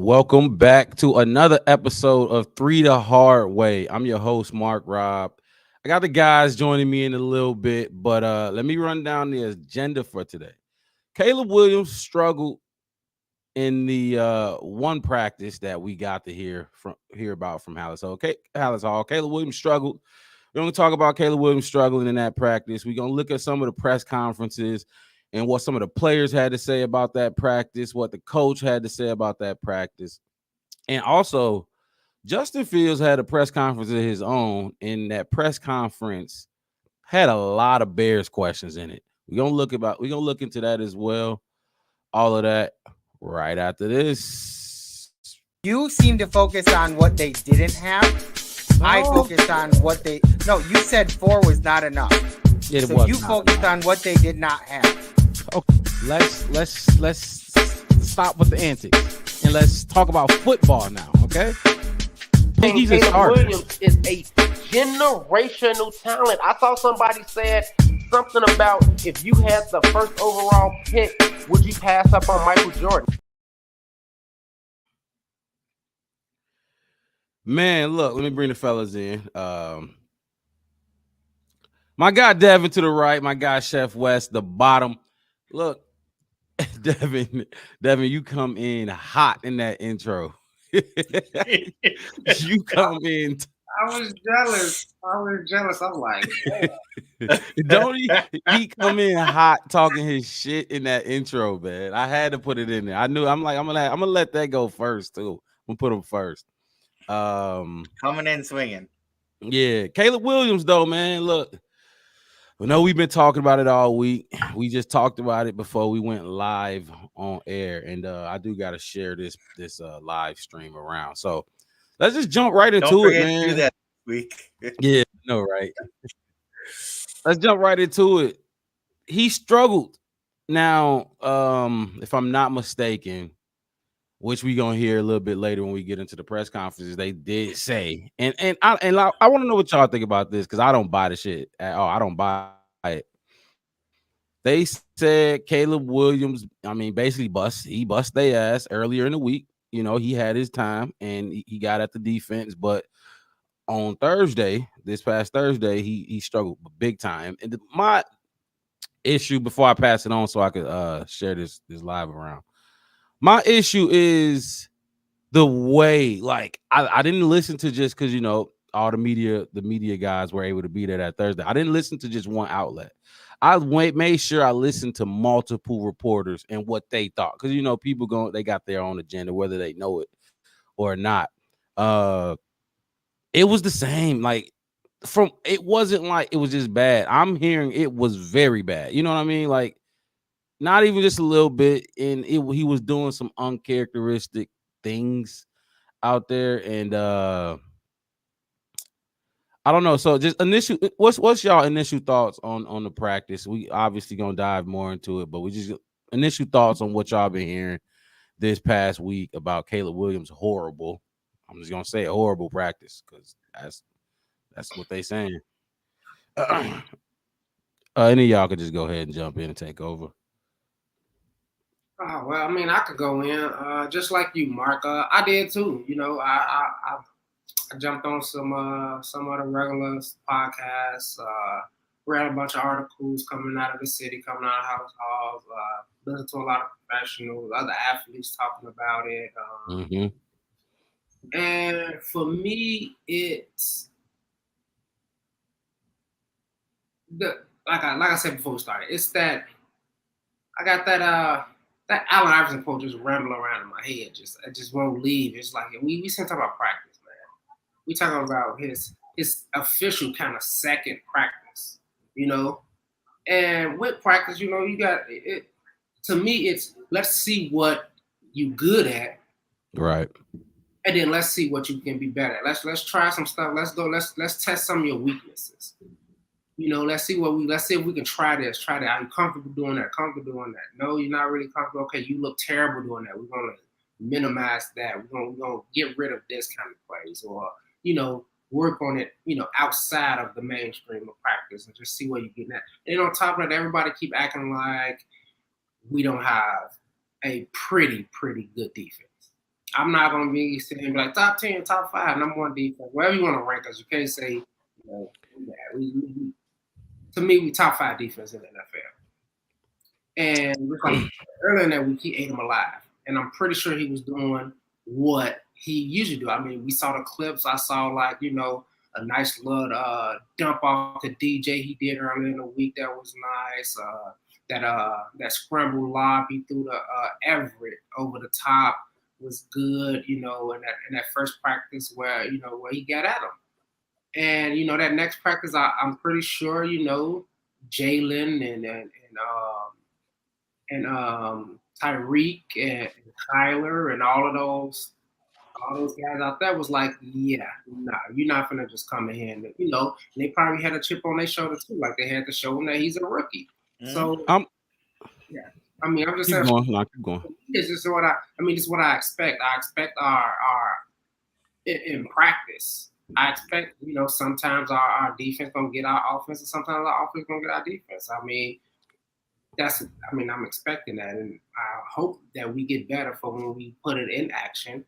Welcome back to another episode of Three the Hard Way. I'm your host, Mark Robb. I got the guys joining me in a little bit, but let me run down the agenda for today. Caleb Williams struggled in the one practice that we got to hear about from Hallis Hall. Hallis Hall. Caleb Williams struggled. We're going to talk about Caleb Williams struggling in that practice. We're going to look at some of the press conferences and what some of the players had to say about that practice, what the coach had to say about that practice. And also, Justin Fields had a press conference of his own, and that press conference had a lot of Bears questions in it. We're gonna look into that as well. All of that right after this. You seem to focus on what they didn't have. I focused on what they. No, you said 4 was not enough. So you focused on what they did not have. Okay, let's stop with the antics and let's talk about football now. Okay. Caleb Williams is a generational talent. I saw somebody said something about if you had the first overall pick, would you pass up on Michael Jordan? Man, look, let me bring the fellas in. My guy Devin to the right, my guy Chef West, the bottom. Look, Devin, you come in hot in that intro. You come in. I was jealous. I'm like, don't he come in hot talking his shit in that intro, man. I had to put it in there. I'm gonna let that go first too. I'm gonna put him first. Coming in swinging. Yeah, Caleb Williams though, man. Look, I know we've been talking about it all week. We just talked about it before we went live on air, and I do got to share this live stream around. So let's just jump right into it, man. To do that week. Yeah, no, right. Let's jump right into it. He struggled. Now, if I'm not mistaken, which we're gonna hear a little bit later when we get into the press conferences, they did say, and I want to know what y'all think about this because I don't buy the shit at all. I don't buy it. They said Caleb Williams, basically bust their ass earlier in the week. You know, he had his time and he got at the defense, but on this past Thursday, he struggled big time. And my issue before I pass it on so I could share this live around. My issue is the way, like, I didn't listen to just because, you know, all the media guys were able to be there that Thursday. I didn't listen to just one outlet. I made sure I listened to multiple reporters and what they thought. Because, you know, people they got their own agenda, whether they know it or not. It was the same. Like, it wasn't like it was just bad. I'm hearing it was very bad. You know what I mean? Like, not even just a little bit. And he was doing some uncharacteristic things out there. And I don't know. So just what's y'all initial thoughts on the practice? We obviously gonna dive more into it, but we just initial thoughts on what y'all been hearing this past week about Caleb Williams' horrible. I'm just gonna say horrible practice because that's what they saying. Any of y'all could just go ahead and jump in and take over. oh well. I mean, I could go in just like you, Mark. I did too. You know, I jumped on some of the regular podcasts. Read a bunch of articles coming out of the city, coming out of House Halls. Listened to a lot of professionals, other athletes talking about it. And for me, it's like I said before we started. It's that I got that Allen Iverson quote just rambling around in my head. It just won't leave. It's like we still talk about practice, man. We talking about his official kind of second practice, you know. And with practice, you know, you got it. To me, it's let's see what you good at, right? And then let's see what you can be better at. Let's try some stuff. Let's go. Let's test some of your weaknesses. You know, let's see if we can try this. Try that. Are you comfortable doing that? Comfortable doing that? No, you're not really comfortable. Okay, you look terrible doing that. We're gonna minimize that. We're gonna get rid of this kind of plays, or you know, work on it. You know, outside of the mainstream of practice, and just see where you're getting at. And on top of that, everybody keep acting like we don't have a pretty good defense. I'm not gonna be sitting and be like top 10, top 5, number 1 defense, wherever you want to rank us. You can't say, you know, to me, we top 5 defense in the NFL. And like earlier in that week, he ate him alive, and I'm pretty sure he was doing what he usually do. I mean, we saw the clips. I saw a nice little dump off the DJ he did earlier in the week. That was nice. That scramble lob he threw to Everett over the top was good. In that first practice where he got at him, and that next practice I'm pretty sure Jalen and Tyreek and Kyler and all those guys out there was like, yeah, nah, you're not gonna just come in here and they probably had a chip on their shoulder too, like they had to show him that he's a rookie. Mm-hmm. So yeah, I mean, I'm just saying. Keep going. This is what this is what I expect. I expect our in practice. I expect sometimes our defense gonna get our offense, and sometimes our offense gonna get our defense. I'm expecting that, and I hope that we get better for when we put it in action,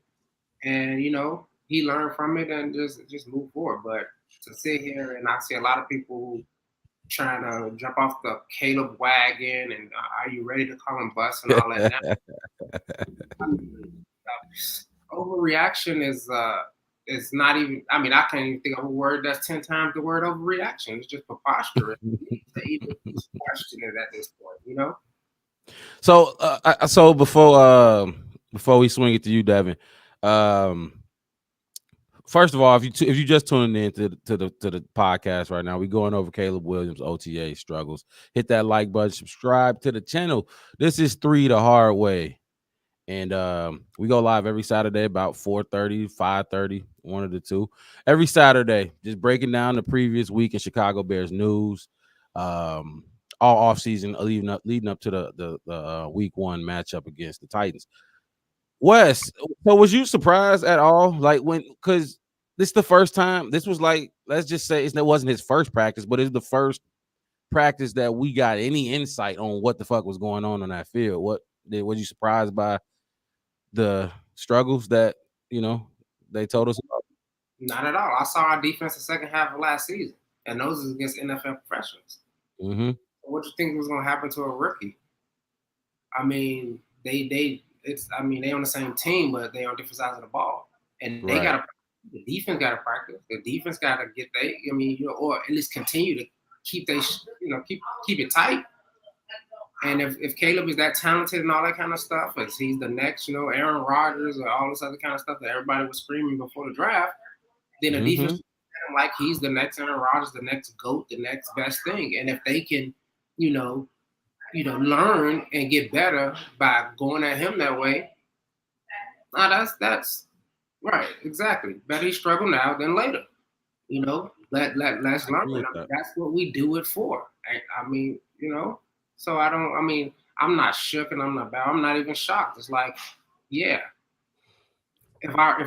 and he learned from it and just move forward. But to sit here and I see a lot of people trying to jump off the Caleb wagon and are you ready to call him bust and all that? Overreaction is not even. I mean, I can't even think of a word that's 10 times the word overreaction. It's just preposterous to even question it at this point, So before we swing it to you, Devin, first of all, if you just tuning in to the podcast right now, we're going over Caleb Williams' OTA struggles. Hit that like button, subscribe to the channel. This is 3 the hard way. And we go live every Saturday about 4:30, 5:30, one of the two. Every Saturday, just breaking down the previous week in Chicago Bears news, all offseason leading up to the week 1 matchup against the Titans. Wes, so was you surprised at all? Like because this is the first time. This was like, let's just say it wasn't his first practice, but it's the first practice that we got any insight on what the fuck was going on that field. Was you surprised by the struggles that they told us about? Not at all. I saw our defense the second half of last season, and those is against NFL professionals. Mm-hmm. What you think was going to happen to a rookie? I mean, they on the same team, but they on different sides of the ball, and they got the defense got to practice. The defense got to get or at least continue to keep keep it tight. And if Caleb is that talented and all that kind of stuff, as he's the next, Aaron Rodgers or all this other kind of stuff that everybody was screaming before the draft, then the defense like he's the next Aaron Rodgers, the next GOAT, the next best thing. And if they can, learn and get better by going at him that way, that's right, exactly. Better he struggle now than later. Let's learn. That's what we do it for. So I'm not shook and I'm not bad. I'm not even shocked. It's like, yeah. If our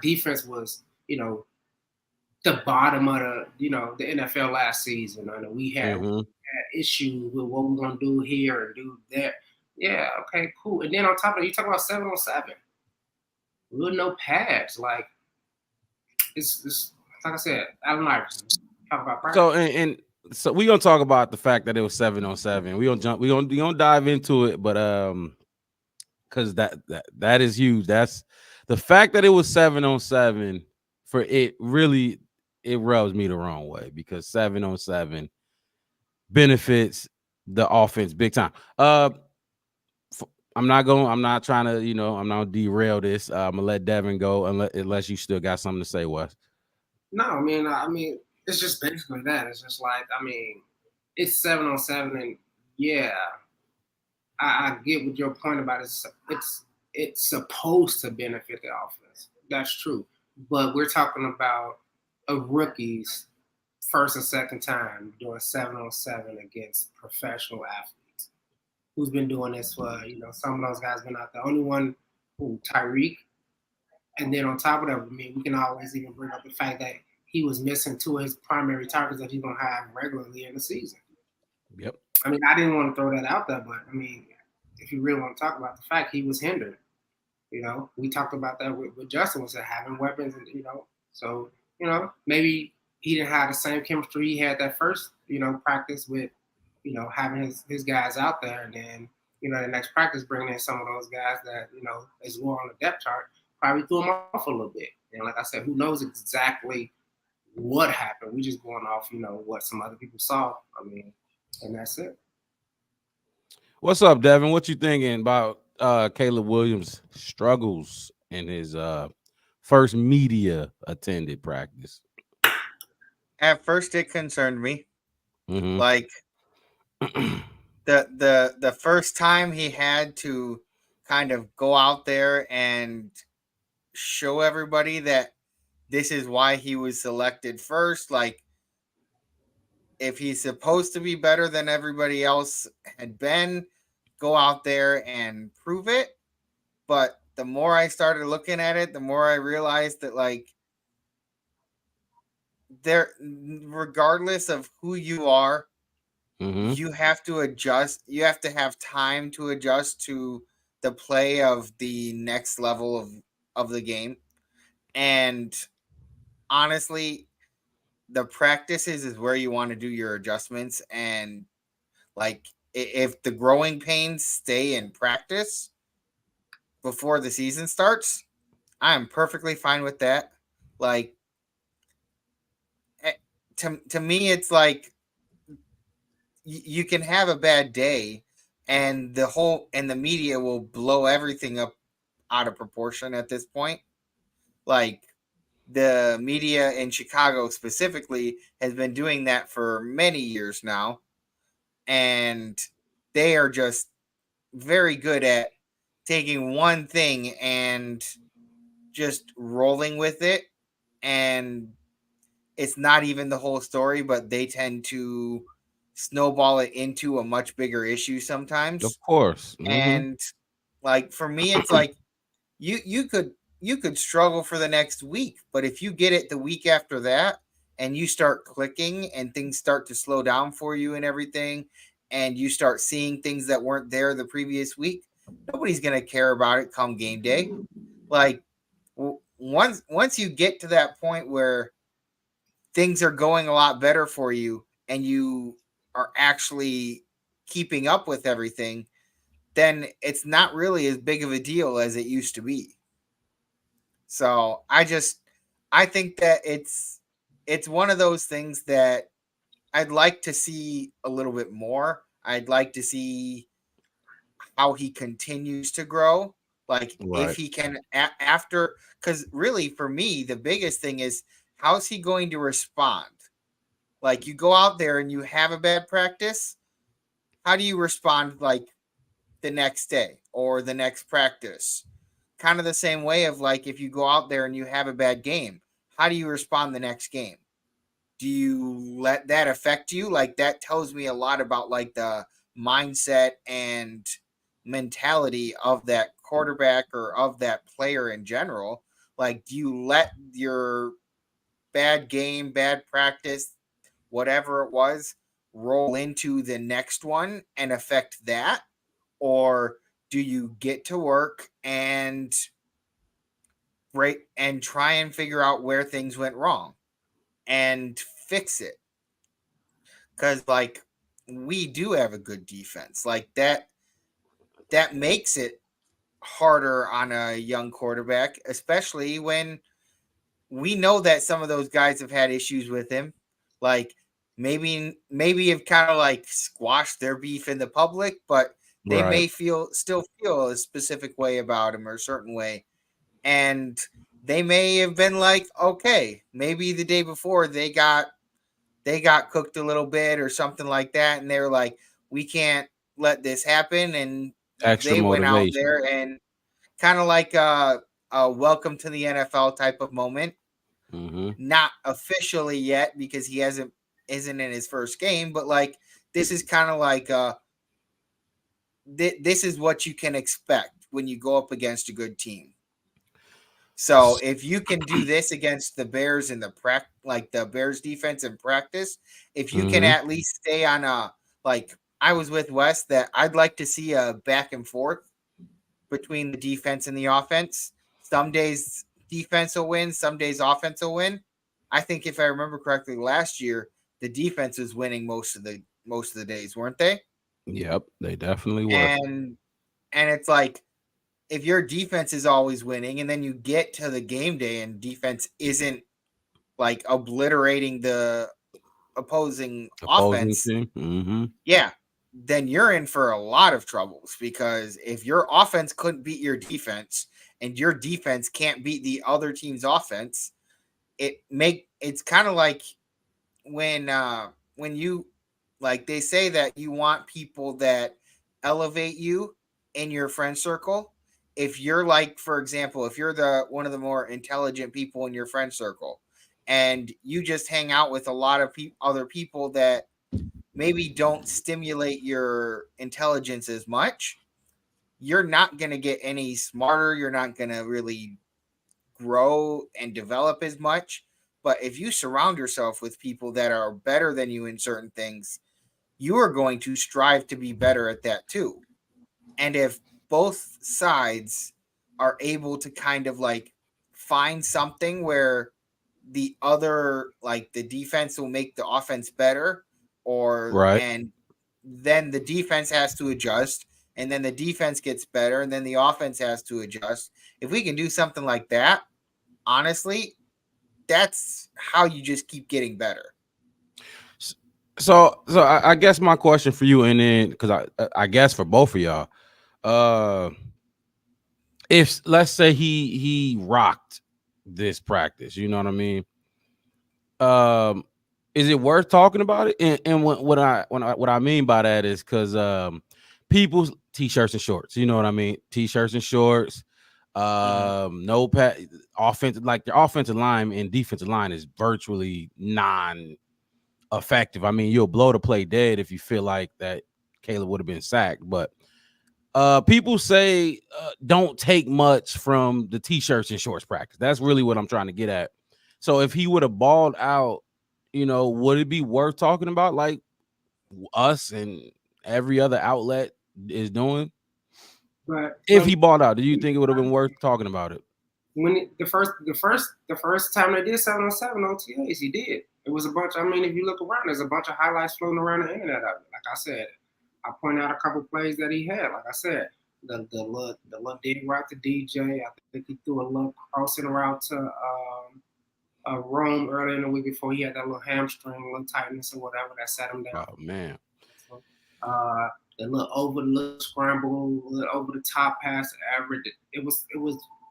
defense was, the bottom of the NFL last season, and we had issues with what we're gonna do here and do that. Yeah, okay, cool. And then on top of it, you talk about 7-on-7 with no pads. Like it's like I said, Allen Iverson. Talk about practice. So we're gonna talk about the fact that it was 7-on-7. We're gonna dive into it, but because that is huge. That's the fact that it was 7-on-7 for it really rubs me the wrong way, because 7-on-7 benefits the offense big time. I'm not trying to, I'm not derail this. I'm gonna let Devin go unless you still got something to say, Wes. No, I mean, it's just basically that. It's just like, it's 7-on-7, and yeah, I get what your point about it. It's supposed to benefit the offense. That's true, but we're talking about a rookie's first and second time doing 7-on-7 against professional athletes. Who's been doing this for, some of those guys been out there. Only one, Tyreek. And then on top of that, we can always even bring up the fact that he was missing 2 of his primary targets that he's going to have regularly in the season. Yep. I didn't want to throw that out there, but, if you really want to talk about the fact he was hindered. We talked about that with Justin, was having weapons, and so maybe he didn't have the same chemistry he had that first practice with having his guys out there, and then the next practice bringing in some of those guys that is lower on the depth chart, probably threw him off a little bit. And like I said, who knows exactly what happened? We just going off what some other people saw. I mean, and that's it. What's up, Devin? What you thinking about Caleb Williams' struggles in his first media attended practice? At first, it concerned me. Mm-hmm. Like the first time he had to kind of go out there and show everybody that this is why he was selected first. Like, if he's supposed to be better than everybody else had been, go out there and prove it. But the more I started looking at it, the more I realized that, like, there, regardless of who you are, you have to adjust. You have to have time to adjust to the play of the next level of the game. And honestly, the practices is where you want to do your adjustments. And like, if the growing pains stay in practice before the season starts, I'm perfectly fine with that. Like, to me, it's like you can have a bad day, and the media will blow everything up out of proportion at this point. Like, the media in Chicago specifically has been doing that for many years now, and they are just very good at taking one thing and just rolling with it, and it's not even the whole story, but they tend to snowball it into a much bigger issue Of sometimes. course. And like, for me, it's like you could struggle for the next week, but if you get it the week after that and you start clicking and things start to slow down for you and everything, and you start seeing things that weren't there the previous week, nobody's going to care about it come game day. Like, once you get to that point where things are going a lot better for you and you are actually keeping up with everything, then it's not really as big of a deal as it used to be. So I think that it's one of those things that I'd like to see a little bit more. I'd like to see how he continues to grow. Like, if Right. he can after, because really for me the biggest thing is, how's he going to respond? Like, you go out there and you have a bad practice, how do you respond, like, the next day or the next practice? Kind of the same way of, like, if you go out there and you have a bad game, how do you respond the next game? Do you let that affect you? Like, that tells me a lot about, like, the mindset and mentality of that quarterback or of that player in general. Like, do you let your bad game, bad practice, whatever it was, roll into the next one and affect that? Or do you get to work and try and figure out where things went wrong and fix it? Because, like, we do have a good defense. Like, that makes it harder on a young quarterback, especially when we know that some of those guys have had issues with him. Like, maybe have kind of like squashed their beef in the public, but they Right. may still feel a specific way about him or a certain way. And they may have been like, okay, maybe the day before they got cooked a little bit or something like that, and they were like, we can't let this happen. And Extra they went out motivation. there and kind of like a welcome to the NFL type of moment. Not officially yet, because he isn't in his first game, but like, this is kind of like this is what you can expect when you go up against a good team. So if you can do this against the Bears in like the Bears defense in practice, if you can at least stay on a, like, I was with Wes that I'd like to see a back and forth between the defense and the offense. Some days defense will win, some days offense will win. I think if I remember correctly, last year the defense was winning most of the days, weren't they? Yep, they definitely were. And it's like if your defense is always winning, and then you get to the game day and defense isn't like obliterating the opposing offense, team. Mm-hmm. yeah, then you're in for a lot of troubles, because if your offense couldn't beat your defense and your defense can't beat the other team's offense, it's kind of like when you, like, they say that you want people that elevate you in your friend circle. If you're like, for example, if you're the one of the more intelligent people in your friend circle and you just hang out with a lot of other people that maybe don't stimulate your intelligence as much, you're not going to get any smarter. You're not going to really grow and develop as much. But if you surround yourself with people that are better than you in certain things, you are going to strive to be better at that too. And if both sides are able to kind of like find something where the other, like the defense will make the offense better, and then the defense has to adjust, and then the defense gets better, and then the offense has to adjust. If we can do something like that, honestly, that's how you just keep getting better. So I guess my question for you, and then because I guess for both of y'all, if let's say he rocked this practice, you know what I mean? Is it worth talking about it? And what I mean by that is because people's t-shirts and shorts, you know what I mean? T-shirts and shorts, no offensive, like the offensive line and defensive line is virtually non-effective. I mean, you'll blow the play dead if you feel like that Caleb would have been sacked, but people say don't take much from the t-shirts and shorts practice. That's really what I'm trying to get at. So if he would have balled out, you know, would it be worth talking about like us and every other outlet is doing? But if he balled out, do you think it would have been worth talking about it? When the first time they did 7-on-7 OTAs, he did. It was a bunch. I mean, if you look around, there's a bunch of highlights floating around the internet of it. Like I said, I pointed out a couple plays that he had. Like I said, the little dig route to DJ. I think he threw a little crossing route to Rome earlier in the week before he had that little hamstring, little tightness or whatever that set him down. Oh man. The little scramble, over the top pass average. It was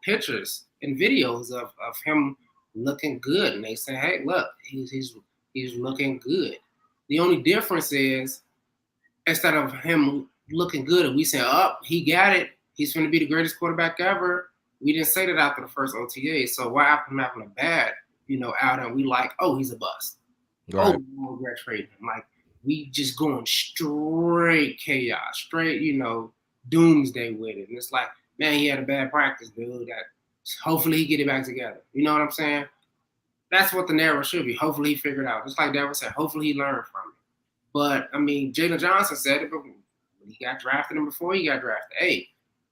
pictures and videos of him looking good, and they say, "Hey, look, he's looking good." The only difference is, instead of him looking good, and we say, "Oh, he got it. He's going to be the greatest quarterback ever." We didn't say that after the first OTA. So why after him having a bad, out and we like, "Oh, he's a bust." Right. Oh, we'll regret trading him. Like, we just going straight chaos, straight, doomsday with it. And it's like, man, he had a bad practice, dude. That hopefully he get it back together. You know what I'm saying? That's what the narrative should be. Hopefully he figured out. Just like Devin said, hopefully he learned from it. But, I mean, Jalen Johnson said it, but when he got drafted and before he got drafted, hey,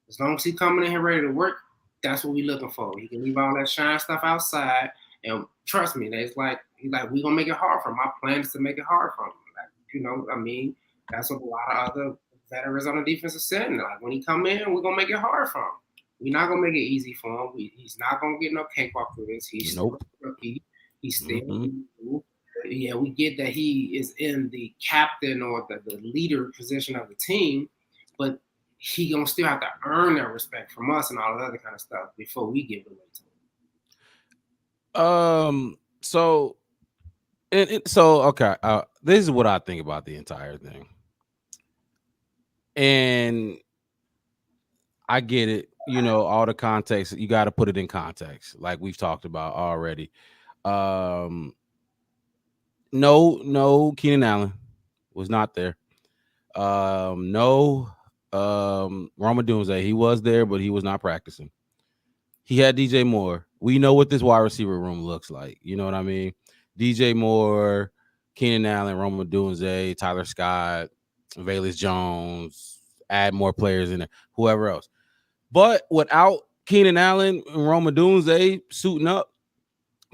as long as he coming in here ready to work, that's what we looking for. He can leave all that shine stuff outside. And trust me, he's like, we're going to make it hard for him. My plan is to make it hard for him. That's what a lot of other veterans on the defense are saying. Like, when he come in, we're going to make it hard for him. We're not going to make it easy for him. He's not going to get no cakewalk for this. He's still a rookie. He's still Yeah, we get that he is in the captain or the leader position of the team, but he going to still have to earn that respect from us and all that other kind of stuff before we give it away to him. So okay, this is what I think about the entire thing, and I get it. All the context, you got to put it in context, like we've talked about already. No, Keenan Allen was not there. No, Roma Dunze, he was there, but he was not practicing. He had DJ Moore. We know what this wide receiver room looks like. You know what I mean? DJ Moore, Keenan Allen, Roma Dunze, Tyler Scott, Velus Jones, add more players in there, whoever else. But without Keenan Allen and Rome Odunze suiting up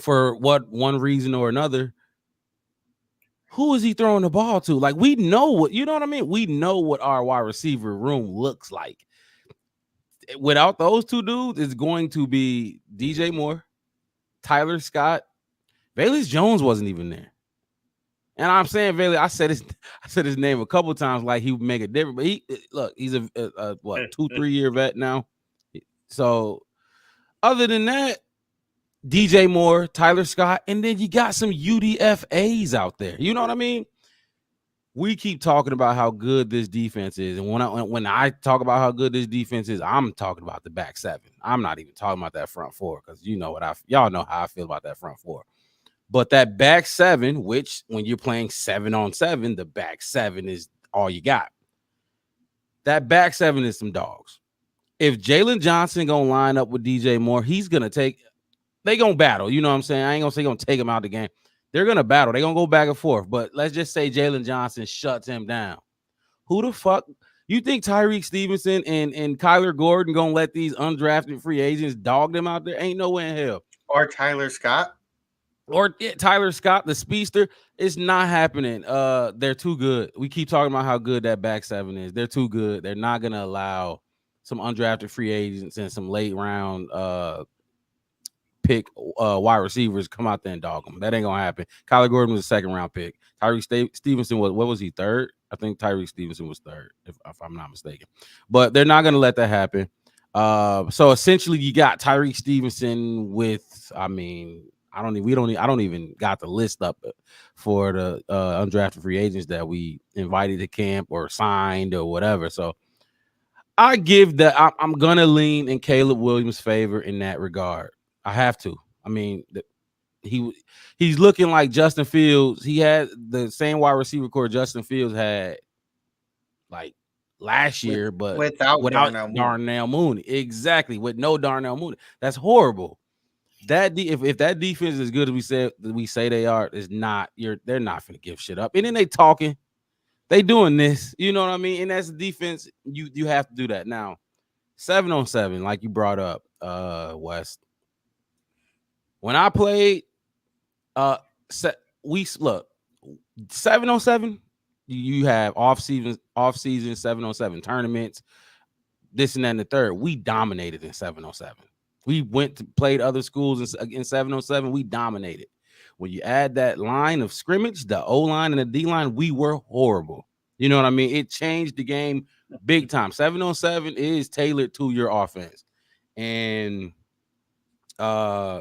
for what one reason or another, who is he throwing the ball to? Like, we know what, you know what I mean? We know what our wide receiver room looks like. Without those two dudes, it's going to be DJ Moore, Tyler Scott. Velus Jones wasn't even there. And I'm saying Velus, I said his name a couple times like he would make a difference. But he's a 2-3 year vet now. So other than that, DJ Moore, Tyler Scott, and then you got some UDFAs out there. You know what I mean? We keep talking about how good this defense is, and when I talk about how good this defense is, I'm talking about the back seven. I'm not even talking about that front four because y'all know how I feel about that front four. But that back seven, which when you're playing 7-on-7, the back seven is all you got. That back seven is some dogs. If Jalen Johnson gonna line up with DJ Moore, he's gonna take. They gonna battle. You know what I'm saying? I ain't gonna say gonna take him out the game. They're gonna battle. They're gonna go back and forth. But let's just say Jalen Johnson shuts him down. Who the fuck you think Tyreek Stevenson and Kyler Gordon gonna let these undrafted free agents dog them out there? Ain't no way in hell. Or Tyler Scott. Or Tyler Scott, the speedster. It's not happening. They're too good. We keep talking about how good that back seven is. They're too good. They're not gonna allow some undrafted free agents and some late round pick wide receivers come out there and dog them. That ain't gonna happen. Kyler Gordon was a second round pick. Tyreek Stevenson was he, third? I think Tyreek Stevenson was third, if I'm not mistaken. But they're not gonna let that happen. So essentially, you got Tyreek Stevenson with, I don't even got the list up for the undrafted free agents that we invited to camp or signed or whatever. So I give that. I'm gonna lean in Caleb Williams' favor in that regard. I have to. I mean, he's looking like Justin Fields. He had the same wide receiver core Justin Fields had like last year, but without Darnell Mooney. Exactly, with no Darnell Mooney. That's horrible. If that defense is as good as we say they are, they're not gonna give shit up. And then they talking, they doing this, you know what I mean? And that's the defense. You have to do that. Now, 7-on-7, like you brought up, West. When I played, we look 7-on-7. You have off season 7-on-7 tournaments, this and that and the third. We dominated in 7-on-7. We played other schools in 7-on-7. We dominated. When you add that line of scrimmage, the O line and the D line, we were horrible. You know what I mean? It changed the game big time. 7-on-7 is tailored to your offense, and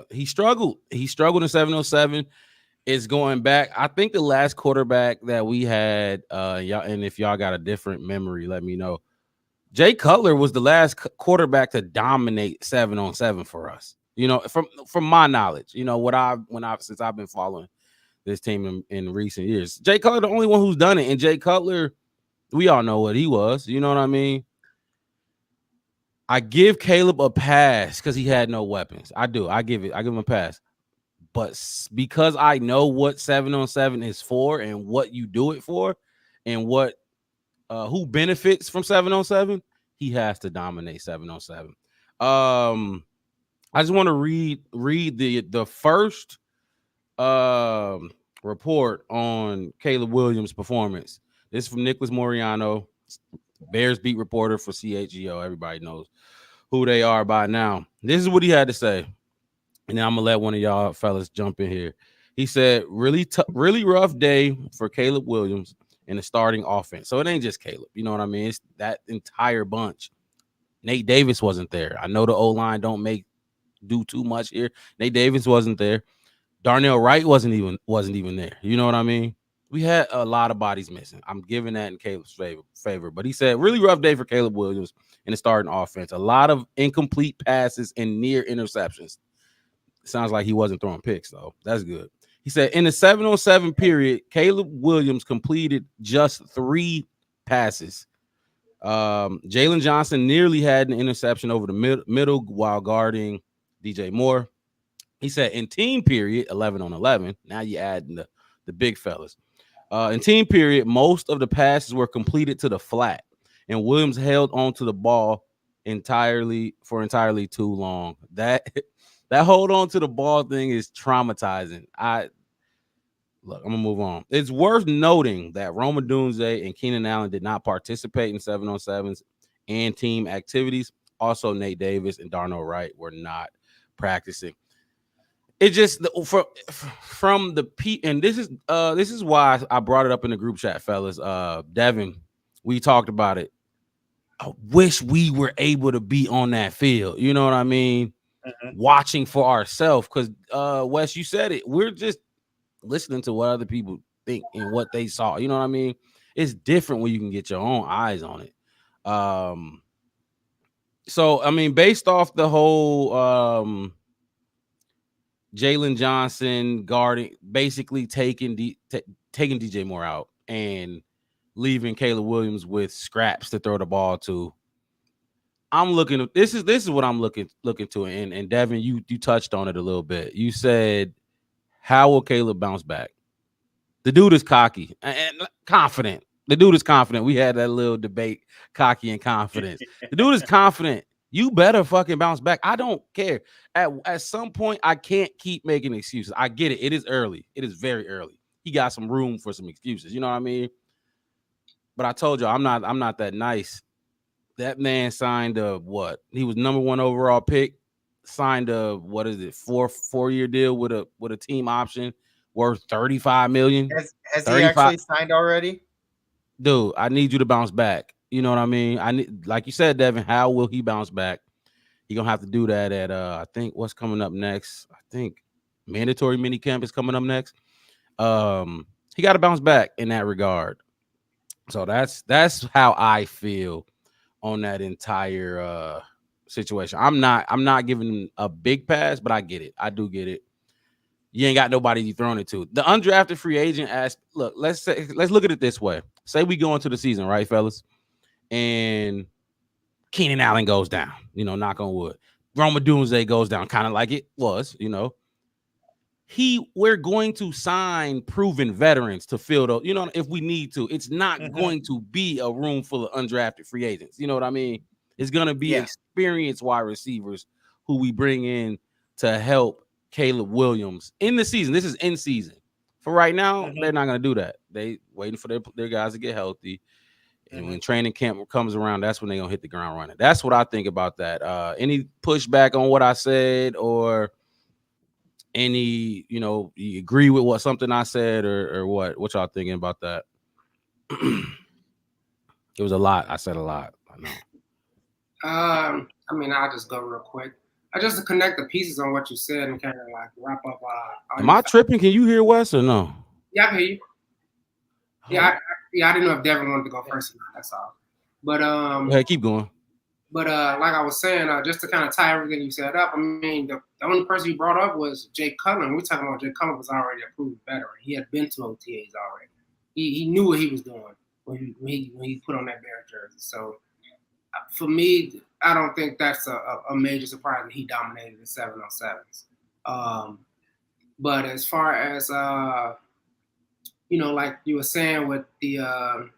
he struggled. He struggled in 7-on-7. It's going back. I think the last quarterback that we had, y'all, and if y'all got a different memory, let me know. Jay Cutler was the last quarterback to dominate 7-on-7 for us. You know, from my knowledge, you know since I've been following this team in recent years. Jay Cutler, the only one who's done it, and Jay Cutler, we all know what he was. You know what I mean? I give Caleb a pass because he had no weapons. I do. I give him a pass. But because I know what 7-on-7 is for and what you do it for, and what who benefits from 7-on-7, he has to dominate 7-on-7. I just want to read the first report on Caleb Williams' performance. This is from Nicholas Moriano, Bears beat reporter for CHGO. Everybody knows who they are by now. This is what he had to say. And then I'm gonna let one of y'all fellas jump in here. He said, really rough day for Caleb Williams in the starting offense. So it ain't just Caleb. You know what I mean? It's that entire bunch. Nate Davis wasn't there. I know the O-line don't do too much here. Nate Davis wasn't there. Darnell Wright wasn't even there. You know what I mean? We had a lot of bodies missing. I'm giving that in Caleb's favor. But he said, really rough day for Caleb Williams in the starting offense. A lot of incomplete passes and near interceptions. Sounds like he wasn't throwing picks, though. That's good. He said, in the 7-on-7 period, Caleb Williams completed just 3 passes. Jalen Johnson nearly had an interception over the middle while guarding DJ Moore. He said, in team period, 11-on-11. Now you add the big fellas. In team period, most of the passes were completed to the flat, and Williams held on to the ball entirely too long. That hold on to the ball thing is traumatizing. Look, I'm gonna move on. It's worth noting that Roma Dunze and Keenan Allen did not participate in 7-on-7s and team activities. Also, Nate Davis and Darnell Wright were not practicing. It just from the P, and this is why I brought it up in the group chat, fellas. Devin, we talked about it. I wish we were able to be on that field. You know what I mean? Watching for ourselves, because Wes, you said it. We're just listening to what other people think and what they saw. You know what I mean? It's different when you can get your own eyes on it. So I mean, based off the whole Jalen Johnson guarding, basically taking DJ Moore out and leaving Caleb Williams with scraps to throw the ball to. I'm looking at this is what I'm looking to, and Devin, you touched on it a little bit. You said, how will Caleb bounce back? The dude is cocky and confident. The dude is confident. We had that little debate, cocky and confidence. The dude is confident. You better fucking bounce back. I don't care. At some point, I can't keep making excuses. I get it. It is early. It is very early. He got some room for some excuses. You know what I mean? But I told you, I'm not that nice. That man signed a what? He was number 1 overall pick. Signed a what is it? 4-year deal with a team option worth $35 million. Has he actually signed already? Dude, I need you to bounce back. You know what I mean? I need, like you said, Devin, how will he bounce back? He gonna have to do that at I think what's coming up next. I think mandatory mini camp is coming up next. He got to bounce back in that regard. So that's how I feel on that entire situation. I'm not giving him a big pass, but I get it. I do get it. You ain't got nobody you throwing it to. The undrafted free agent asked, look, let's look at it this way. Say we go into the season, right, fellas? And Keenan Allen goes down, knock on wood. Roma Dunze goes down, kind of like it was, We're going to sign proven veterans to fill those, if we need to. It's not going to be a room full of undrafted free agents. You know what I mean? It's going to be experienced wide receivers who we bring in to help Caleb Williams in the season. This is in season. For right now, they're not going to do that. They waiting for their guys to get healthy. And when training camp comes around, that's when they're going to hit the ground running. That's what I think about that. Any pushback on what I said, or any, you agree with something I said, or what y'all thinking about that? It was a lot. I said a lot. I know. I mean, I'll just go real quick. I just to connect the pieces on what you said and kind of like wrap up. Am I tripping? Can you hear Wes or no? Yeah, I can hear you. Yeah, I didn't know if Devin wanted to go first or not. That's all. But hey, keep going. But like I was saying, just to kind of tie everything you said up, I mean, the only person you brought up was Jake Cullen. We're talking about Jake Cullen was already a proven veteran. He had been to OTAs already. He knew what he was doing when he put on that Bear jersey. So for me, I don't think that's a major surprise that he dominated the 7-on-7s. But as far as like you were saying with the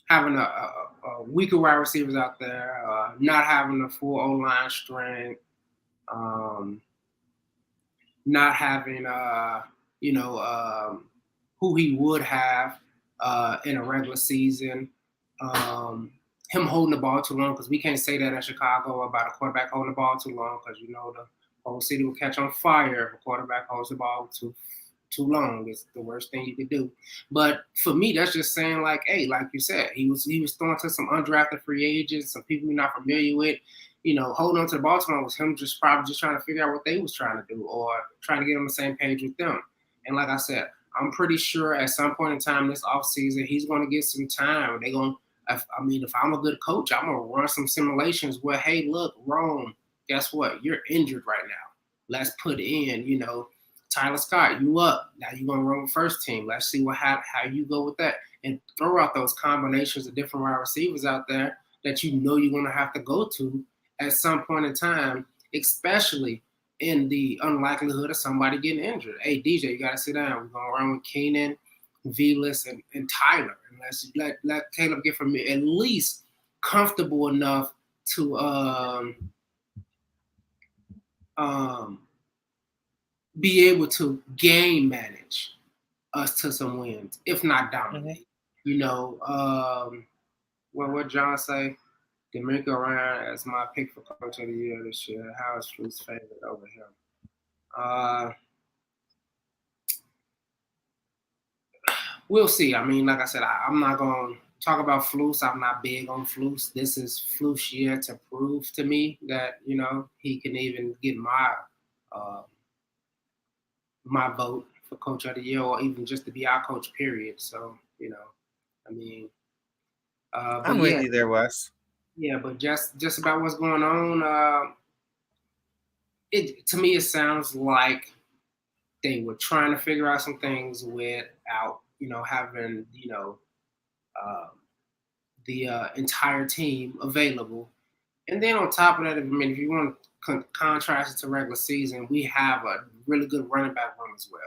having a weaker wide receivers out there, not having a full O-line strength, not having who he would have in a regular season. Him holding the ball too long, because we can't say that in Chicago about a quarterback holding the ball too long, because the whole city will catch on fire if a quarterback holds the ball too long. It's the worst thing you could do. But for me, that's just saying, like, hey, like you said, he was throwing to some undrafted free agents, some people we're not familiar with. Holding on to the ball too long was him probably just trying to figure out what they was trying to do, or trying to get on the same page with them. And like I said, I'm pretty sure at some point in time this offseason, he's going to get some time. They're going to, if I'm a good coach, I'm going to run some simulations where, hey, look, Rome, guess what? You're injured right now. Let's put in, Tyler Scott, you up. Now you're going to run first team. Let's see how you go with that. And throw out those combinations of different wide receivers out there that you're going to have to go to at some point in time, especially in the unlikelihood of somebody getting injured. Hey, DJ, you got to sit down. We're going to run with Keenan, Velas, and Tyler. And let's let Caleb get from at least comfortable enough to be able to game manage us to some wins, if not dominate. You know, what John say? D'Amico Ryan as my pick for coach of the year this year. How is Fluke's favorite over him? We'll see. I mean, like I said, I'm not going to talk about Flus. I'm not big on Flus. This is Flus year to prove to me that, you know, he can even get my vote for coach of the year, or even just to be our coach, period. So, you know, I mean, I'm with you there, Wes. Yeah, but just about what's going on, to me it sounds like they were trying to figure out some things without, you know, having, you know, the entire team available. And then on top of that, I mean, if you want to contrast it to regular season, we have a really good running back room as well.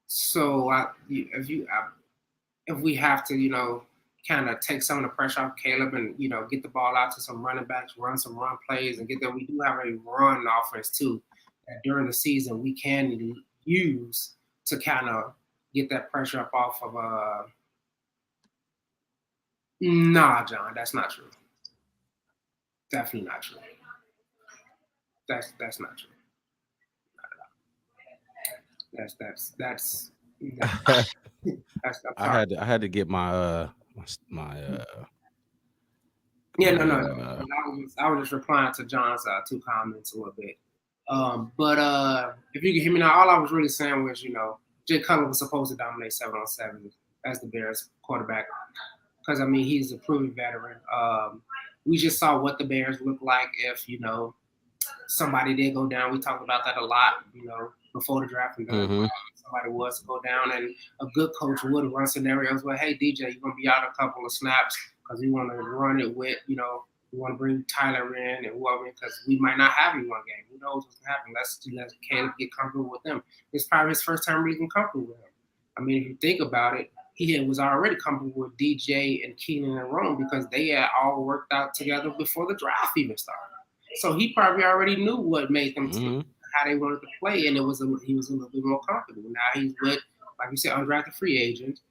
So if we have to, you know, kind of take some of the pressure off Caleb and, you know, get the ball out to some running backs, run some run plays, and get there. We do have a run offense too that during the season we can use to kind of get that pressure up off of. Nah, John, that's not true. Definitely not true. That's not true. That's I had to get my yeah, no. I was just replying to John's 2 comments a little bit. But if you can hear me now, all I was really saying was, you know, Jay Cutler was supposed to dominate 7-on-7 as the Bears quarterback because, I mean, he's a proven veteran. We just saw what the Bears look like if, you know, somebody did go down. We talked about that a lot, you know, before the draft. And somebody was to go down, and a good coach would run scenarios where, hey, DJ, you're going to be out a couple of snaps because we want to run it with, you know, we want to bring Tyler in and whoever, because we might not have him one game. Who knows what's going to happen? Let's Caleb get comfortable with them. It's probably his first time really getting comfortable with him. I mean, if you think about it, he was already comfortable with DJ and Keenan and Rome because they had all worked out together before the draft even started. So he probably already knew what made them how they wanted to play, and he was a little bit more comfortable. Now he's with, like you said, undrafted free agents,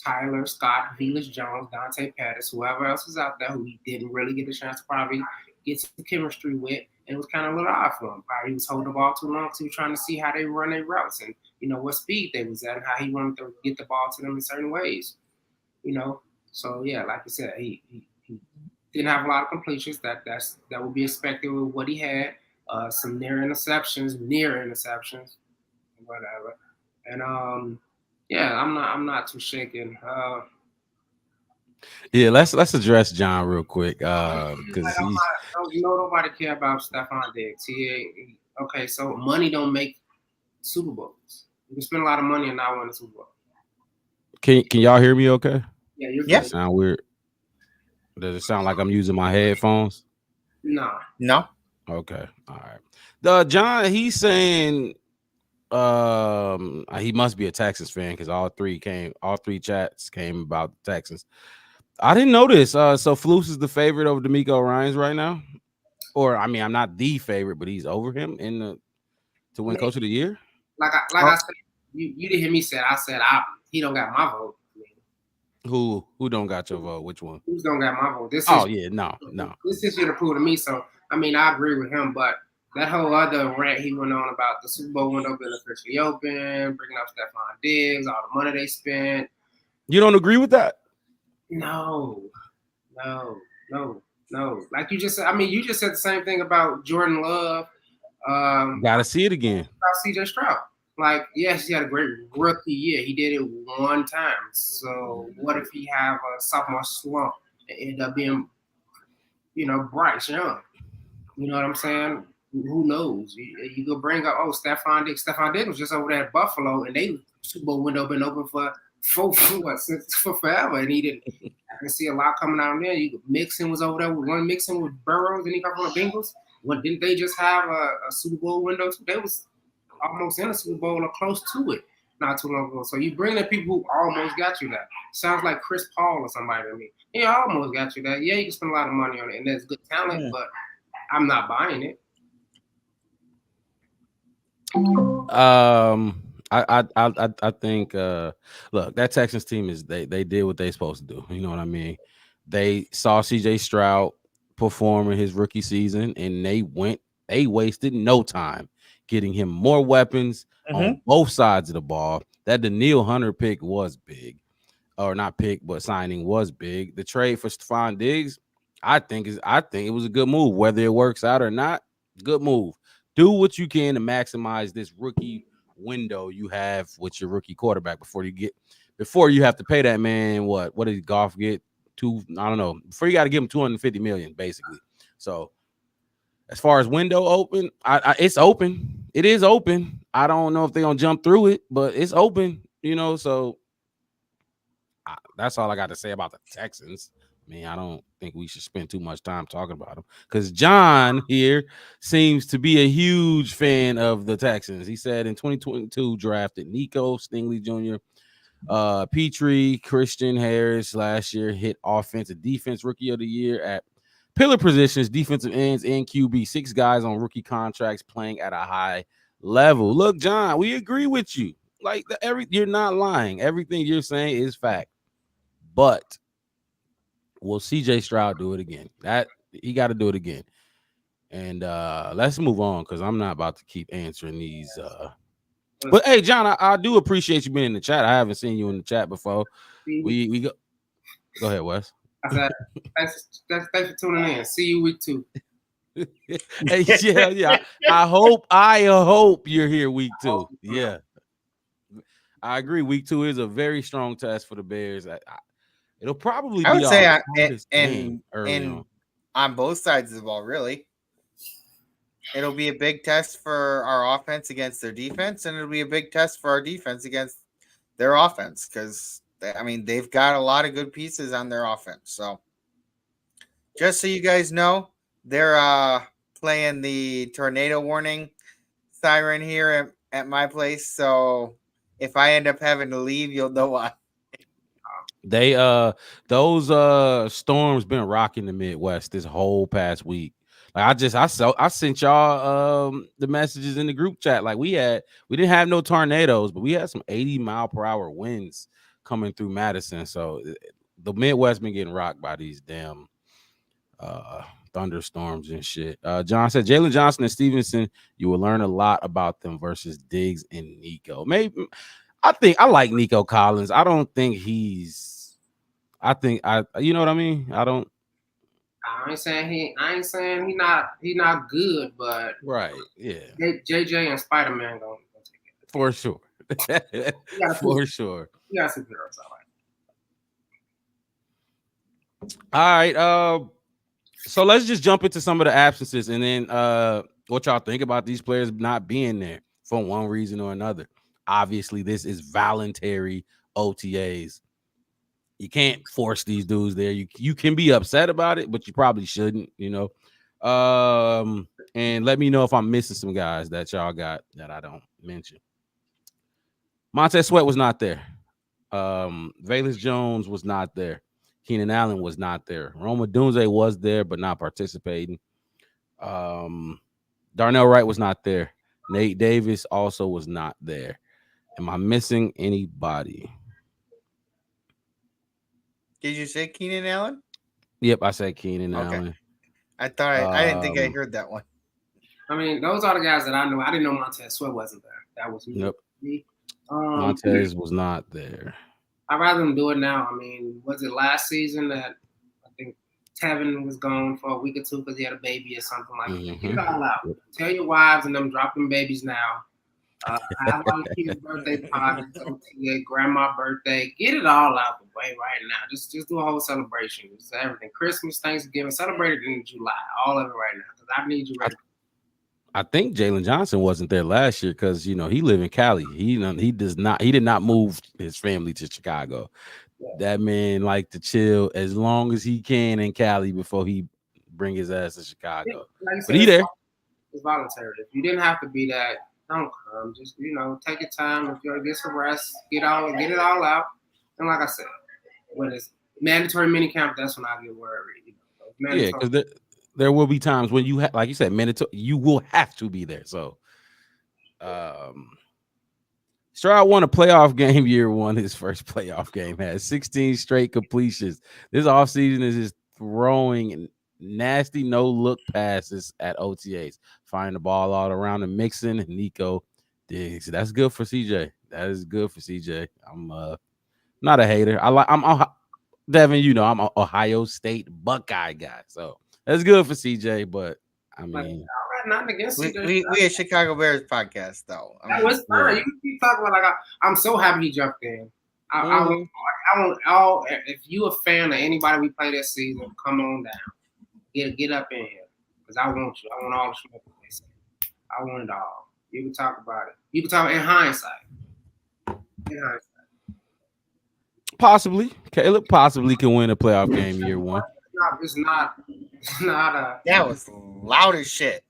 Tyler, Scott, Velus Jones, Dante Pettis, whoever else was out there who he didn't really get a chance to probably get some chemistry with, and it was kind of a little odd for him. Probably he was holding the ball too long because he was trying to see how they run their routes and, you know, what speed they was at and how he wanted to get the ball to them in certain ways, you know. So, yeah, like I said, he didn't have a lot of completions. That would be expected with what he had. Some near interceptions, whatever. And yeah, I'm not too shaken. Yeah, let's address John real quick because nobody care about Stephon Diggs. Okay, so money don't make Super Bowls. You can spend a lot of money and not win a Super Bowl. Can y'all hear me? Okay. Yeah, you're good. Sound weird? Does it sound like I'm using my headphones? No. Okay. All right. John, he's saying he must be a Texans fan because all three chats came about the Texans. I didn't know this. So Flus is the favorite over D'Amico Ryans right now? Or I mean, I'm not the favorite, but he's over him to win Coach of the Year? Like I said, you didn't hear me say it. I said he don't got my vote. Who don't got your vote? Which one? Who's don't got my vote? No. This is here to prove to me. So I mean, I agree with him, but that whole other rant he went on about the Super Bowl window being officially open, bringing up Stephon Diggs, all the money they spent. You don't agree with that? No. Like you just said, I mean, you just said the same thing about Jordan Love. Gotta see it again. About CJ Stroud. Like, yes, he had a great rookie year. He did it one time. So what if he have a sophomore slump and end up being, you know, Bryce Young? You know what I'm saying? Who knows? You go bring up, Stephon Diggs. Stephon Diggs was just over there at Buffalo, and they Super Bowl window been open for forever, and he didn't. I can see a lot coming out there. Mixon was over there with one Mixon with Burrows, and he come from the Bengals. Well, didn't they just have a Super Bowl window? They was almost in a Super Bowl or close to it. not too long ago. So you bring in people who almost got you that. Sounds like Chris Paul or somebody to me. He almost got you that. Yeah, you can spend a lot of money on it, and there's good talent, but I'm not buying it. I think look, that Texans team is they did what they supposed to do. You know what I mean? They saw CJ Stroud perform in his rookie season, and they wasted no time getting him more weapons on both sides of the ball. That Daniil Hunter pick was big. Or not pick, but signing was big. The trade for Stephon Diggs, I think it was a good move. Whether it works out or not, good move. Do what you can to maximize this rookie window you have with your rookie quarterback before you have to pay that man what did Goff get? I don't know. Before you got to give him 250 million, basically. So as far as window open, it's open. It is open. I don't know if they're gonna jump through it, but it's open, so that's all I got to say about the Texans. I mean, I don't think we should spend too much time talking about them because John here seems to be a huge fan of the Texans. He said in 2022 drafted Nico Stingley Jr., Petrie, Christian Harris last year hit offensive defense rookie of the year at pillar positions, defensive ends, and QB. 6 guys on rookie contracts playing at a high level. Look, John, we agree with you. Like you're not lying. Everything you're saying is fact. But will CJ Stroud do it again? That he got to do it again. And let's move on because I'm not about to keep answering these. But hey, John, I do appreciate you being in the chat. I haven't seen you in the chat before. We go. Go ahead, Wes. I said, thanks for tuning in. See you week 2. Hey, yeah. I hope you're here week 2. Yeah, I agree. Week 2 is a very strong test for the Bears. It'll probably I would be say on both sides of the ball, really. It'll be a big test for our offense against their defense, and it'll be a big test for our defense against their offense because, they've got a lot of good pieces on their offense. So just so you guys know, they're playing the tornado warning siren here at my place. So if I end up having to leave, you'll know why. They those storms been rocking the Midwest this whole past week. Like I sent y'all the messages in the group chat. Like we didn't have no tornadoes, but we had some 80-mile-per-hour winds coming through Madison. So the Midwest been getting rocked by these damn thunderstorms and shit. John said Jalen Johnson and Stevenson, you will learn a lot about them versus Diggs and Nico. Maybe I think I like Nico Collins. I don't think you know what I mean? I ain't saying he not good, but right, yeah. JJ and Spider-Man gonna take it. For sure. For sure. You got superheroes, all right. So let's just jump into some of the absences and then what y'all think about these players not being there for one reason or another. Obviously, this is voluntary OTAs. You can't force these dudes there. You can be upset about it, but you probably shouldn't, and let me know if I'm missing some guys that y'all got that I don't mention. Montez Sweat was not there. Velus Jones was not there. Keenan Allen was not there. Roma Dunze was there, but not participating. Darnell Wright was not there. Nate Davis also was not there. Am I missing anybody? Did you say Keenan Allen? Yep, I said Keenan Allen. I thought I didn't think I heard that one. I mean, those are the guys that I know. I didn't know Montez Sweat wasn't there. That was me. Yep. Montez was not there. I'd rather them do it now. I mean, was it last season that I think Tevin was gone for a week or two because he had a baby or something like that? Get it all out. Tell your wives and them drop them babies now. Have all the kids' birthday parties, OTA, grandma birthday. Get it all out the way right now. Just do a whole celebration. Just everything. Christmas, Thanksgiving, celebrate it in July. All of it right now because I need you ready. I think Jalen Johnson wasn't there last year because he live in Cali. He did not move his family to Chicago. Yeah. That man like to chill as long as he can in Cali before he bring his ass to Chicago. Like but he there. It's voluntary. If you didn't have to be that, don't come. Just take your time. If you get some rest, get it all out. And like I said, when it's mandatory minicamp, that's when I get worried. Yeah, because there will be times when you like you said, mandatory. You will have to be there. So, Stroud won a playoff game year one. His first playoff game had 16 straight completions. This offseason is just throwing nasty no-look passes at OTAs, finding the ball all around and mixing. Nico Diggs. That's good for CJ. That is good for CJ. I'm not a hater. I'm Devin. I'm an Ohio State Buckeye guy, so that's good for CJ. But I mean, nothing against we a Chicago Bears podcast though. That was fine. You keep talking about I'm so happy he jumped in. I want all. If you a fan of anybody we play this season, come on down. Get up in here because I want you. I want all the smoke. I want it all. You can talk about it. You can talk in hindsight. Possibly, Caleb possibly can win a playoff game year one. It's not a. That was loud as shit.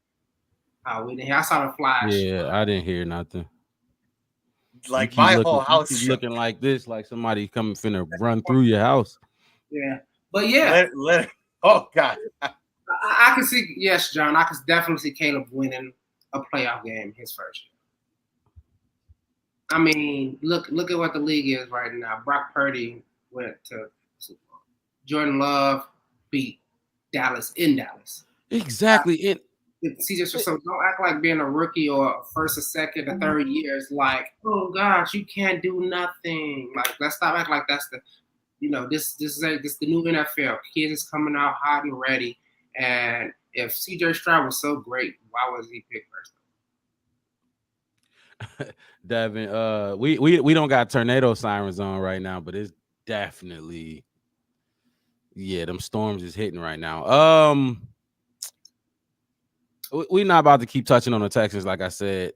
We didn't hear. I saw the flash. Yeah, I didn't hear nothing. Like my whole house keep looking like this, like somebody coming finna run through your house. Yeah, but yeah. Oh God. I can see, yes, John. I can definitely see Caleb winning a playoff game his first year. I mean, look at what the league is right now. Brock Purdy went to Super Bowl. Jordan Love beat Dallas in Dallas. Exactly. So don't act like being a rookie or first or second or third year is like, oh gosh, you can't do nothing. Like, let's stop acting like that's the, this is the new NFL. Kids is coming out hot and ready. And if CJ Stroud was so great, why was he picked first? Devin, we don't got tornado sirens on right now, but it's definitely, them storms is hitting right now. We're not about to keep touching on the Texans, like I said.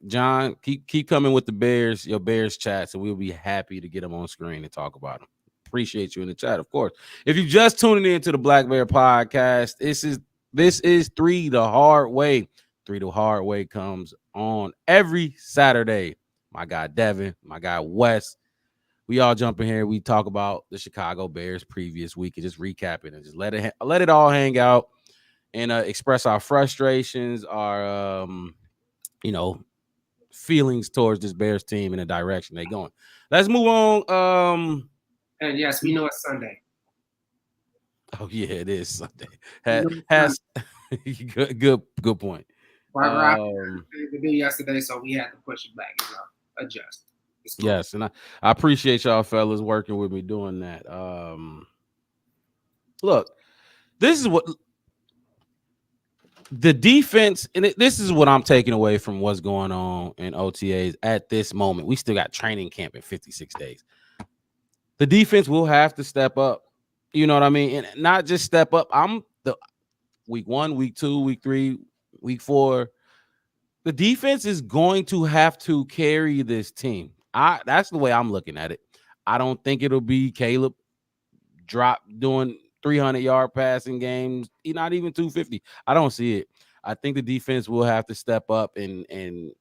John, keep coming with the Bears, your Bears chats, and we'll be happy to get them on screen and talk about them. Appreciate you in the chat, of course. If you're just tuning in to the Black Bear podcast, this is 3 the Hard Way. 3 the Hard Way comes on every Saturday. My guy Devin, my guy Wes, we all jump in here. We talk about the Chicago Bears previous week and just recap it and just let it all hang out and express our frustrations, our feelings towards this Bears team and the direction they're going. Let's move on. And yes, we know it's Sunday. Oh yeah, it is Sunday. Has good point. We did yesterday, so we had to push it back. Adjust. Cool. Yes, and I appreciate y'all fellas working with me doing that. Look, this is what the defense, and this is what I'm taking away from what's going on in OTAs at this moment. We still got training camp in 56 days. The defense will have to step up. You know what I mean? And not just step up. I'm the week 1, week 2, week 3, week 4. The defense is going to have to carry this team. That's the way I'm looking at it. I don't think it'll be Caleb doing 300-yard passing games, not even 250. I don't see it. I think the defense will have to step up and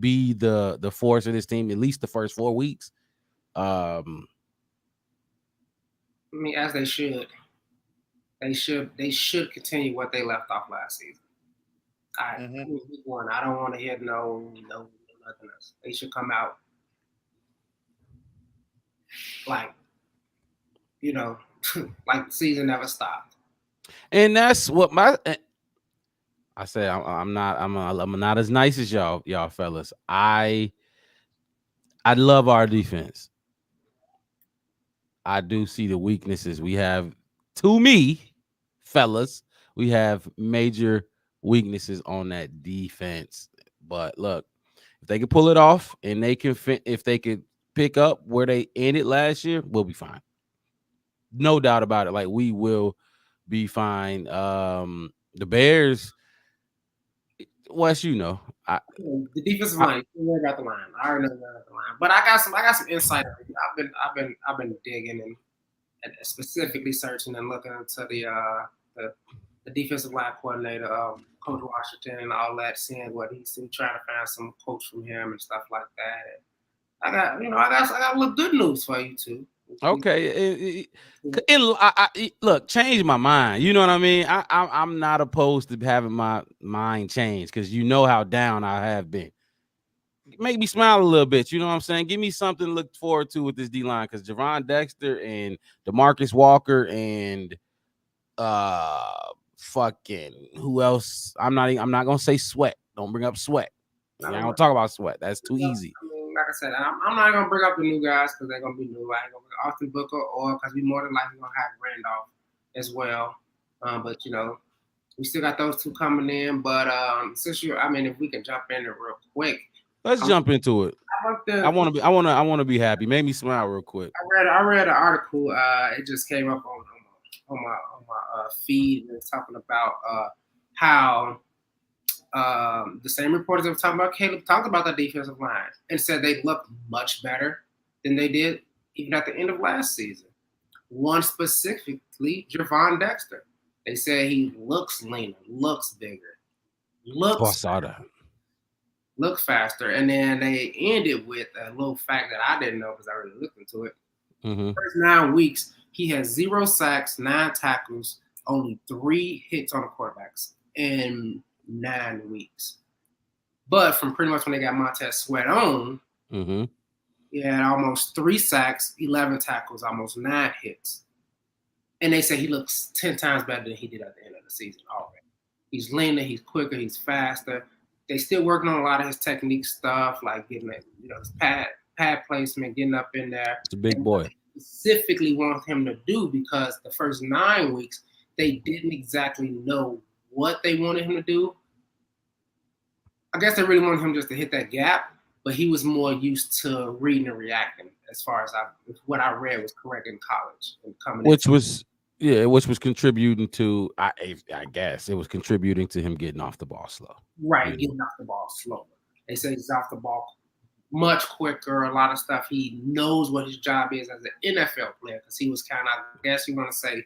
be the force of this team at least the first 4 weeks. I mean, as they should. They should continue what they left off last season. Week 1. I don't want to hear no nothing else. They should come out like like the season never stopped. And that's what I say. I'm not as nice as y'all fellas. I love our defense. I do see the weaknesses. We have, to me, fellas, we have major weaknesses on that defense. But look, if they can pull it off and if they could pick up where they ended last year, we'll be fine. No doubt about it. Like, we will be fine. The Bears, Wes, the defensive line. Don't worry about the line. I already know about the line, but I got some insight. I've been digging and specifically searching and looking into the defensive line coordinator, Coach Washington, and all that, seeing what he's trying to find some coach from him and stuff like that. And I got a little good news for you too. Okay, look, change my mind. You know what I mean? I'm not opposed to having my mind changed because you know how down I have been. Make me smile a little bit. You know what I'm saying? Give me something to look forward to with this D line because Javon Dexter and DeMarcus Walker and fucking who else? I'm not gonna say Sweat. Don't bring up Sweat. I don't talk about Sweat. That's too easy. I mean, like I said, I'm not gonna bring up the new guys because they're gonna be new. I ain't gonna bring Austin Booker or because we more than likely gonna have Randolph as well. But we still got those two coming in. But since if we can jump in there real quick. Let's jump into it. I want to be happy. Made me smile real quick. I read an article. It just came up on my feed, and it's talking about how the same reporters that were talking about Caleb talked about the defensive line and said they looked much better than they did even at the end of last season. One specifically, Javon Dexter. They said he looks leaner, looks bigger, looks faster. And then they ended with a little fact that I didn't know because I already looked into it. Mm-hmm. First 9 weeks, he has 0 sacks, 9 tackles, only 3 hits on the quarterbacks in 9 weeks. But from pretty much when they got Montez Sweat on, mm-hmm. he had almost 3 sacks, 11 tackles, almost 9 hits. And they say he looks 10 times better than he did at the end of the season already. He's leaner, he's quicker, he's faster. They still working on a lot of his technique stuff, like getting his pad placement, getting up in there. It's a big boy. Specifically want him to do because the first 9 weeks they didn't exactly know what they wanted him to do. I guess they really wanted him just to hit that gap, but he was more used to reading and reacting. As far as what I read was correct in college and coming, which was contributing to I guess it was contributing to him getting off the ball slow. Right, getting off the ball slower. They say he's off the ball much quicker, a lot of stuff. He knows what his job is as an NFL player because he was kind of, I guess you want to say,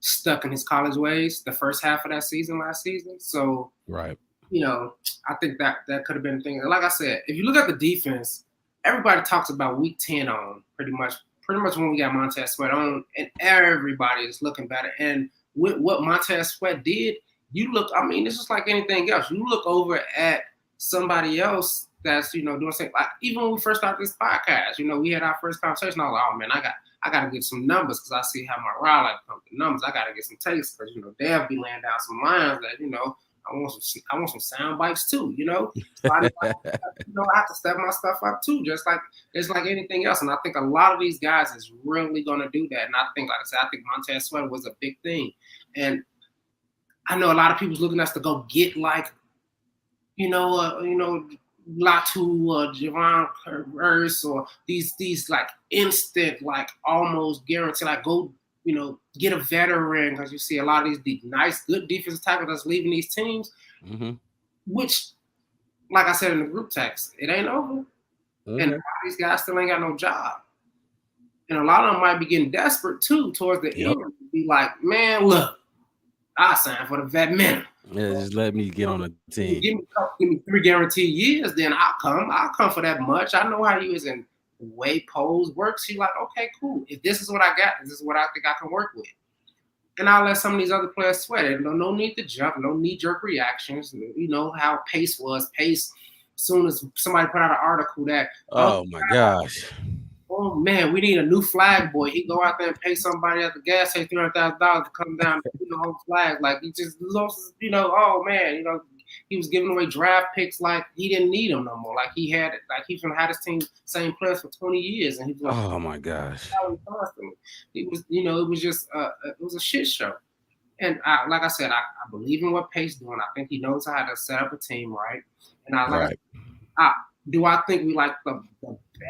stuck in his college ways the first half of that season last season. So, right. I think that could have been a thing. And like I said, if you look at the defense, everybody talks about week 10 on pretty much when we got Montez Sweat on, and everybody is looking better. And with what Montez Sweat did, this is like anything else. You look over at somebody else that's, doing something like even when we first started this podcast, we had our first conversation. I was like, oh man, I got to get some numbers because I see how my ride like come to numbers. I got to get some takes because, Dave be laying down some lines that, I want some sound bites too, So I have to step my stuff up too, just like it's like anything else. And I think a lot of these guys is really going to do that. And I think, like I said, I think Montez Sweat was a big thing. And I know a lot of people's looking at us to go get like, Latu or Javon Curse or these like instant, like almost guaranteed, like go, get a veteran because you see a lot of these nice, good defensive tackles that's leaving these teams, mm-hmm. which, like I said in the group text, it ain't over. Mm-hmm. And a lot of these guys still ain't got no job. And a lot of them might be getting desperate too towards the end. Be like, man, look, I signed for the vet minimum. Yeah, just let me get on the team. Give me 3 guaranteed years, then I'll come for that much. I know how you is in way Pose works. You're like, okay, cool. If this is what I got, this is what I think I can work with. And I'll let some of these other players sweat it. No need to jump, no knee-jerk reactions. You know how Pace was. Pace, as soon as somebody put out an article that, oh my gosh. Oh man, we need a new flag boy. He go out there and pay somebody at the gas station $300,000 to come down and on flag. Like he just lost, oh man, he was giving away draft picks like he didn't need them no more. Like he had it, like he's gonna have his team same players for 20 years, and he was like, oh my gosh, it was, it was just it was a shit show. And like I said, I believe in what Pace doing. I think he knows how to set up a team right. And do I think we like the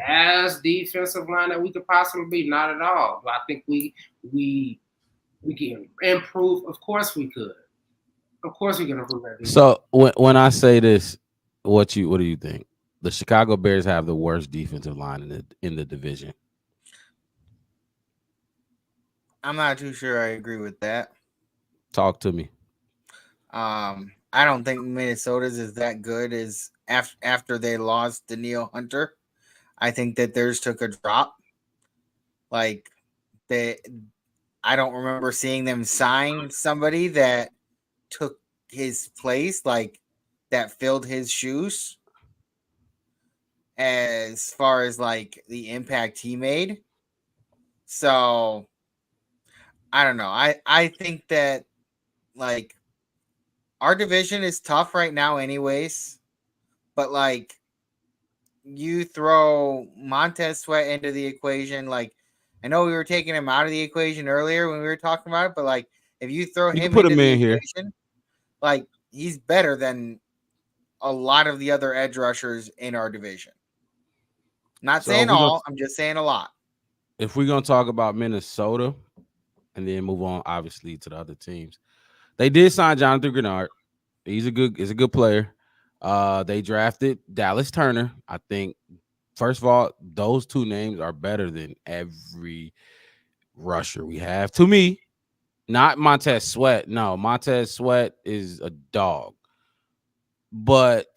best defensive line that we could possibly be? Not at all. Do I think we can improve? Of course we could. Of course we can improve that. So when I say this, what do you think? The Chicago Bears have the worst defensive line in the division. I'm not too sure I agree with that. Talk to me. I don't think Minnesota's is that good as after they lost Daniil Hunter. I think that theirs took a drop. Like they, I don't remember seeing them sign somebody that took his place, like that filled his shoes. As far as like the impact he made, so I don't know. I think that like our division is tough right now, anyways. But like you throw Montez Sweat into the equation, like I know we were taking him out of the equation earlier when we were talking about it, but like if you throw You can him put into him the in here. equation, like he's better than a lot of the other edge rushers in our division. Not So saying all, I'm just saying a lot. if we're gonna talk about Minnesota and then move on, obviously, to the other teams, they did sign Jonathan Grenard. He's a good player. They drafted Dallas Turner. I think, first of all, those two names are better than every rusher we have. To me, not Montez Sweat. No, Montez Sweat is a dog. But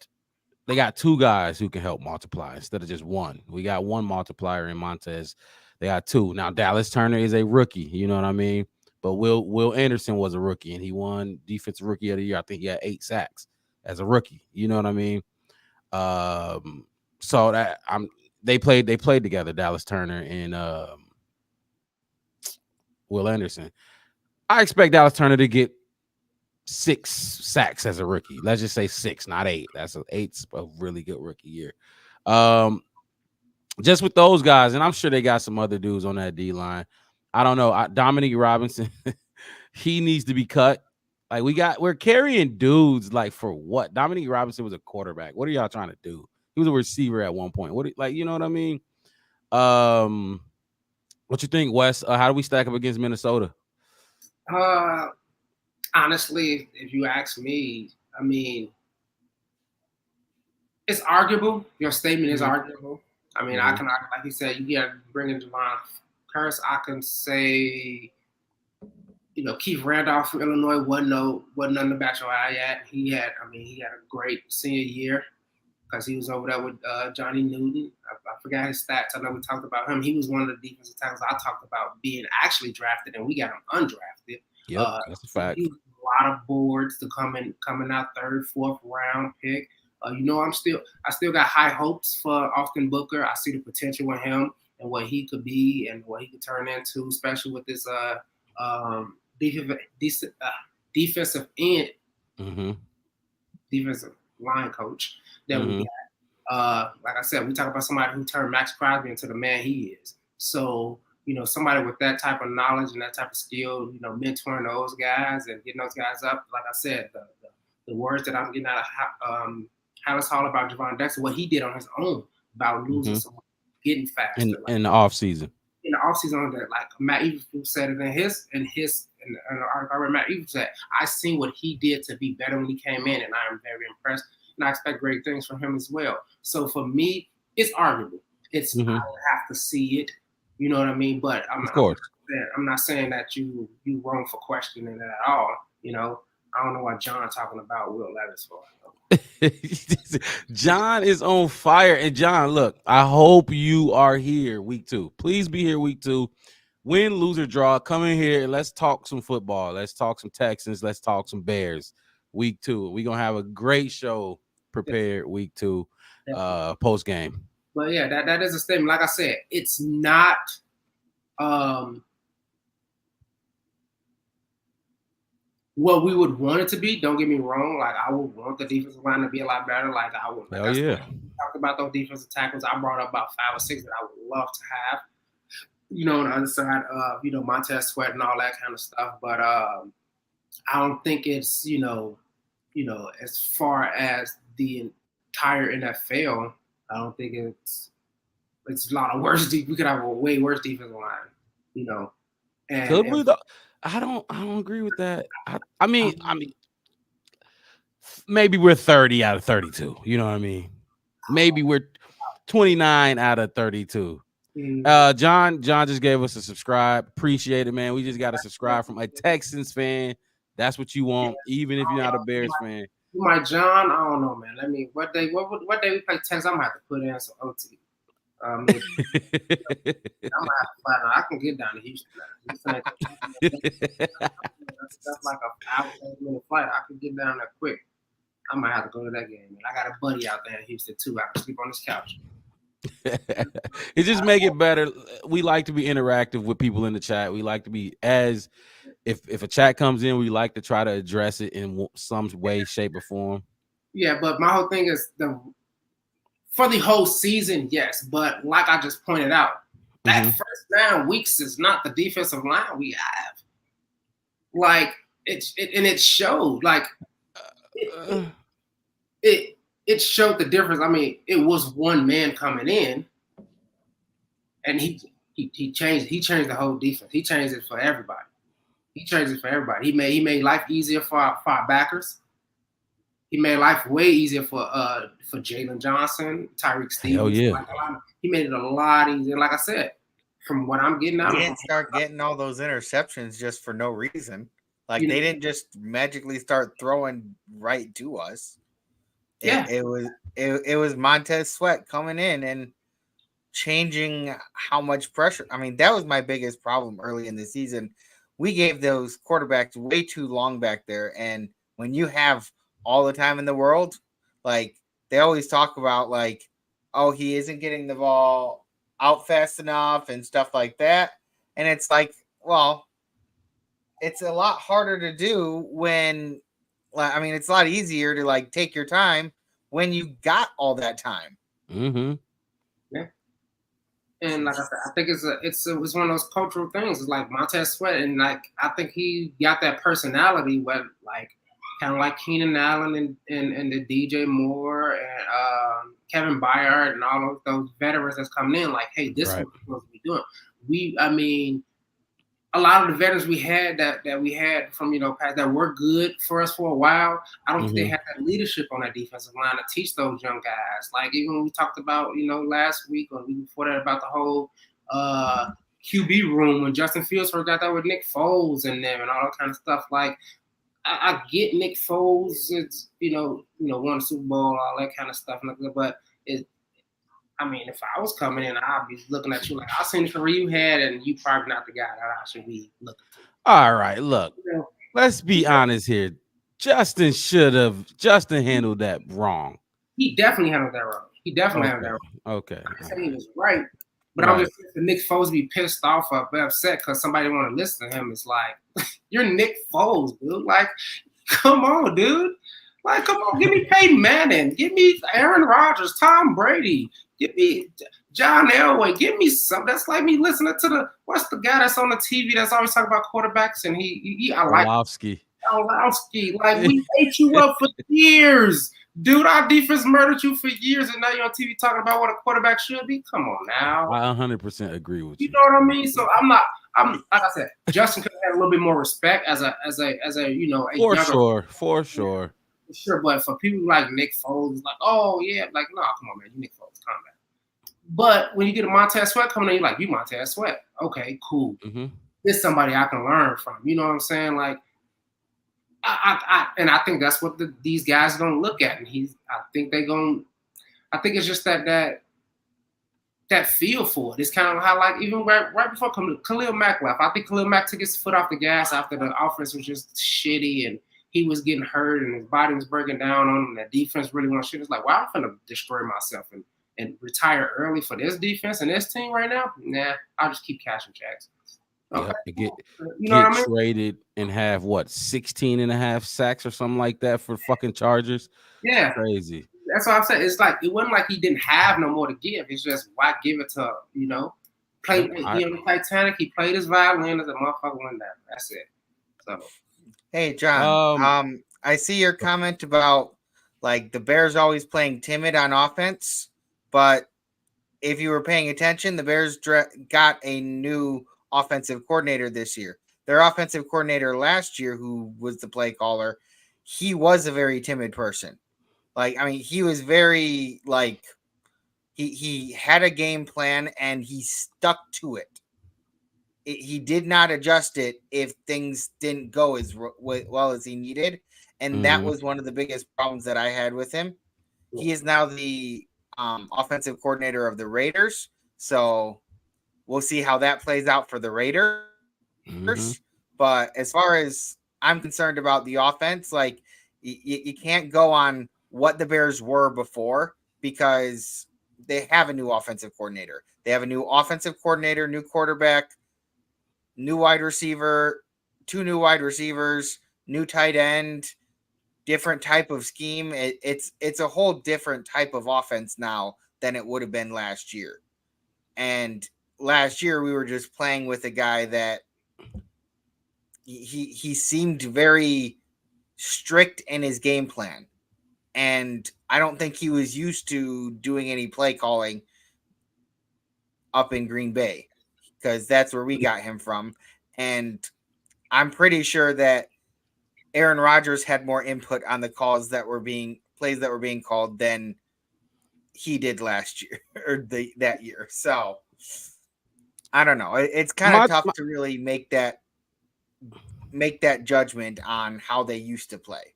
they got two guys who can help multiply instead of just one. We got one multiplier in Montez. They got two. Now Dallas Turner is a rookie, you know what I mean? But Will Anderson was a rookie and he won defensive rookie of the year. I think he had 8 sacks as a rookie. You know what I mean? So that they played together, Dallas Turner and Will Anderson. I expect Dallas Turner to get 6 sacks as a rookie. Let's just say 6, not 8. That's 8's a really good rookie year. Just with those guys, and I'm sure they got some other dudes on that D line. I don't know. Dominique Robinson, he needs to be cut. Like we're carrying dudes like for what? Dominique Robinson was a quarterback. What are y'all trying to do? He was a receiver at one point. You know what I mean? What you think, Wes? How do we stack up against Minnesota? Honestly, if you ask me, I mean, it's arguable. Your statement is arguable. I mean, I can, like you said, you got to bring in Javon Curse. I can say, Keith Randolph from Illinois wasn't nothing about your eye yet. He had a great senior year because he was over there with Johnny Newton. I forgot his stats. I know we talked about him. He was one of the defensive tackles I talked about being actually drafted, and we got him undrafted. Yep, that's a fact. He was a lot of boards to coming out 3rd, 4th round pick. I still got high hopes for Austin Booker. I see the potential in him and what he could be and what he could turn into, especially with this defensive end, defensive line coach that we got. Like I said, we talk about somebody who turned Max Crosby into the man he is. So, somebody with that type of knowledge and that type of skill, mentoring those guys and getting those guys up. Like I said, the words that I'm getting out of Hallis Hall about Javon Dexter, what he did on his own about losing someone, getting faster. In the offseason. In the offseason, like Matt Eberflus said it and I remember Matt Eberflus said, I seen what he did to be better when he came in, and I am very impressed. And I expect great things from him as well. So for me, it's arguable. I would have to see it. You know what I mean? But I'm not saying that you wrong for questioning it at all. I don't know what John talking about Will Levis for. John is on fire. And John, look, I hope you are here week 2. Please be here week 2. Win, lose, or draw. Come in here and let's talk some football. Let's talk some Texans. Let's talk some Bears. Week 2. We're gonna have a great show prepared week 2 post game. But yeah, that is a statement. Like I said, it's not what we would want it to be. Don't get me wrong. Like I would want the defensive line to be a lot better. Like I would. Hell yeah. Talked about those defensive tackles. I brought up about 5 or 6 that I would love to have. On the other side of Montez Sweat and all that kind of stuff. But I don't think it's as far as the entire NFL. I don't think it's a lot of worse. We could have a way worse defensive line. I don't agree with that. I mean, maybe we're 30 out of 32. You know what I mean? Maybe we're 29 out of 32. John just gave us a subscribe. Appreciate it, man. We just got a subscribe from a Texans fan. That's what you want, even if you're not a Bears fan. My John, I don't know, man. Let me what day we play Texas. I'm gonna have to put in some OT. I'm gonna have to fly down. I can get down to Houston. That's like a hour, 8-minute flight. I can get down there quick. I might have to go to that game. Man. I got a buddy out there in Houston too. I can sleep on his couch. It just make it better. We like to be interactive with people in the chat. We like to be if a chat comes in, we like to try to address it in some way, shape, or form. Yeah, but my whole thing is for the whole season, yes. But like I just pointed out, that first 9 weeks is not the defensive line we have. Like it showed. Like it showed the difference. I mean, it was one man coming in, and he changed the whole defense. He changed it for everybody. He made life easier for our backers. He made life way easier for Jalen Johnson, Tyreek Stevens. Hell yeah. He made it a lot easier. Like I said, from what I'm getting out, we didn't start getting all those interceptions just for no reason. Like they didn't just magically start throwing right to us. It was Montez Sweat coming in and changing how much pressure. I mean, that was my biggest problem early in the season. We gave those quarterbacks way too long back there, and when you have all the time in the world, like they always talk about, like, oh, he isn't getting the ball out fast enough and stuff like that, and it's like, well, it's a lot harder to do when, I mean, it's a lot easier to like take your time when you got all that time. Yeah. And like I said, I think it's one of those cultural things. It's like Montez Sweat, and like I think he got that personality where like kind of like Keenan Allen and the DJ Moore and Kevin Byard and all of those veterans that's coming in. Like, hey, this is what we're supposed to be doing. I mean, a lot of the veterans we had that we had from past that were good for us for a while. I don't think they had that leadership on that defensive line to teach those young guys. Like even when we talked about last week or before that about the whole QB room when Justin Fields first got that with Nick Foles and them and all that kind of stuff. Like I get Nick Foles, it's won a Super Bowl, all that kind of stuff, but I mean, if I was coming in, I'd be looking at you like, I've seen the career you had, and you probably not the guy that I should be looking for. All right, look, let's be honest here. Justin handled that wrong. He definitely handled that wrong. Handled that wrong. Okay. I said he was right, but I'm just saying Nick Foles be pissed off or upset because somebody want to listen to him. It's like, you're Nick Foles, dude. Like, come on, dude. Like, come on, give me Peyton Manning. Give me Aaron Rodgers, Tom Brady. Give me John Elway. Give me some. That's like me listening to what's the guy that's on the TV that's always talking about quarterbacks and I like Orlovsky. Like, we ate you up for years. Dude, our defense murdered you for years, and now you're on TV talking about what a quarterback should be? Come on now. I 100% agree with you. You know what I mean? So I'm like I said, Justin could have a little bit more respect as a for sure. Sure, but for people like Nick Foles, like, oh yeah, like, no, come on, man, you Nick Foles, calm down. But when you get a Montez Sweat coming in, you're like, you Montez Sweat, okay, cool. This is somebody I can learn from. You know what I'm saying? Like, I think that's what these guys are gonna look at, and I think it's just that feel for it. It's kind of how, like, even right before Khalil Mack left, I think Khalil Mack took his foot off the gas after the offense was just shitty and he was getting hurt and his body was breaking down on him. And the defense really wants shit. It's like, wow, I'm finna destroy myself and retire early for this defense and this team right now. Nah, I'll just keep cashing checks. Okay. Get traded and have 16 and a half sacks or something like that for fucking Chargers. Yeah, crazy. That's what I'm saying. It's like it wasn't like he didn't have no more to give. It's just why give it to play the Titanic. He played his violin as a motherfucker went down. That's it. So. Hey, John, I see your comment about like the Bears always playing timid on offense, but if you were paying attention, the Bears got a new offensive coordinator this year. Their offensive coordinator last year, who was the play caller, he was a very timid person. Like, I mean, he was very like he had a game plan and he stuck to it. he did not adjust it if things didn't go as well as he needed, and that was one of the biggest problems that I had with him. He is now the offensive coordinator of the Raiders, so we'll see how that plays out for the Raiders. But as far as I'm concerned about the offense, like you can't go on what the Bears were before because they have a new offensive coordinator. They have a new offensive coordinator, new quarterback, new wide receiver, 2 new wide receivers, new tight end, different type of scheme. It's a whole different type of offense now than it would have been last year. And last year we were just playing with a guy that he seemed very strict in his game plan. And I don't think he was used to doing any play calling up in Green Bay because that's where we got him from. And I'm pretty sure that Aaron Rodgers had more input on the plays that were being called than he did last year or that year. So I don't know. It's kind of tough to really make that judgment on how they used to play.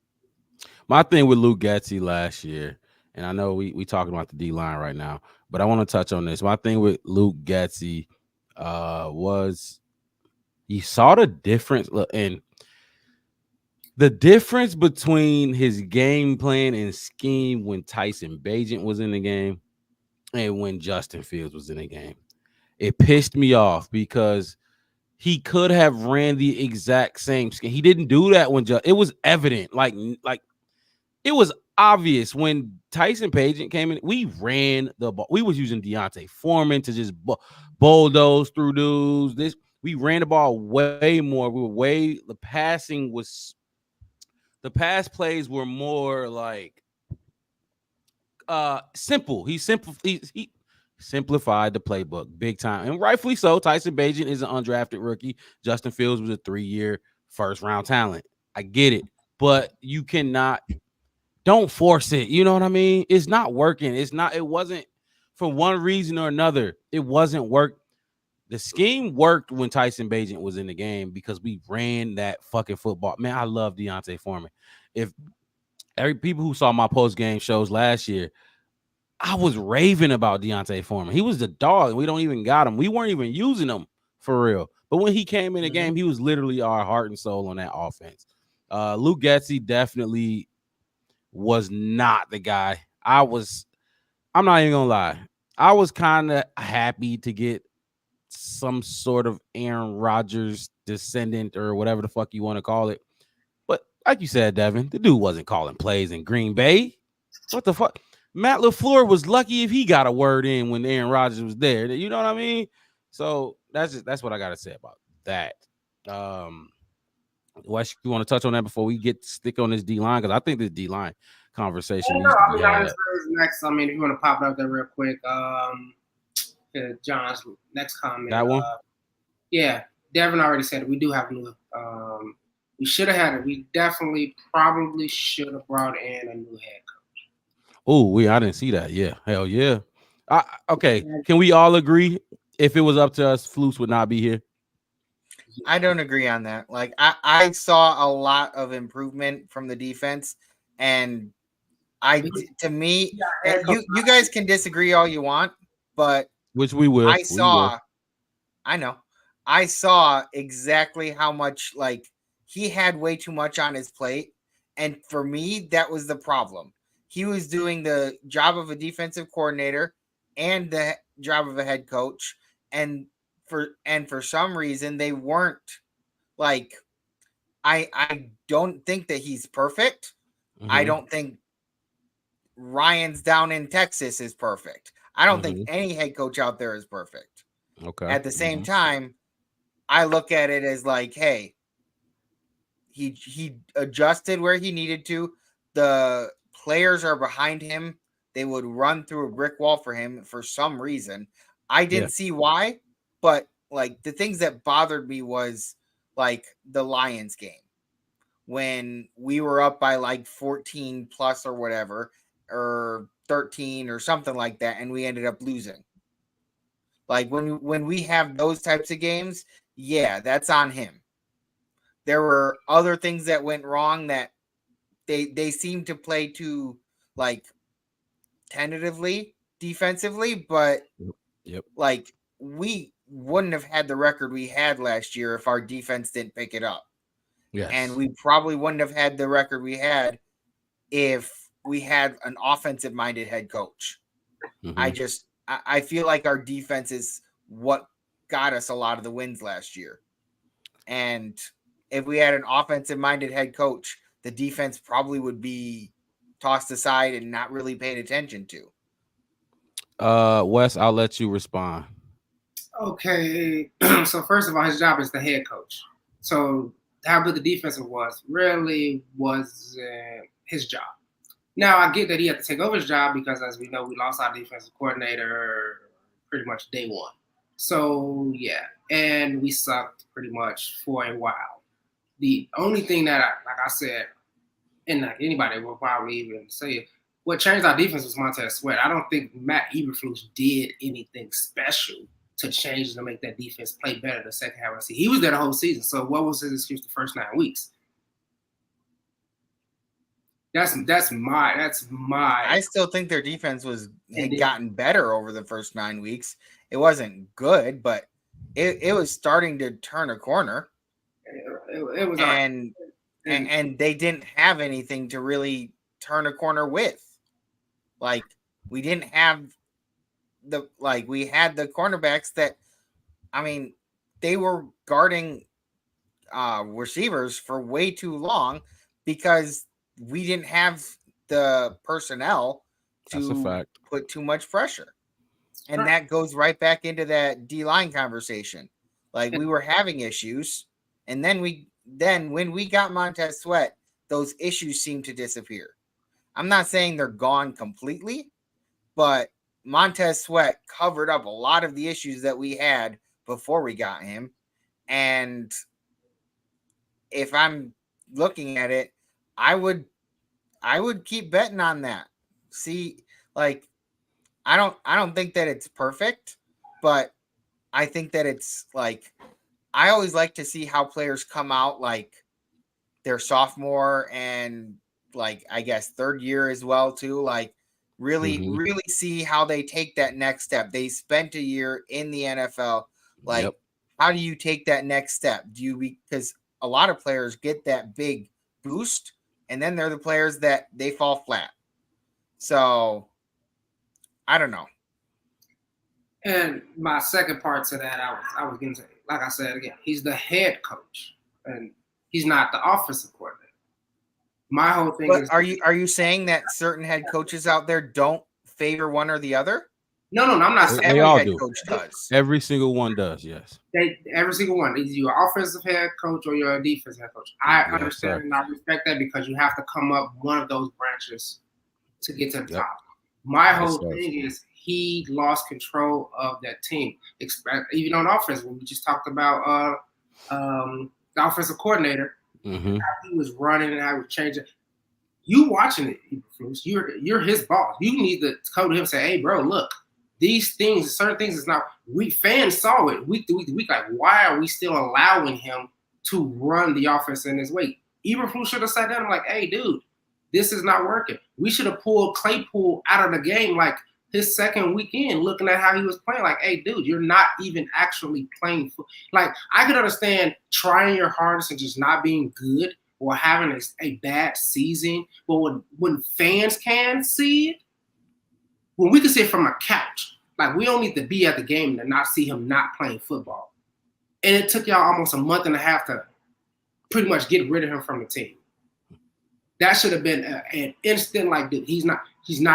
My thing with Luke Getsy last year, and I know we talking about the D line right now, but I want to touch on this. My thing with Luke Getsy was you saw the difference, and the difference between his game plan and scheme when Tyson Bagent was in the game and when Justin Fields was in the game. It pissed me off because he could have ran the exact same scheme. He didn't do that when it was evident, like it was obvious when Tyson Bagent came in. We ran the ball. We was using Deontay Foreman to just bulldoze through dudes. We ran the ball way more. The pass plays were more like simple. He simplified the playbook big time, and rightfully so. Tyson Bagent is an undrafted rookie. Justin Fields was a 3-year first-round talent. I get it, but you cannot. Don't force it. You know what I mean? It's not working. It wasn't for one reason or another. It wasn't work. The scheme worked when Tyson Bagent was in the game because we ran that fucking football. Man, I love Deontay Foreman. If people who saw my post-game shows last year, I was raving about Deontay Foreman. He was the dog. We don't even got him. We weren't even using him for real. But when he came in the game, he was literally our heart and soul on that offense. Luke Getsy definitely was not the guy. I'm not even gonna lie. I was kind of happy to get some sort of Aaron Rodgers descendant or whatever the fuck you want to call it. But like you said, Devin, the dude wasn't calling plays in Green Bay. What the fuck? Matt LaFleur was lucky if he got a word in when Aaron Rodgers was there. You know what I mean? So that's what I gotta say about that. Wes, you want to touch on that before we stick on this D line? Because I think this D line conversation needs to be had. Next, if you want to pop it up there real quick, John's next comment. That one? Yeah, Devin already said it. We do have a new. We should have had it. We probably should have brought in a new head coach. Oh, I didn't see that. Yeah, hell yeah. Okay, can we all agree if it was up to us, Flus would not be here? I don't agree on that. Like I saw a lot of improvement from the defense, and to me, you guys can disagree all you want, but which we will. I know. I saw exactly how much like he had way too much on his plate, and for me, that was the problem. He was doing the job of a defensive coordinator and the job of a head coach, and for some reason they weren't like I don't think that he's perfect. I don't think Ryan's down in Texas is perfect. I don't think any head coach out there is perfect. Okay. At the same time, I look at it as like, hey, he adjusted where he needed to. The players are behind him. They would run through a brick wall for him for some reason. I didn't see why, but like the things that bothered me was like the Lions game when we were up by like 14 plus or whatever, or 13 or something like that, and we ended up losing. Like when we have those types of games, yeah, that's on him. There were other things that went wrong that they seemed to play too like tentatively defensively, but like we wouldn't have had the record we had last year if our defense didn't pick it up. Yes. And we probably wouldn't have had the record we had if we had an offensive minded head coach. I feel like our defense is what got us a lot of the wins last year. And if we had an offensive minded head coach, the defense probably would be tossed aside and not really paid attention to. Wes, I'll let you respond. Okay. So first of all, his job is the head coach. So how good the defense was really was his job. Now, I get that he had to take over his job because, as we know, we lost our defensive coordinator pretty much day one. So, yeah, and we sucked pretty much for a while. The only thing that, like I said, and like anybody will probably even say it, what changed our defense was Montez Sweat. I don't think Matt Eberflus did anything special to change to make that defense play better the second half of the season. He was there the whole season, so what was his excuse the first 9 weeks? That's my. I still think their defense had gotten better over the first 9 weeks. It wasn't good, but it was starting to turn a corner. It was, and they didn't have anything to really turn a corner with. Like we didn't have we had the cornerbacks that, I mean, they were guarding receivers for way too long because we didn't have the personnel to put too much pressure. And that goes right back into that D-line conversation. Like we were having issues, and then when we got Montez Sweat, those issues seemed to disappear. I'm not saying they're gone completely, but Montez Sweat covered up a lot of the issues that we had before we got him. And if I'm looking at it, I would keep betting on that. See, like I don't think that it's perfect, but I think that it's like I always like to see how players come out like their sophomore and like I guess third year as well too. Like really see how they take that next step. They spent a year in the NFL. Like how do you take that next step? Because a lot of players get that big boost and then they're the players that they fall flat. So I don't know. And my second part to that, I was going to say, like I said again, he's the head coach, and he's not the offensive coordinator. My whole thing is, are you saying that certain head coaches out there don't favor one or the other? No, I'm not saying every all head do. Coach does. Every single one does. Yes. Every single one. Either you're an offensive head coach or you're a defensive head coach. I understand and I respect that because you have to come up one of those branches to get to the top. My whole thing is he lost control of that team. Even on offense, when we just talked about the offensive coordinator, how he was running and how he was changing. You watching it, you're his boss. You need to come to him and say, "Hey, bro, look, these things, certain things is not." We fans saw it week to week to week. Like, why are we still allowing him to run the offense in his way? Eberflus should have sat down and like, "Hey, dude, this is not working. We should have pulled Claypool out of the game like his second weekend, looking at how he was playing. Like, hey, dude, you're not even actually playing. Like, I could understand trying your hardest and just not being good or having a bad season. But when fans can see it, when we can see it from a couch, like we don't need to be at the game to not see him not playing football. And it took y'all almost a month and a half to pretty much get rid of him from the team. That should have been an instant, like, dude, he's not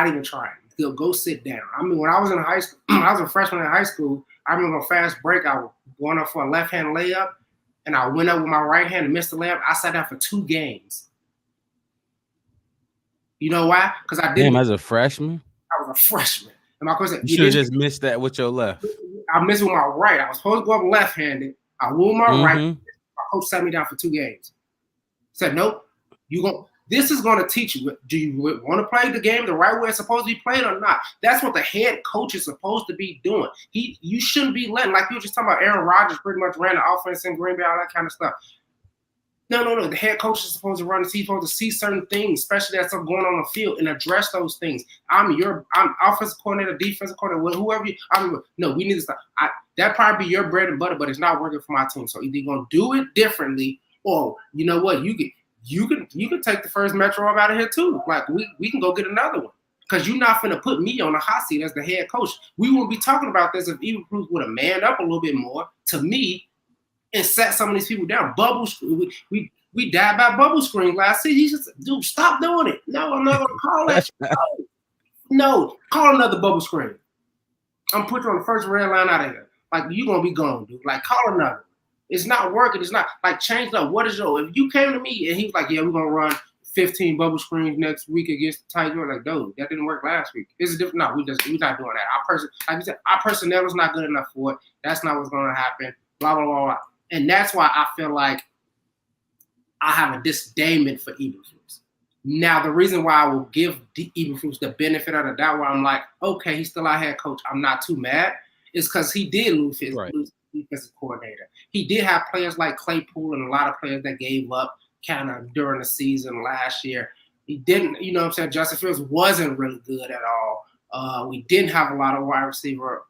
even trying. He'll go sit down. I mean, when I was in high school, I was a freshman in high school. I remember a fast break. I was going up for a left-hand layup, and I went up with my right hand and missed the layup. I sat down for 2 games. You know why? Because I didn't. Damn, as a freshman? I was a freshman. And my coach said, you should have just missed that with your left. I missed with my right. I was supposed to go up left-handed. I went with my right. My coach sat me down for 2 games. Said, nope, you going This is going to teach you, do you want to play the game the right way it's supposed to be played or not? That's what the head coach is supposed to be doing. You shouldn't be letting, like you were just talking about, Aaron Rodgers pretty much ran the offense in Green Bay, all that kind of stuff. No. The head coach is supposed to run the team, supposed to see certain things, especially that's going on the field, and address those things. I'm offensive coordinator, defensive coordinator, whoever no, we need to stop. That probably be your bread and butter, but it's not working for my team. So either you're gonna do it differently, or you know what, you can take the first Metro out of here too. Like we can go get another one. Because you're not finna put me on the hot seat as the head coach. We wouldn't be talking about this if Eberflus would have manned up a little bit more to me and sat some of these people down. Bubble screen. We died by bubble screen last season. He just, dude, stop doing it. No, I'm not gonna call that. No, call another bubble screen. I'm putting you on the first red line out of here. Like, you're gonna be gone, dude. Like, call another. It's not working. It's not like change up. What is your? If you came to me and he was like, yeah, we're gonna run 15 bubble screens next week against the Titans, like, dude, that didn't work last week. It's a different. No, we're not doing that. Like you said, our personnel is not good enough for it. That's not what's gonna happen. Blah blah blah blah. And that's why I feel like I have a disdain for Eberflus. Now, the reason why I will give Eberflus the benefit of the doubt, where I'm like, okay, he's still our head coach, I'm not too mad, is because he did lose his defensive coordinator. He did have players like Claypool and a lot of players that gave up kind of during the season last year. He didn't, you know what I'm saying? Justin Fields wasn't really good at all. We didn't have a lot of wide receiver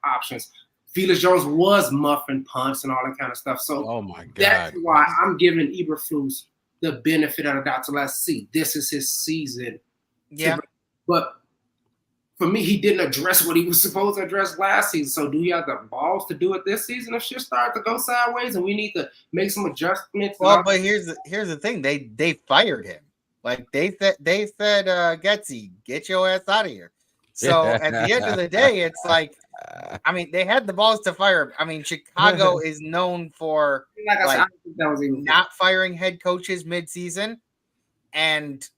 options. Felix Jones was muffin punts and all that kind of stuff. So oh my God, that's why I'm giving Eberflus the benefit of the doubt to let's see. This is his season. Yeah. But for me, he didn't address what he was supposed to address last season. So do you have the balls to do it this season if shit starts to go sideways and we need to make some adjustments? Well, but here's the thing. They fired him. Like they said, Getsy, get your ass out of here. So at the end of the day, it's like, I mean, they had the balls to fire him. I mean, Chicago is known for not firing head coaches mid-season, and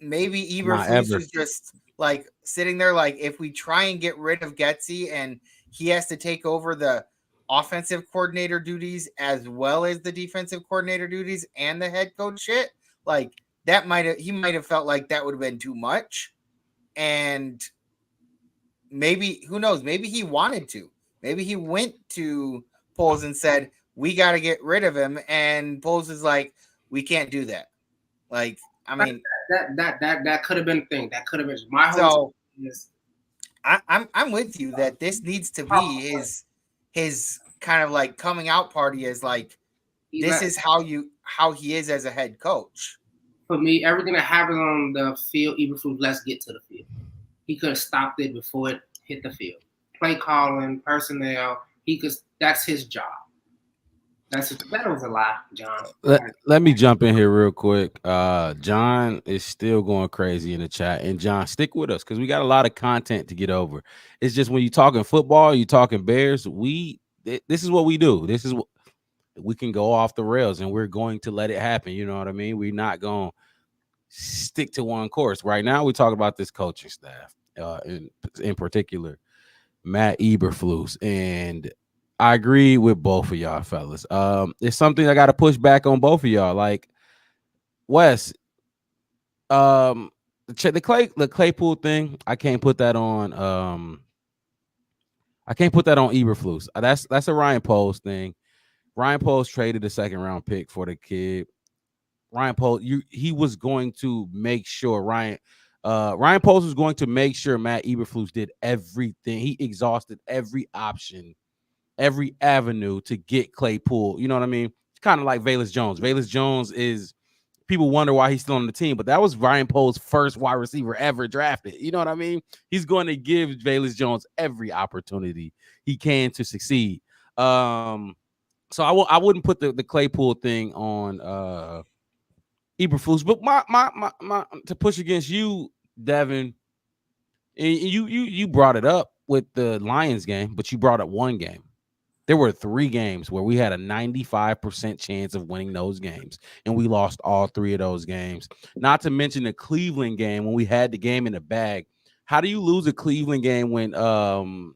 maybe Eberflus is just like sitting there like, if we try and get rid of Getsy and he has to take over the offensive coordinator duties as well as the defensive coordinator duties and the head coach shit, like he might have felt like that would have been too much. And maybe, who knows, maybe he wanted to. Maybe he went to Poles and said, we got to get rid of him. And Poles is like, we can't do that. Like, I mean, that could have been a thing. That could have been my whole. So I'm with you that this needs to be his kind of like coming out party as like, this is how he is as a head coach. For me, everything that happens on the field, Eberflus, let's get to the field. He could have stopped it before it hit the field. Play calling, personnel, that's his job. That was a lie, John. Let me jump in here real quick. John is still going crazy in the chat. And John, stick with us because we got a lot of content to get over. It's just when you're talking football, you're talking Bears, this is what we do. This is what we can go off the rails and we're going to let it happen. You know what I mean? We're not going to stick to one course. Right now, we talk about this coaching staff, in particular, Matt Eberflus, and I agree with both of y'all, fellas. It's something I got to push back on both of y'all. Like Wes, the Claypool thing, I can't put that on. I can't put that on Eberflus. That's a Ryan Poles thing. Ryan Poles traded a second-round pick for the kid. Ryan Poles, he was going to make sure Ryan Poles was going to make sure Matt Eberflus did everything. He exhausted every option, every avenue to get Claypool. You know what I mean? It's kind of like Velus Jones. Velus Jones is, people wonder why he's still on the team, but that was Ryan Poles' first wide receiver ever drafted. You know what I mean? He's going to give Velus Jones every opportunity he can to succeed. So I wouldn't put the Claypool thing on Eberflus, but my to push against you, Devin, and you brought it up with the Lions game, but you brought up one game. There were 3 games where we had a 95% chance of winning those games, and we lost all 3 of those games. Not to mention the Cleveland game when we had the game in the bag. How do you lose a Cleveland game when Joe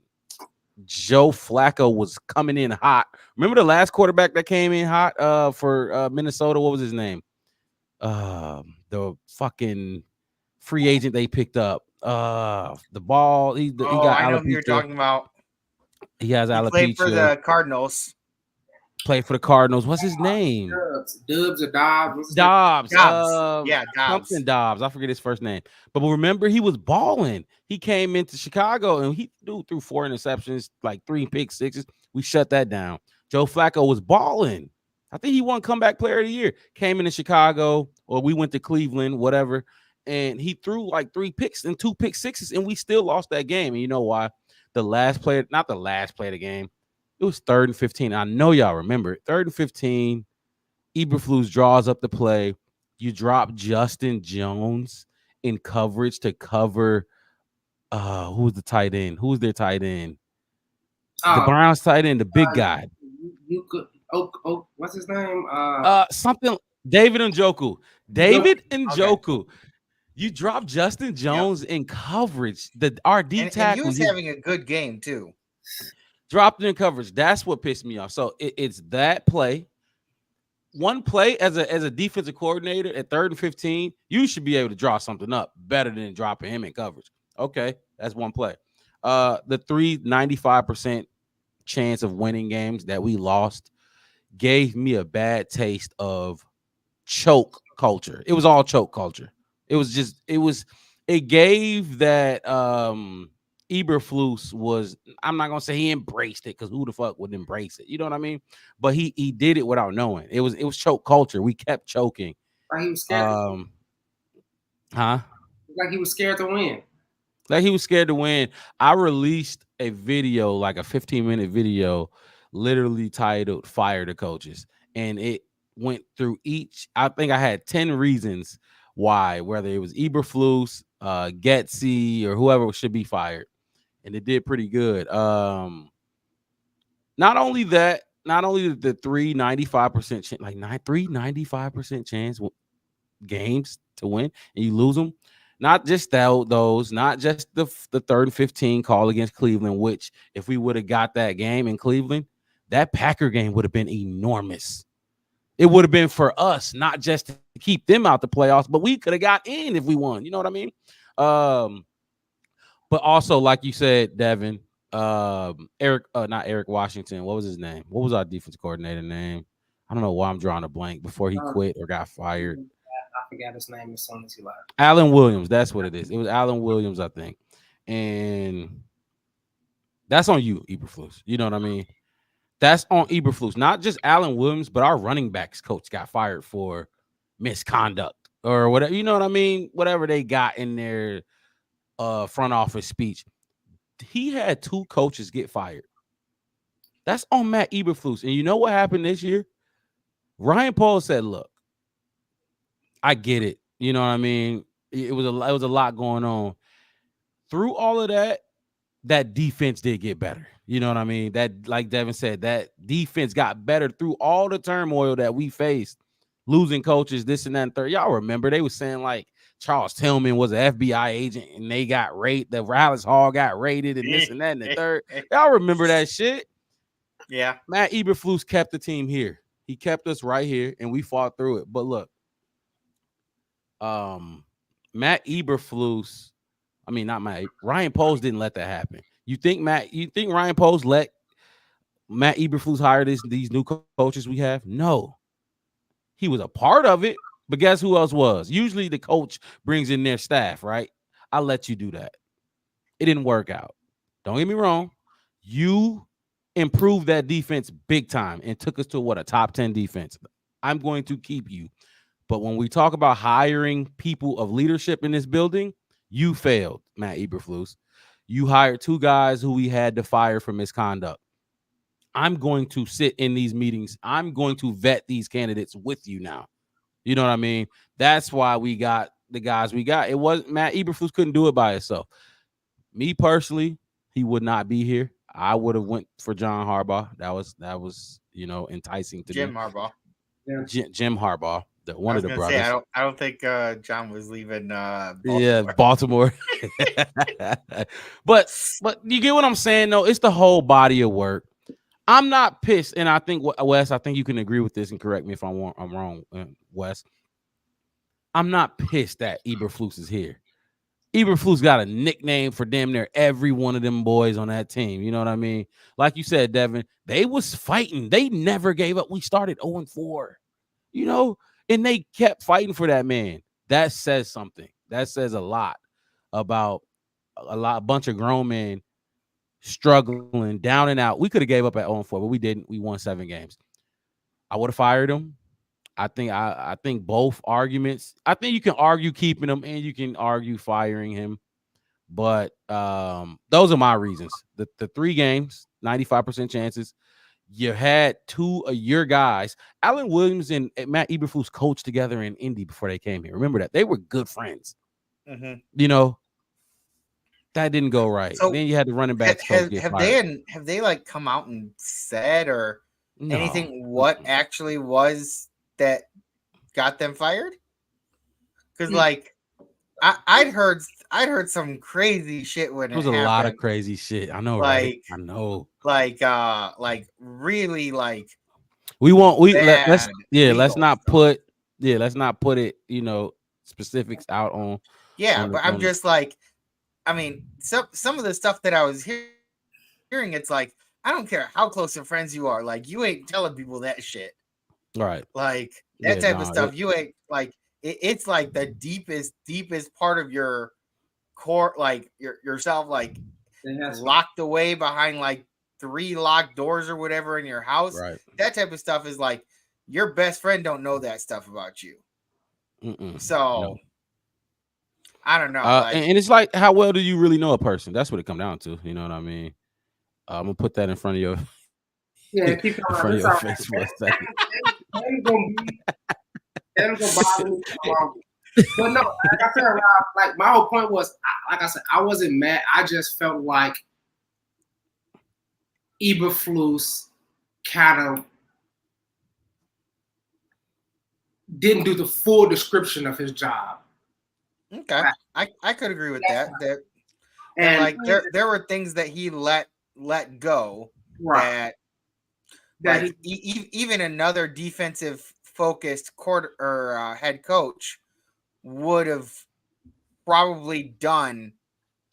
Flacco was coming in hot? Remember the last quarterback that came in hot for Minnesota? What was his name? the fucking free agent they picked up. The ball. He got I know who you're alopecia. talking about. He has He played for alopecia. the Cardinals. Played for the Cardinals. What's his name? Dubs or Dobbs? Dobbs. Yeah, Dobbs. Something Dobbs. I forget his first name. But remember, he was balling. He came into Chicago and he threw 4 interceptions, like 3 pick sixes. We shut that down. Joe Flacco was balling. I think he won comeback player of the year. Came into Chicago, or we went to Cleveland, whatever. And he threw like 3 picks and 2 pick sixes, and we still lost that game. And you know why? The last play, not the last play of the game. It was 3rd and 15. I know y'all remember it. 3rd and 15. Eberflus draws up the play. You drop Justin Jones in coverage to cover. Who's the tight end? Who's their tight end? The Browns tight end, the big guy. You could. What's his name? Something. David Njoku. David Njoku. You drop Justin Jones in coverage. The RD tackle. And he was having a good game too. Dropped in coverage. That's what pissed me off. So it's that play. One play as a defensive coordinator at 3rd and 15, you should be able to draw something up better than dropping him in coverage. Okay, that's one play. The 95% chance of winning games that we lost gave me a bad taste of choke culture. It was all choke culture. It gave that Eberflus was, I'm not gonna say he embraced it, because who the fuck would embrace it? You know what I mean? But he did it without knowing. It was choke culture. We kept choking. Like he was scared. Like he was scared to win. Like he was scared to win. I released a video, like a 15-minute video, literally titled "Fire the Coaches," and it went through each. I think I had 10 reasons why, whether it was Eberflus, Getsy, or whoever should be fired. And it did pretty good. Not only that, not only the 95% chance, like 95% chance games to win, and you lose them. Not just those, not just the 3rd and 15 call against Cleveland, which if we would have got that game in Cleveland, that Packer game would have been enormous. It would have been for us, not just to keep them out the playoffs, but we could have got in if we won. You know what I mean? But also, like you said, Devin, not Eric Washington. What was his name? What was our defense coordinator name? I don't know why I'm drawing a blank. Before he quit or got fired. I forgot his name as soon as he left. Alan Williams. That's what it is. It was Alan Williams, I think. And that's on you, Eberflus. You know what I mean? That's on Eberflus. Not just Alan Williams, but our running backs coach got fired for misconduct or whatever. You know what I mean? Whatever they got in their front office speech. He had 2 coaches get fired. That's on Matt Eberflus. And you know what happened this year? Ryan Poles said, look, I get it. You know what I mean? It was a lot going on. Through all of that defense did get better. You know what I mean? That, like Devin said, that defense got better through all the turmoil that we faced. Losing coaches, this and that and third. Y'all remember they were saying like Charles Tillman was an FBI agent and they got raided. The Rallis Hall got raided and this and that and the third. Y'all remember that shit? Yeah. Matt Eberflus kept the team here. He kept us right here and we fought through it. But look, Matt Eberflus, Ryan Poles didn't let that happen. You think Ryan Poles let Matt Eberflus hire these new coaches we have? No. He was a part of it, but guess who else was? Usually the coach brings in their staff, right? I'll let you do that. It didn't work out. Don't get me wrong. You improved that defense big time and took us to a top 10 defense. I'm going to keep you. But when we talk about hiring people of leadership in this building, you failed, Matt Eberflus. You hired 2 guys who we had to fire for misconduct. I'm going to sit in these meetings. I'm going to vet these candidates with you now. You know what I mean? That's why we got the guys we got. It wasn't Matt Eberflus couldn't do it by himself. Me personally, he would not be here. I would have went for John Harbaugh. That was enticing to Jim me. Harbaugh. Yeah. Jim Harbaugh, one of the brothers. Say, I don't think John was leaving. Baltimore. Yeah, Baltimore. but you get what I'm saying, though. It's the whole body of work. I'm not pissed, and I think Wes, I think you can agree with this and correct me if I'm wrong, Wes. I'm not pissed that Eberflus is here. Eberflus got a nickname for damn near every one of them boys on that team. You know what I mean? Like you said, Devin, they was fighting. They never gave up. We started 0-4, you know, and they kept fighting for that man. That says something. That says a lot about a bunch of grown men struggling down and out. We could have gave up at 0-4, but we didn't. We won 7 games. I would have fired him. I think both arguments. I think you can argue keeping him and you can argue firing him. But those are my reasons. The 3 games, 95% chances. You had 2 of your guys, Allen Williams and Matt Eberflus, coached together in Indy before they came here. Remember that. They were good friends. Mm-hmm. You know, that didn't go right. So then you had the running backs coach get fired. Have they like come out and said or anything what actually was that got them fired? Because like I'd heard some crazy shit when it was a lot of crazy shit. I know, like, right? I know. Like really like let's not put it, you know, specifics out on. Yeah, but I'm just like, I mean, some of the stuff that I was hearing, it's like, I don't care how close of friends you are, like you ain't telling people that shit. Right. Like that type of stuff. You ain't like it's like the deepest part of your core, like yourself, like locked away behind like 3 locked doors or whatever in your house. Right. That type of stuff is like your best friend don't know that stuff about you. So I don't know. And it's like, how well do you really know a person? That's what it come down to. You know what I mean? I'm gonna put that in front of your keep in front of your face for a second. But no, like I said, like my whole point was, like I said, I wasn't mad. I just felt like Eberflus kind of didn't do the full description of his job. Okay, I could agree with that. And like there were things that he let go, right? That like even another defensive focused head coach would have probably done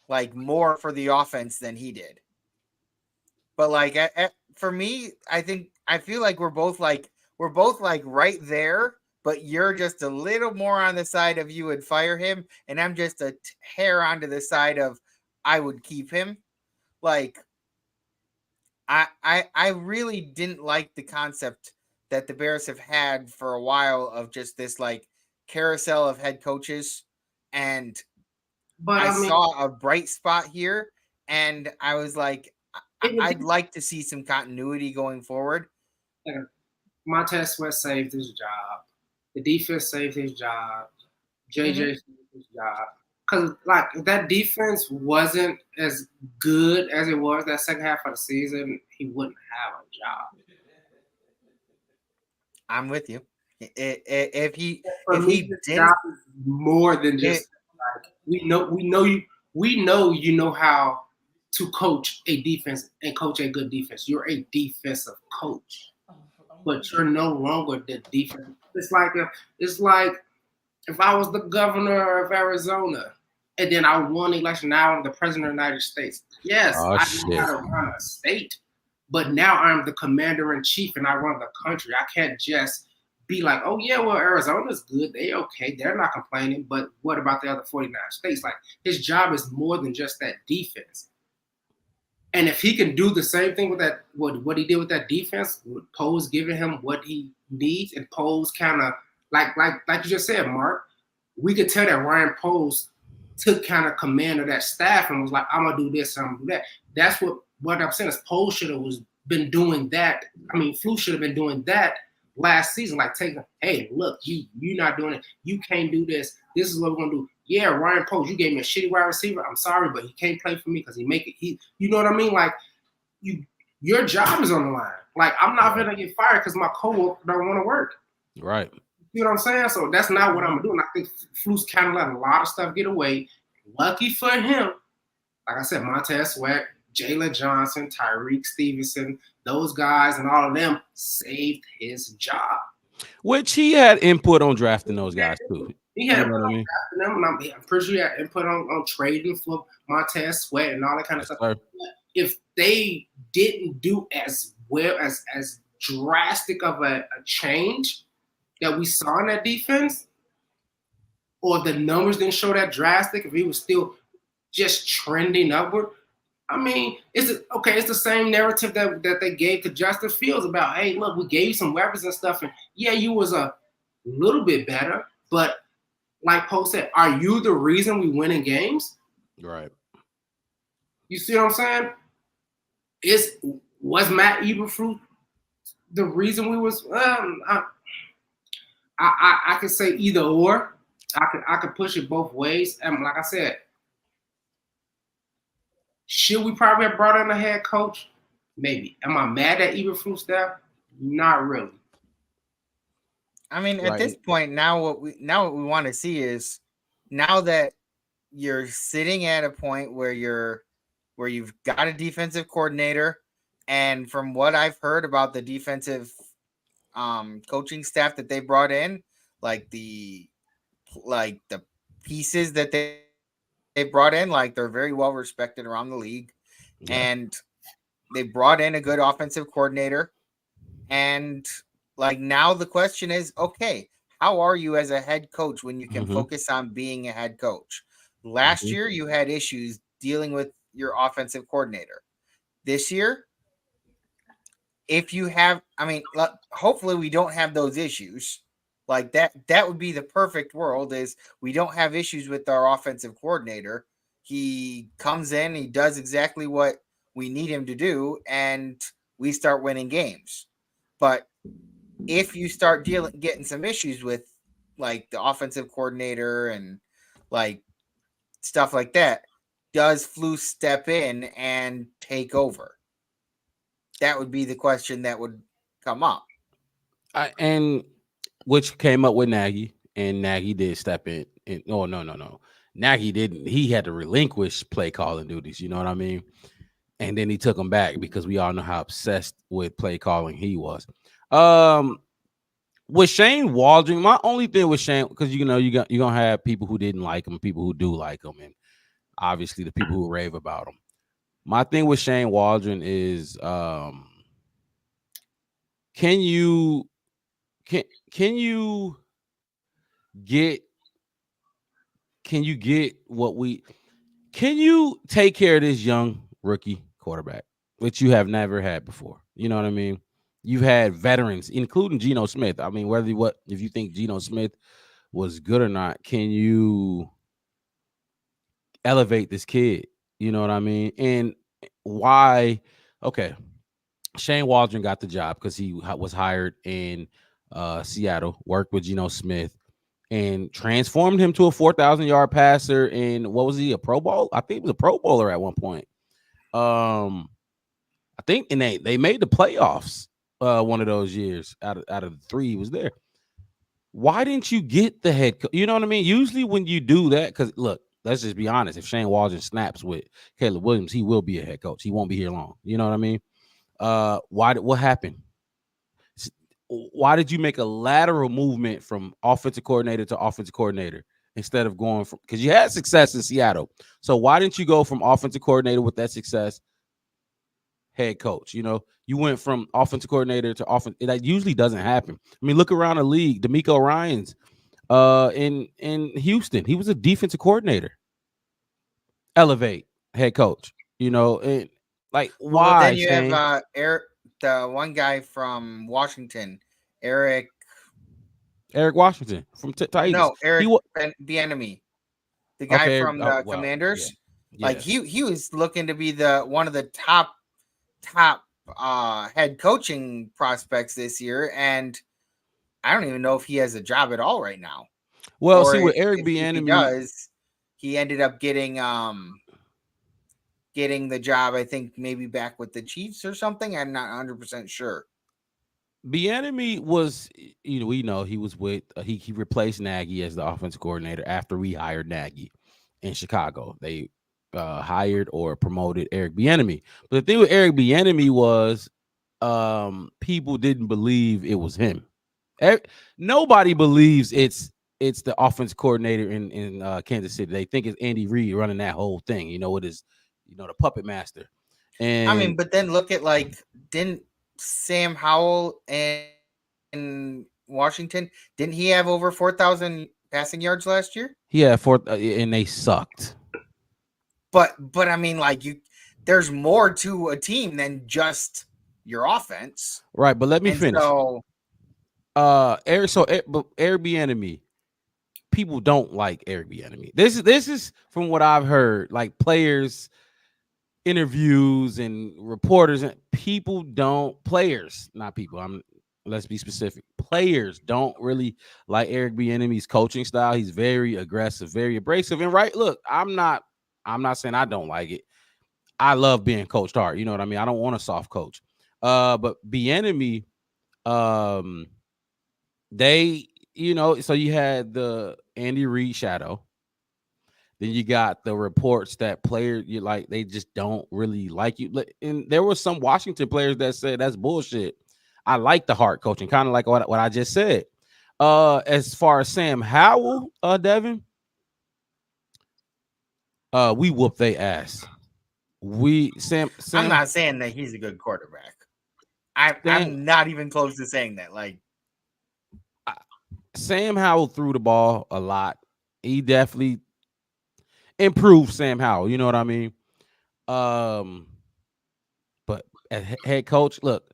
like more for the offense than he did. But like for me, I feel like we're both like right there, but you're just a little more on the side of you would fire him, and I'm just a hair onto the side of I would keep him. Like I really didn't like the concept that the Bears have had for a while of just this like carousel of head coaches, and I saw a bright spot here, and I was like, I'd like to see some continuity going forward. Montez Sweat saved his job. The defense saved his job. JJ saved his job. Because like if that defense wasn't as good as it was that second half of the season, he wouldn't have a job. I'm with you. If he did more than just like we know you know how to coach a defense and coach a good defense. You're a defensive coach, but you're no longer the defense. It's like if I was the governor of Arizona and then I won the election, now I'm the president of the United States. Yes, I know how to run a state, but now I'm the commander in chief and I run the country. I can't just be like, oh yeah, well, Arizona's good. They okay. They're not complaining. But what about the other 49 states? Like his job is more than just that defense. And if he can do the same thing with that, what he did with that defense, with Poe's giving him what he needs, and Poe's kind of like you just said, Mark, we could tell that Ryan Poe's took kind of command of that staff and was like, I'm gonna do this, I'm gonna do that. That's what I'm saying is Poe should have been doing that. I mean, Flu should have been doing that last season, like taking, hey, look, you're not doing it. You can't do this. This is what we're gonna do. Yeah, Ryan Post, you gave me a shitty wide receiver. I'm sorry, but he can't play for me because you know what I mean? Like your job is on the line. Like I'm not gonna get fired because my coworker don't want to work. Right. You know what I'm saying? So that's not what I'm doing. I think Flu's kind of letting a lot of stuff get away. Lucky for him, like I said, Montez Sweat, Jalen Johnson, Tyreek Stevenson, those guys and all of them saved his job. Which he had input on drafting those guys too. He had You input know what I on mean? drafting them, and I'm pretty sure he had input on trading for Montez Sweat and all that kind of Yes, stuff. sir. If they didn't do as well as drastic of a change that we saw in that defense, or the numbers didn't show that drastic, if he was still just trending upward, I mean, it's the same narrative that they gave to Justin Fields about, hey, look, we gave you some weapons and stuff, and yeah, you was a little bit better, but like Poe said, are you the reason we win in games? Right. You see what I'm saying? Was Matt Eberflus the reason we was? I could say either or. I could push it both ways. And like I said, should we probably have brought in a head coach? Maybe. Am I mad at Eberflus staff? Not really. I mean, at Right. this point, now what we want to see is, now that you're sitting at a point where you've got a defensive coordinator, and from what I've heard about the defensive coaching staff that they brought in, like the pieces that they brought in, like they're very well respected around the league, Yeah. and they brought in a good offensive coordinator. And like, now the question is, okay, how are you as a head coach when you can focus on being a head coach? Last year you had issues dealing with your offensive coordinator. This year, if you have, I mean, hopefully we don't have those issues. Like that would be the perfect world, is we don't have issues with our offensive coordinator. He comes in, he does exactly what we need him to do, and we start winning games. But if you start getting some issues with like the offensive coordinator and like stuff like that, does Flus step in and take over? That would be the question that would come up. And which came up with Nagy, and Nagy did step in. And no. Nagy didn't. He had to relinquish play calling duties. You know what I mean? And then he took them back because we all know how obsessed with play calling he was. With Shane Waldron, my only thing with Shane, because you're gonna have people who didn't like him, people who do like him, and obviously the people who rave about him. My thing with Shane Waldron is, can you get can you take care of this young rookie quarterback, which you have never had before? You know what I mean? You've had veterans, including Geno Smith. I mean, if you think Geno Smith was good or not, can you elevate this kid? You know what I mean? And why? Okay, Shane Waldron got the job because he was hired in Seattle, worked with Geno Smith, and transformed him to a 4,000-yard passer. And what was he, a Pro Bowl? I think he was a Pro Bowler at one point. I think, and they made the playoffs one of those years out of the three he was there. Why didn't you get the head coach? You know what I mean? Usually when you do that, because look, let's just be honest. If Shane Waldron snaps with Caleb Williams, he will be a head coach. He won't be here long. You know what I mean? What happened? Why did you make a lateral movement from offensive coordinator to offensive coordinator instead of going from, because you had success in Seattle. So why didn't you go from offensive coordinator with that success, head coach? You went from offensive coordinator to offense. That usually doesn't happen. I mean, look around the league. DeMeco Ryans in Houston, he was a defensive coordinator. Elevate head coach. And like, why? Well, then you have Eric, the one guy from Washington, Eric Washington from Titans. No, Eric Bieniemy, the guy from the Commanders. Yeah. Like he was looking to be one of the top head coaching prospects this year, and I don't even know if he has a job at all right now. Well, see what Eric Bieniemy does, he ended up getting the job, I think maybe back with the Chiefs or something. I'm not 100% sure. Bieniemy was, we know he was with he replaced Nagy as the offensive coordinator after we hired Nagy in Chicago. They hired or promoted Eric Bieniemy. But the thing with Eric Bieniemy was people didn't believe it was him. Nobody believes it's it's the offense coordinator in Kansas City. They think it's Andy Reid running that whole thing. It is, the puppet master. I mean, And but then look at didn't Sam Howell in Washington, didn't he have over 4,000 passing yards last year? yeah, and they sucked. But I mean, there's more to a team than just your offense, Right, but let me and finish. so But Airbnb, people don't like Airbnb. This is from what I've heard, like players interviews and reporters, and not people. Let's be specific. Players don't really like Eric Bieniemy's coaching style. He's very aggressive, very abrasive. And look, I'm not saying I don't like it. I love being coached hard. You know what I mean? I don't want a soft coach. But Bieniemy, um, they, so you had the Andy Reid shadow. Then you got the reports that players they just don't really like you. And there were some Washington players that said that's bullshit. I like the hard coaching, kind of like what I just said. As far as Sam Howell, Devin, we whoop they ass. I'm not saying that he's a good quarterback. I'm not even close to saying that. Sam Howell threw the ball a lot. He definitely improved Sam Howell. You know what I mean? But as head coach, look,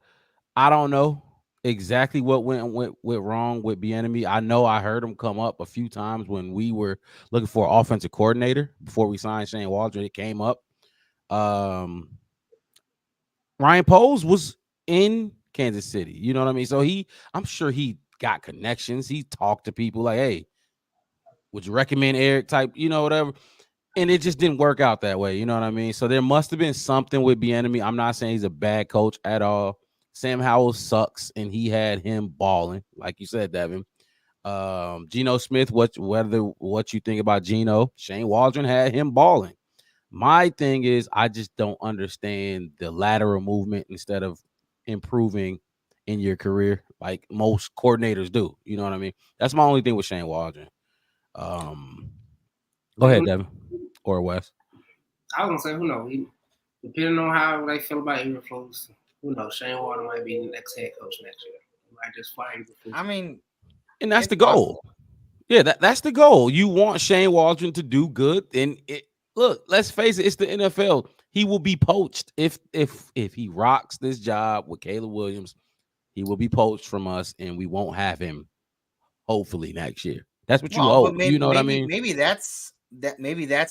I don't know exactly what went wrong with Bieniemy. I know I heard him come up a few times when we were looking for an offensive coordinator before we signed Shane Waldron. It came up. Ryan Poles was in Kansas City. You know what I mean? So I'm sure he got connections. He talked to people like, hey, would you recommend Eric type, whatever. And it just didn't work out that way. You know what I mean? So there must have been something with Bieniemy. I'm not saying he's a bad coach at all. Sam Howell sucks, and he had him balling, like you said, Devin. Geno Smith, what you think about Geno? Shane Waldron had him balling. My thing is, I just don't understand the lateral movement instead of improving in your career like most coordinators do. You know what I mean? That's my only thing with Shane Waldron. Go ahead, Devin or Wes. I was gonna say, who knows? Depending on how they feel about Eberflus, who knows? Shane Waldron might be the next head coach next year. He might just fire Eberflus. I mean, and that's the goal. Possible. Yeah, that's the goal. You want Shane Waldron to do good, and look, let's face it, it's the NFL. He will be poached if he rocks this job with Caleb Williams. He will be poached from us, and we won't have him. Hopefully next year. That's what you hope. You know what I mean? Maybe that's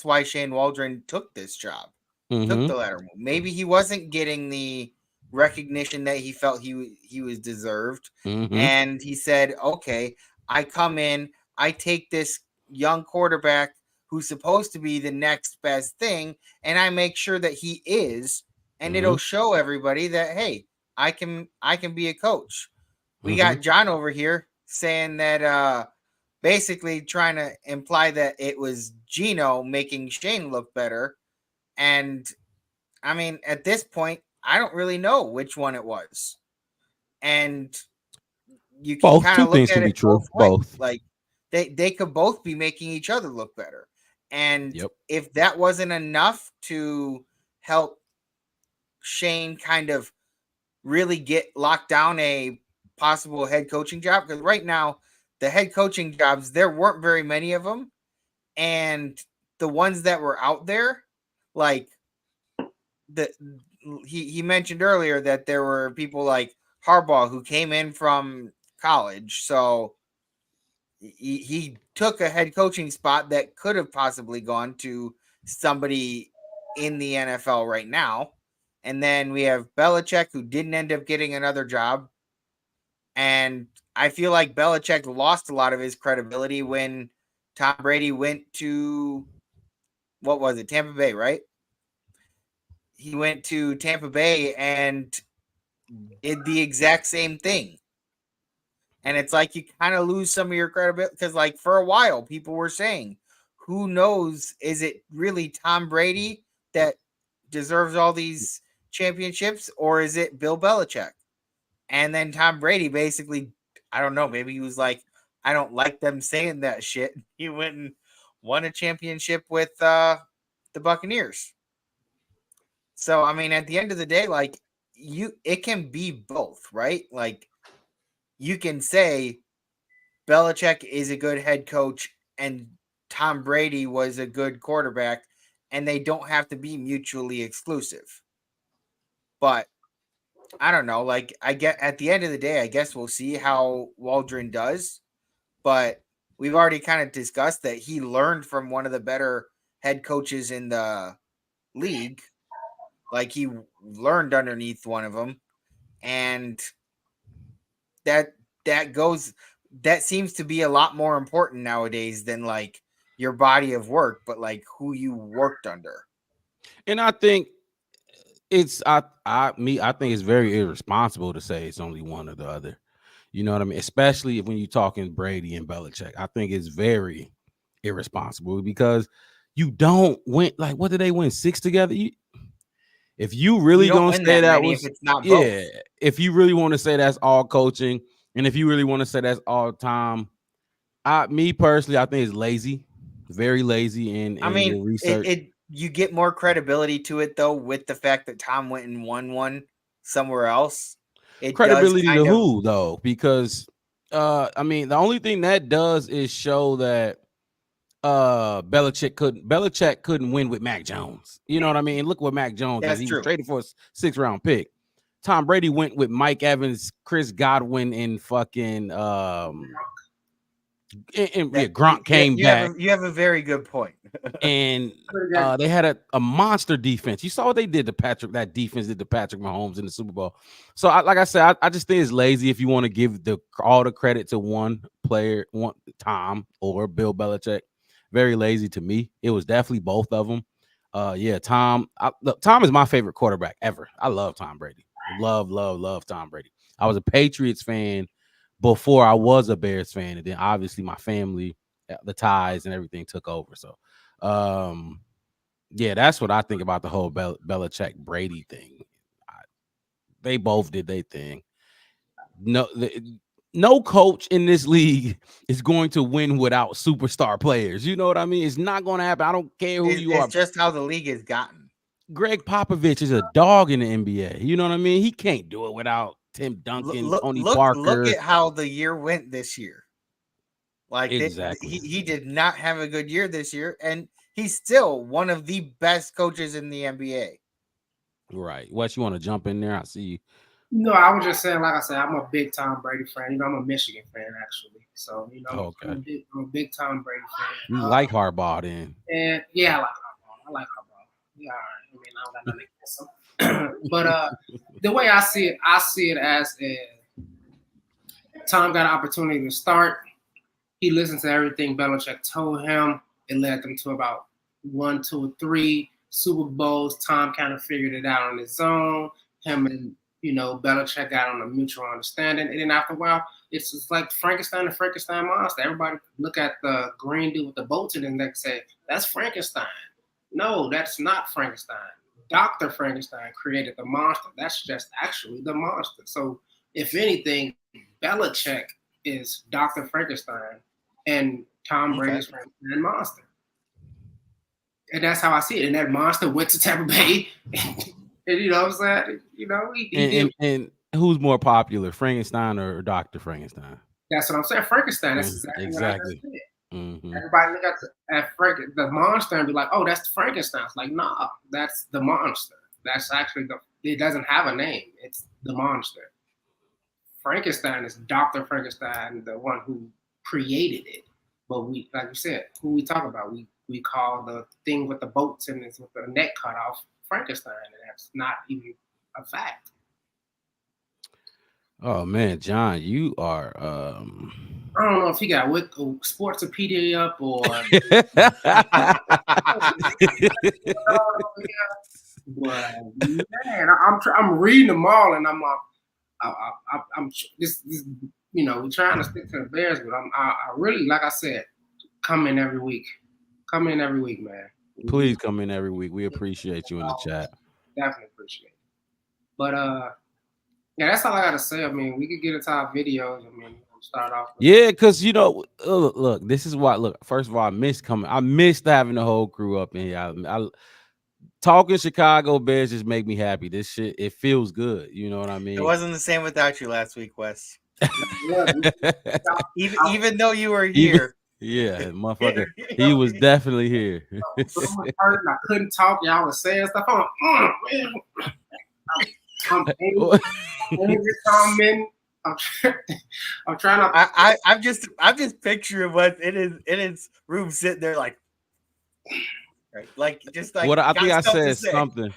why Shane Waldron took this job, took the lateral move. Maybe he wasn't getting the recognition that he felt he was deserved, and he said, "Okay, I come in, I take this young quarterback who's supposed to be the next best thing, and I make sure that he is, and it'll show everybody that hey, I can be a coach." We got John over here saying that basically trying to imply that it was Geno making Shane look better. And I mean, at this point, I don't really know which one it was. And you can kind of look at it both. Like they could both be making each other look better. And if that wasn't enough to help Shane kind of really get locked down a possible head coaching job, because right now the head coaching jobs, there weren't very many of them, and the ones that were out there, like he mentioned earlier that there were people like Harbaugh who came in from college, so he took a head coaching spot that could have possibly gone to somebody in the NFL right now. And then we have Belichick, who didn't end up getting another job. And I feel like Belichick lost a lot of his credibility when Tom Brady went to, what was it, Tampa Bay, right? He went to Tampa Bay and did the exact same thing. And it's like you kind of lose some of your credibility because, like, for a while, people were saying, who knows, is it really Tom Brady that deserves all these championships, or is it Bill Belichick? And then Tom Brady basically, I don't know, maybe he was like, I don't like them saying that shit. He went and won a championship with the Buccaneers. So I mean, at the end of the day, like it can be both, right? Like you can say Belichick is a good head coach and Tom Brady was a good quarterback, and they don't have to be mutually exclusive. But I don't know. Like I get at the end of the day, I guess we'll see how Waldron does. But we've already kind of discussed that he learned from one of the better head coaches in the league. Like he learned underneath one of them, and that goes that seems to be a lot more important nowadays than like your body of work, but like who you worked under. And I think I think it's very irresponsible to say it's only one or the other. You know what I mean? Especially when you're talking Brady and Belichick. I think it's very irresponsible because you don't win. Like, what did they win? 6 together? If you really don't gonna win say that that many was if it's not both. if you really want to say that's all coaching, and if you really want to say that's all time, me personally, I think it's lazy, very lazy in I mean, your research. You get more credibility to it though with the fact that Tom went and won one somewhere else. It does Credibility to kind of who though? Because I mean, the only thing that does is show that Belichick couldn't win with Mac Jones. You know what I mean? Look what Mac Jones did. that's He was true. traded for a 6th-round pick. Tom Brady went with Mike Evans, Chris Godwin, and fucking Gronk came back. You have a very good point. And they had a monster defense. You saw what they did to Patrick. That defense did to Patrick Mahomes in the Super Bowl. So, like I said, I just think it's lazy if you want to give all the credit to one player, Tom or Bill Belichick. Very lazy to me. It was definitely both of them. Yeah, Tom. Look, Tom is my favorite quarterback ever. I love Tom Brady. Love Tom Brady. I was a Patriots fan before I was a Bears fan, and then obviously my family, the ties and everything took over. So, yeah, that's what I think about the whole Belichick Brady thing. They both did their thing. No coach in this league is going to win without superstar players. You know what I mean? It's not going to happen. I don't care who you are. It's just how the league has gotten. Greg Popovich is a dog in the NBA. You know what I mean? He can't do it without Tim Duncan, Tony Parker. Look at how the year went this year. Like exactly, he did not have a good year this year, and he's still one of the best coaches in the NBA. Right. Wes, you want to jump in there? I see you. No, I was just saying, like I said, I'm a big Tom Brady fan. You know, I'm a Michigan fan actually. So, you know, I'm a big Tom Brady fan. You like Harbaugh then? And yeah, I like Harbaugh. Yeah, I mean, I don't got nothing against him. But the way I see it as Tom got an opportunity to start. He listened to everything Belichick told him. It led them to about 1, 2, or 3 Super Bowls. Tom kind of figured it out on his own. Him and Belichick got on a mutual understanding. And then after a while, it's just like Frankenstein and Frankenstein monster. Everybody look at the green dude with the bolts and they say, that's Frankenstein. No, that's not Frankenstein. Dr. Frankenstein created the monster. That's just actually the monster. So if anything, Belichick is Dr. Frankenstein and Tom Brady's Frankenstein monster. And that's how I see it. And that monster went to Tampa Bay. And you know what I'm saying? You know, and who's more popular, Frankenstein or Dr. Frankenstein? That's what I'm saying. Frankenstein. That's exactly. What I just said. Mm-hmm. Everybody look at the monster and be like, "Oh, that's Frankenstein." It's like, nah, that's the monster. That's actually it doesn't have a name. It's the monster. Frankenstein is Dr. Frankenstein, the one who created it. But we, like you said, who we talk about, we call the thing with the bolts and it's with the neck cut off Frankenstein, and that's not even a fact. Oh man, John, you are I don't know if he got Sportsopedia up or but man, I'm reading them all and I'm this we're trying to stick to the Bears, but I really, like I said, come in every week. Come in every week, man. Please come in every week. We appreciate you in the chat. Definitely appreciate it. But yeah, that's all I gotta say. I mean, we could get into our videos. I mean, you know what I'm start off. Yeah, because look, this is why. Look, first of all, I missed having the whole crew up in here. I talking Chicago Bears just make me happy. This shit, it feels good. You know what I mean? It wasn't the same without you last week, Wes. even though you were here. Yeah, motherfucker, he was definitely here. Someone hurt and I couldn't talk. Y'all was saying stuff. I'm angry. I'm trying to. I'm just picturing what it is. In his room, sitting there like just like what I think I said something.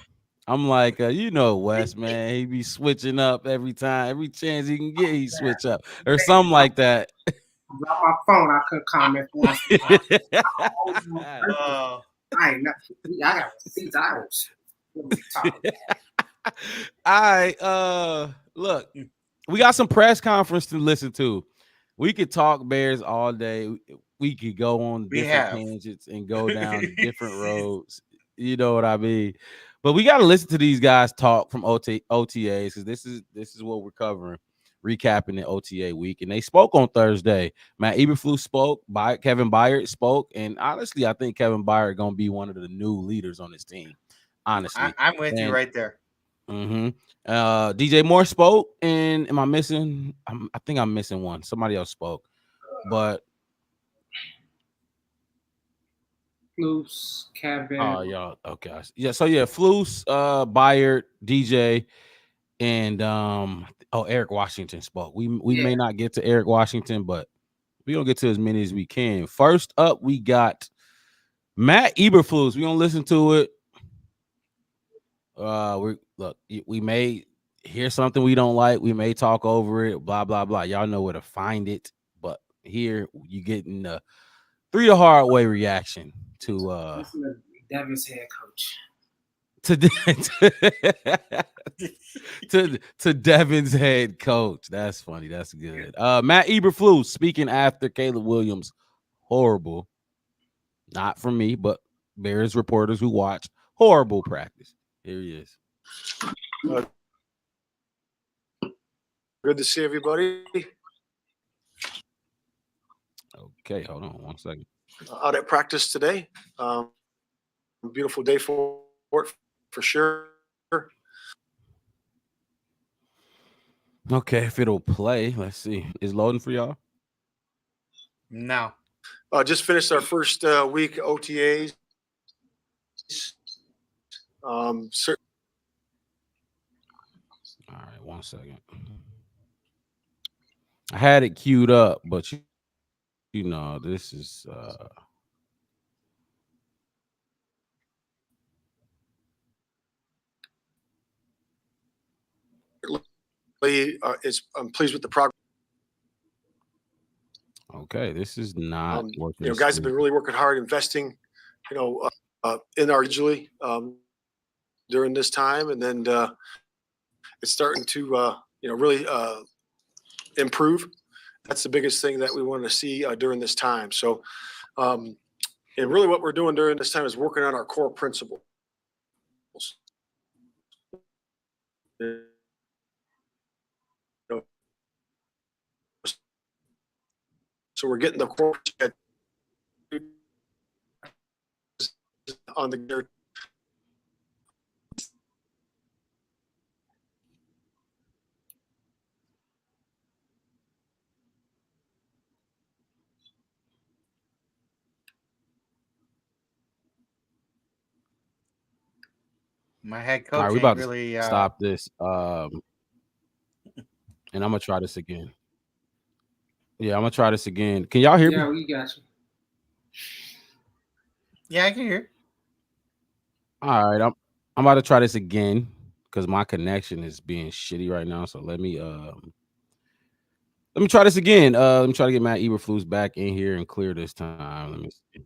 I'm like, Wes, man, he be switching up every chance he can get, he switch up or something like that. Drop my phone. I couldn't comment. I got receipts. All right, look, we got some press conference to listen to. We could talk Bears all day. We could go on different tangents and go down different roads. You know what I mean? But we got to listen to these guys talk from OTAs because this is what we're covering, recapping the OTA week. And they spoke on Thursday. Matt Eberflus spoke. Kevin Byard spoke. And honestly, I think Kevin Byard going to be one of the new leaders on this team. Honestly, I'm with you right there. DJ Moore spoke. And am I missing? I think I'm missing one. Somebody else spoke. But Flus, Kevin. Oh, y'all. Okay. Yeah. So yeah, Flus, Byard, DJ, and Eric Washington spoke. We may not get to Eric Washington, but we're gonna get to as many as we can. First up, we got Matt Eberflus. We're gonna listen to it. We may hear something we don't like. We may talk over it, blah, blah, blah. Y'all know where to find it. But here you getting the 3 the hard way reaction to Devin's head coach. To Devin's head coach. That's funny. That's good. Matt Eberflus speaking after Caleb Williams. Horrible. Not from me, but Bears reporters who watch. Horrible practice. Here he is. Good to see everybody. Okay, hold on one second. Out at practice today. Beautiful day for it, for sure. Okay, if it'll play, let's see. Is loading for y'all? No. Just finished our first week OTAs. All right, one second. I had it queued up, but you know, this is I'm pleased with the progress. Okay, this is not working. Guys have been really working hard, investing, in our usually during this time, and then it's starting to really improve. That's the biggest thing that we want to see during this time. So, and really, what we're doing during this time is working on our core principles. So we're getting the core on the. My head coach. All right, we about really to stop this. And I'm gonna try this again. Yeah, I'm gonna try this again. Can y'all hear me? Yeah, we got you. Yeah, I can hear. All right, I'm about to try this again because my connection is being shitty right now. So let me try this again. Let me try to get Matt Eberflus back in here and clear this time. Let me see.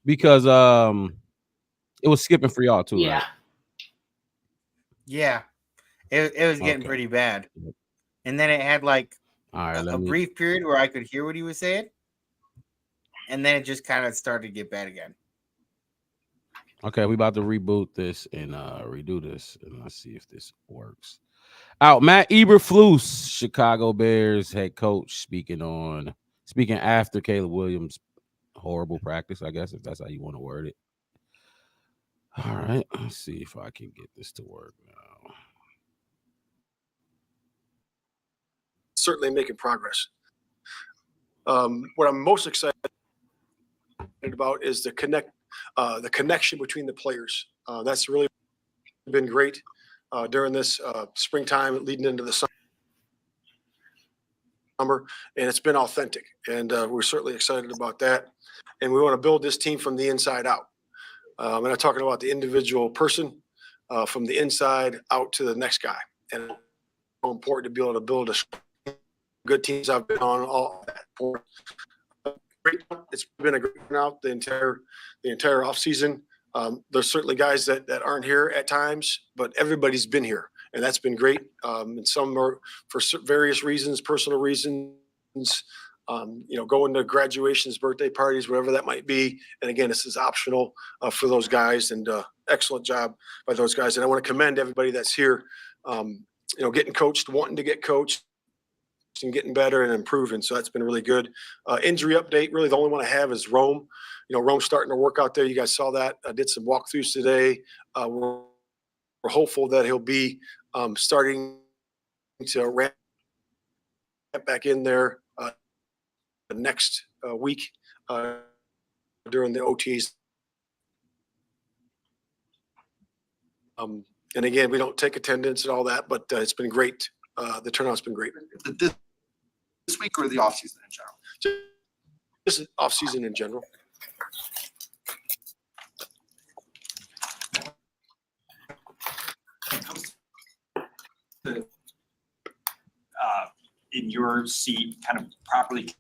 Because it was skipping for y'all too, right? Yeah. It was getting pretty bad. And then it had like all right, a brief period where I could hear what he was saying. and then it just kind of started to get bad again. Okay, we about to reboot this and redo this, and let's see if this works. Out, Matt Eberflus, Chicago Bears head coach, speaking after Caleb Williams' horrible practice, I guess, if that's how you want to word it. All right, let's see if I can get this to work now. Certainly making progress. What I'm most excited about is the connection between the players. That's really been great during this springtime leading into the summer, and it's been authentic, and we're certainly excited about that. And we want to build this team from the inside out. And I'm talking about the individual person from the inside out to the next guy. And it's so important to be able to build a good teams. I've been on all that. It's been a great out the entire off season. There's certainly guys that aren't here at times, but everybody's been here, and that's been great. And some are for various reasons, personal reasons. Going to graduations, birthday parties, whatever that might be. And again, this is optional for those guys, and excellent job by those guys. And I want to commend everybody that's here, getting coached, wanting to get coached, and getting better and improving. So that's been really good. Injury update, really the only one I have is Rome. Rome's starting to work out there. You guys saw that. I did some walkthroughs today. We're hopeful that he'll be starting to ramp back in there next week during the OTAs. And again, we don't take attendance and all that, but it's been great. The turnout's been great. This week or the off season in general? Just off season in general. In your seat, kind of properly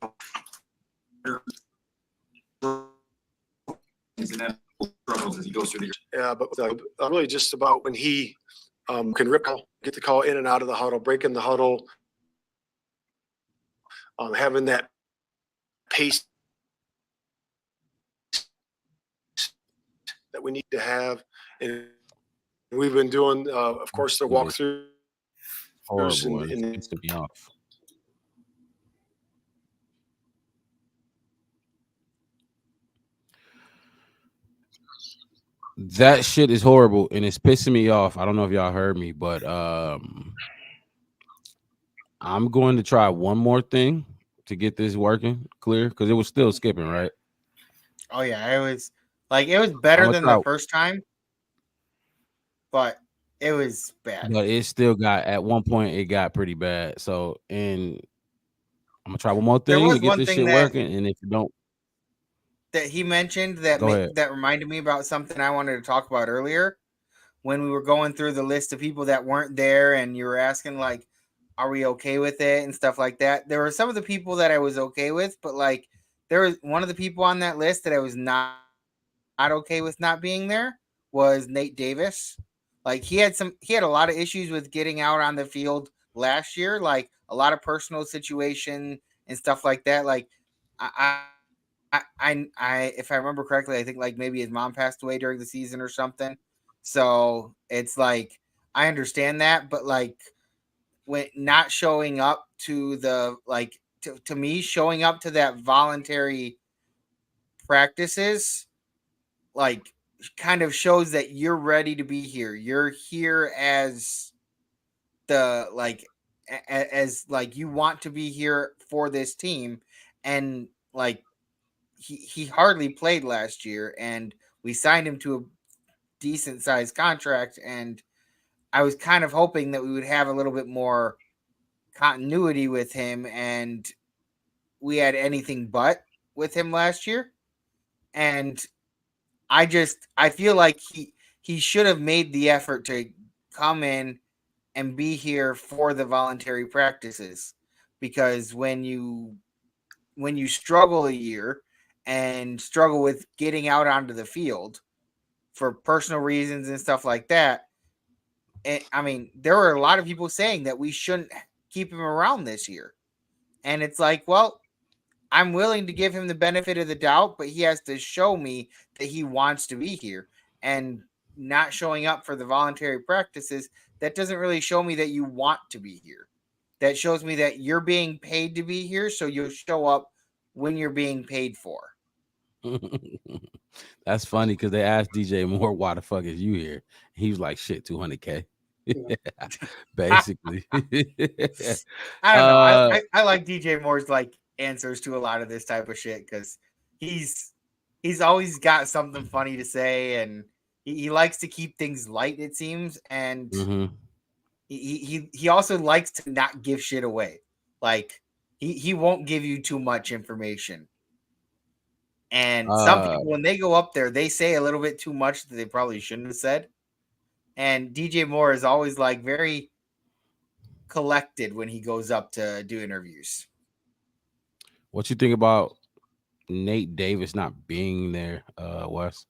struggles as he goes through the year. Yeah, but really just about when he can get the call in and out of the huddle, break in the huddle, having that pace that we need to have. And we've been doing, of course, the walkthrough. Horrible. It needs to be off. That shit is horrible, and it's pissing me off. I don't know if y'all heard me, but I'm going to try one more thing to get this working clear, because it was still skipping, right? Oh yeah, it was better than the first time, but it was bad. But it still got, at one point, it got pretty bad. So, and I'm gonna try one more thing to get this shit working, and if you don't, that he mentioned that reminded me about something I wanted to talk about earlier when we were going through the list of people that weren't there, and you were asking like, are we okay with it and stuff like that. There were some of the people that I was okay with, but like there was one of the people on that list that I was not okay with not being there was Nate Davis. Like he had a lot of issues with getting out on the field last year, like a lot of personal situation and stuff like that. Like I if I remember correctly, I think like maybe his mom passed away during the season or something. So it's like I understand that, but like when not showing up to the to me showing up to that voluntary practices like kind of shows that you're ready to be here. You're here as the as you want to be here for this team, and like he hardly played last year, and we signed him to a decent sized contract, and I was kind of hoping that we would have a little bit more continuity with him, and we had anything but with him last year. And I feel like he should have made the effort to come in and be here for the voluntary practices, because when you struggle a year and struggle with getting out onto the field for personal reasons and stuff like that, I mean, there were a lot of people saying that we shouldn't keep him around this year. And it's like, well, I'm willing to give him the benefit of the doubt, but he has to show me that he wants to be here. And not showing up for the voluntary practices, that doesn't really show me that you want to be here. That shows me that you're being paid to be here, so you'll show up when you're being paid for. That's funny because they asked DJ Moore, "Why the fuck is you here?" He was like, "Shit, 200K." Basically. I don't know. uh, I like DJ Moore's like answers to a lot of this type of shit because he's always got something funny to say, and he likes to keep things light, it seems, and mhm. he also likes to not give shit away. Like he won't give you too much information. And some people, when they go up there, they say a little bit too much that they probably shouldn't have said. And DJ Moore is always like very collected when he goes up to do interviews. What you think about Nate Davis not being there, Wes?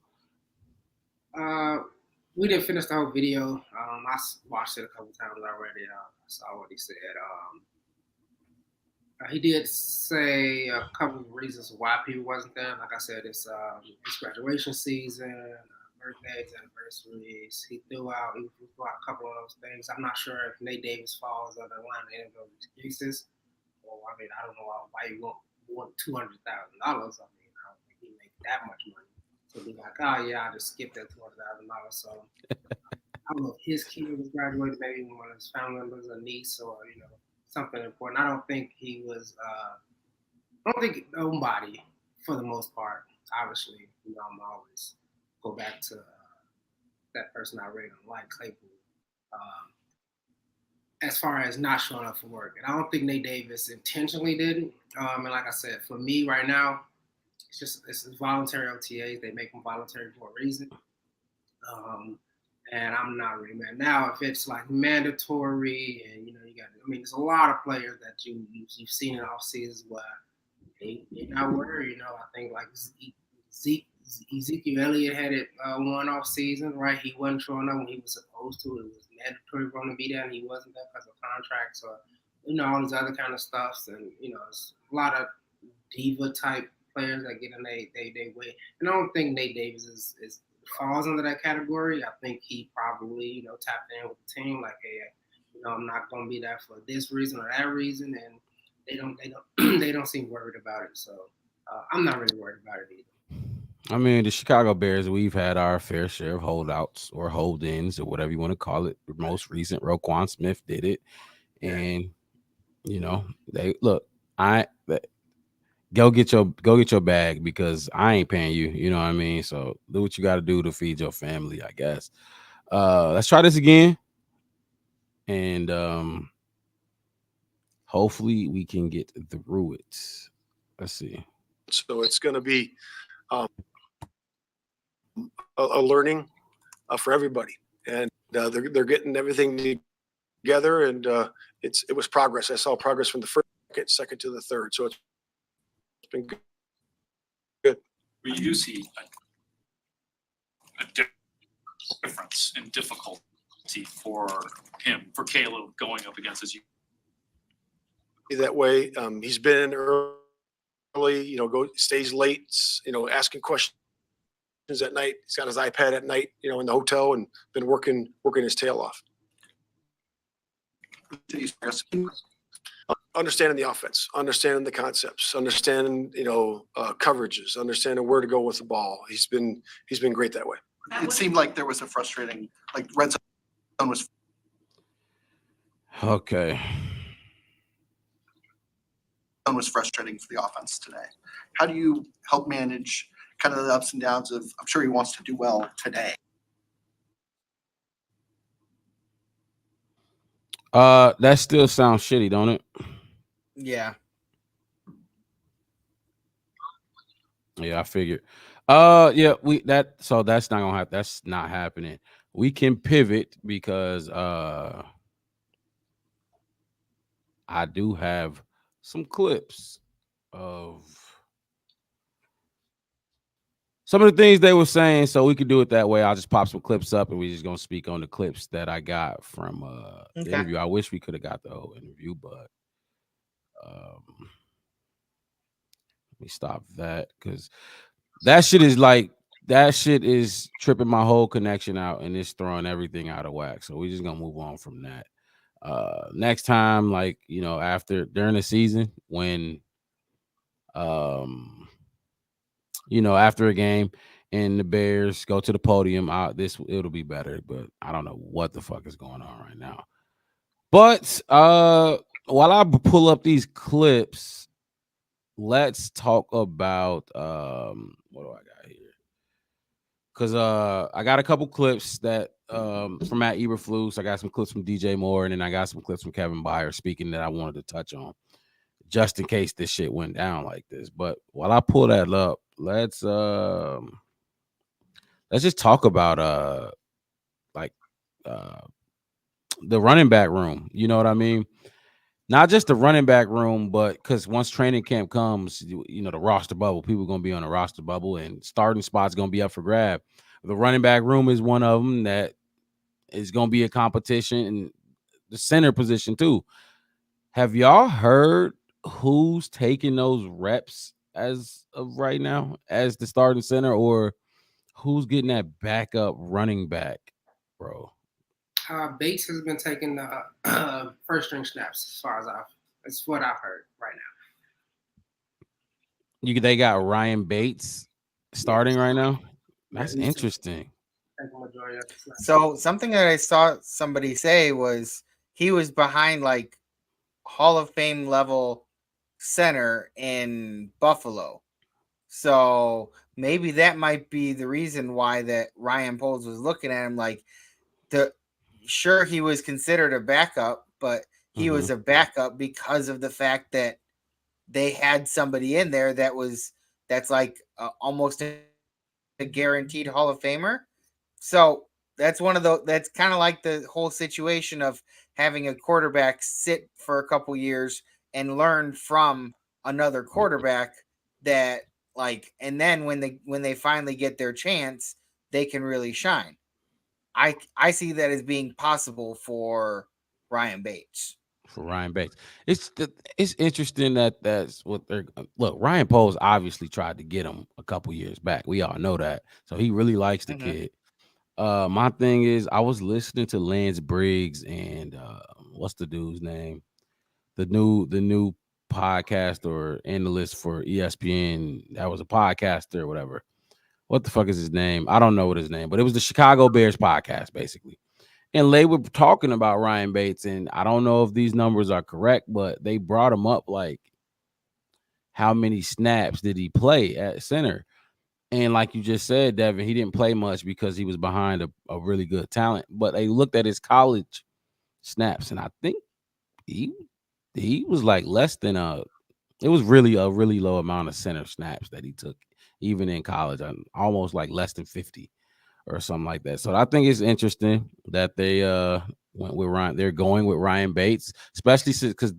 We didn't finish the whole video. I watched it a couple times already. I saw what he said. He did say a couple of reasons why people wasn't there. Like I said, it's graduation season, birthdays, anniversaries. He threw out a couple of those things. I'm not sure if Nate Davis falls under one of any of those excuses. Well, I mean, I don't know why you want $200,000. I mean, I don't think he make that much money. So be like, oh yeah, I just skipped that $200,000. So I don't know if his kid was graduating, maybe one of his family members, a niece, or something important. I don't think he was. I don't think nobody, for the most part. Obviously, I'm always go back to that person I really don't like, Claypool. As far as not showing up for work, and I don't think Nate Davis intentionally didn't. And like I said, for me right now, it's voluntary OTAs. They make them voluntary for a reason. And I'm not really mad. Now, if it's like mandatory, and you got, there's a lot of players that you've seen in off seasons where they're not worried. I think like Ezekiel Elliott had it one off season, right? He wasn't showing up when he was supposed to. It was mandatory for him to be there, and he wasn't there because of contracts or all these other kind of stuffs. And it's a lot of diva type players that get in they way. And I don't think Nate Davis is falls under that category. I think he probably tapped in with the team like, hey, I'm not going to be there for this reason or that reason, and they don't seem worried about it. So I'm not really worried about it either. The Chicago Bears, we've had our fair share of holdouts or hold-ins or whatever you want to call it. The most recent, Roquan Smith did it, and they look. Go get your bag because I ain't paying you. You know what I mean? So do what you got to do to feed your family, I guess. Let's try this again, and hopefully we can get through it. Let's see. So it's going to be a learning for everybody, and they're getting everything together, and it was progress. I saw progress from the second to the third, so it's been good. You do see a difference in difficulty for him, for Caleb going up against his. That way, he's been in early, stays late, asking questions at night. He's got his iPad at night, in the hotel, and been working his tail off. Understanding the offense, understanding the concepts, understanding coverages, understanding where to go with the ball. He's been great that way. It seemed like there was a frustrating, like red zone was. Okay. Was frustrating for the offense today. How do you help manage kind of the ups and downs of? I'm sure he wants to do well today. That still sounds shitty, don't it? Yeah. Yeah, I figured. Yeah, that's not gonna happen. That's not happening. We can pivot because I do have some clips of some of the things they were saying, so we could do it that way. I'll just pop some clips up, and we're just gonna speak on the clips that I got from the interview. I wish we could have got the whole interview, but me stop that because that shit is tripping my whole connection out and it's throwing everything out of whack. So we're just gonna move on from that. Next time, like after during the season when um after a game and the Bears go to the podium, it'll be better. But I don't know what the fuck is going on right now. But while I pull up these clips, let's talk about what do I got here? Because I got a couple clips that from Matt Eberflus. I got some clips from DJ Moore, and then I got some clips from Kevin Byers speaking that I wanted to touch on, just in case this shit went down like this. But while I pull that up, let's just talk about like uh the running back room. You know what I mean? Not just the running back room, but because once training camp comes, the roster bubble, people going to be on the roster bubble and starting spots going to be up for grab. The running back room is one of them that is going to be a competition, and the center position too. Have y'all heard who's taking those reps as of right now as the starting center, or who's getting that backup running back, bro? Bates has been taking the first string snaps as far as that's what I've heard right now. They got Ryan Bates starting right now. Yeah, That's interesting. So something that I saw somebody say was he was behind like Hall of Fame level center in Buffalo. So maybe that might be the reason why that Ryan Poles was looking at him like sure he was considered a backup, but he was a backup because of the fact that they had somebody in there that's like almost a guaranteed Hall of Famer. So that's kind of like the whole situation of having a quarterback sit for a couple years and learn from another quarterback that and then when they finally get their chance, they can really shine. I see that as being possible for Ryan Bates. For Ryan Bates, it's interesting that's what they're look. Ryan Poles obviously tried to get him a couple years back. We all know that, so he really likes the kid. My thing is, I was listening to Lance Briggs and what's the dude's name? The new podcast or analyst for ESPN. That was a podcaster or whatever. What the fuck is his name? I don't know what his name, but it was the Chicago Bears podcast, basically. And they were talking about Ryan Bates, and I don't know if these numbers are correct, but they brought him up like how many snaps did he play at center? And like you just said, Devin, he didn't play much because he was behind a really good talent. But they looked at his college snaps, and I think he was like less than it was really a really low amount of center snaps that he took, even in college, almost like less than 50 or something like that. So I think it's interesting that they went with Ryan. They're going with Ryan Bates, especially because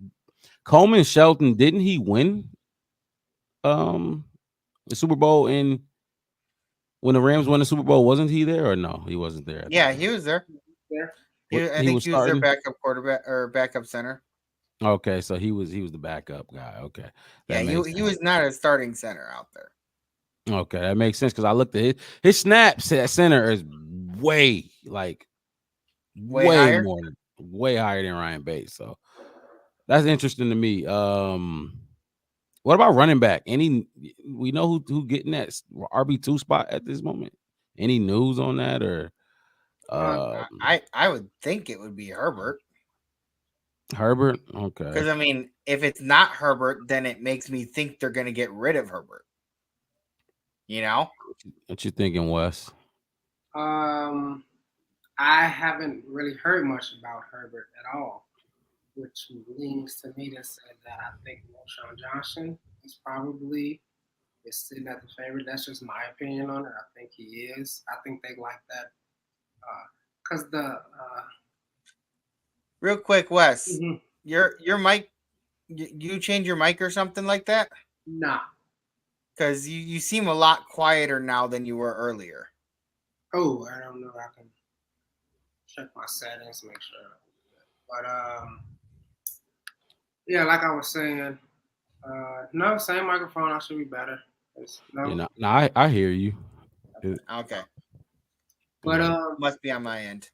Coleman Shelton, didn't he win the Super Bowl when the Rams won the Super Bowl? Wasn't he there or no? He wasn't there. Yeah, he was there. I think he was their backup quarterback or backup center. Okay, so he was the backup guy. Okay, yeah, he was not a starting center out there. Okay, that makes sense because I looked at his snaps at center is way higher? way higher than Ryan Bates. So that's interesting to me. What about running back? We know who getting that RB2 spot at this moment? Any news on that or? I would think it would be Herbert. Herbert, okay. Because I mean, if it's not Herbert, then it makes me think they're going to get rid of Herbert. You know, what you thinking, Wes? I haven't really heard much about Herbert at all, which leans to me to say that I think Moshawn Johnson is probably sitting at the favorite. That's just my opinion on it. I think he is. I think they like that because real quick, Wes, your mic, you change your mic or something like that? Nah. Because you seem a lot quieter now than you were earlier. Oh, I don't know. I can check my settings, make sure. But yeah, like I was saying, No, same microphone. I should be better. No. You know, no, I hear you. Okay. But Must be on my end.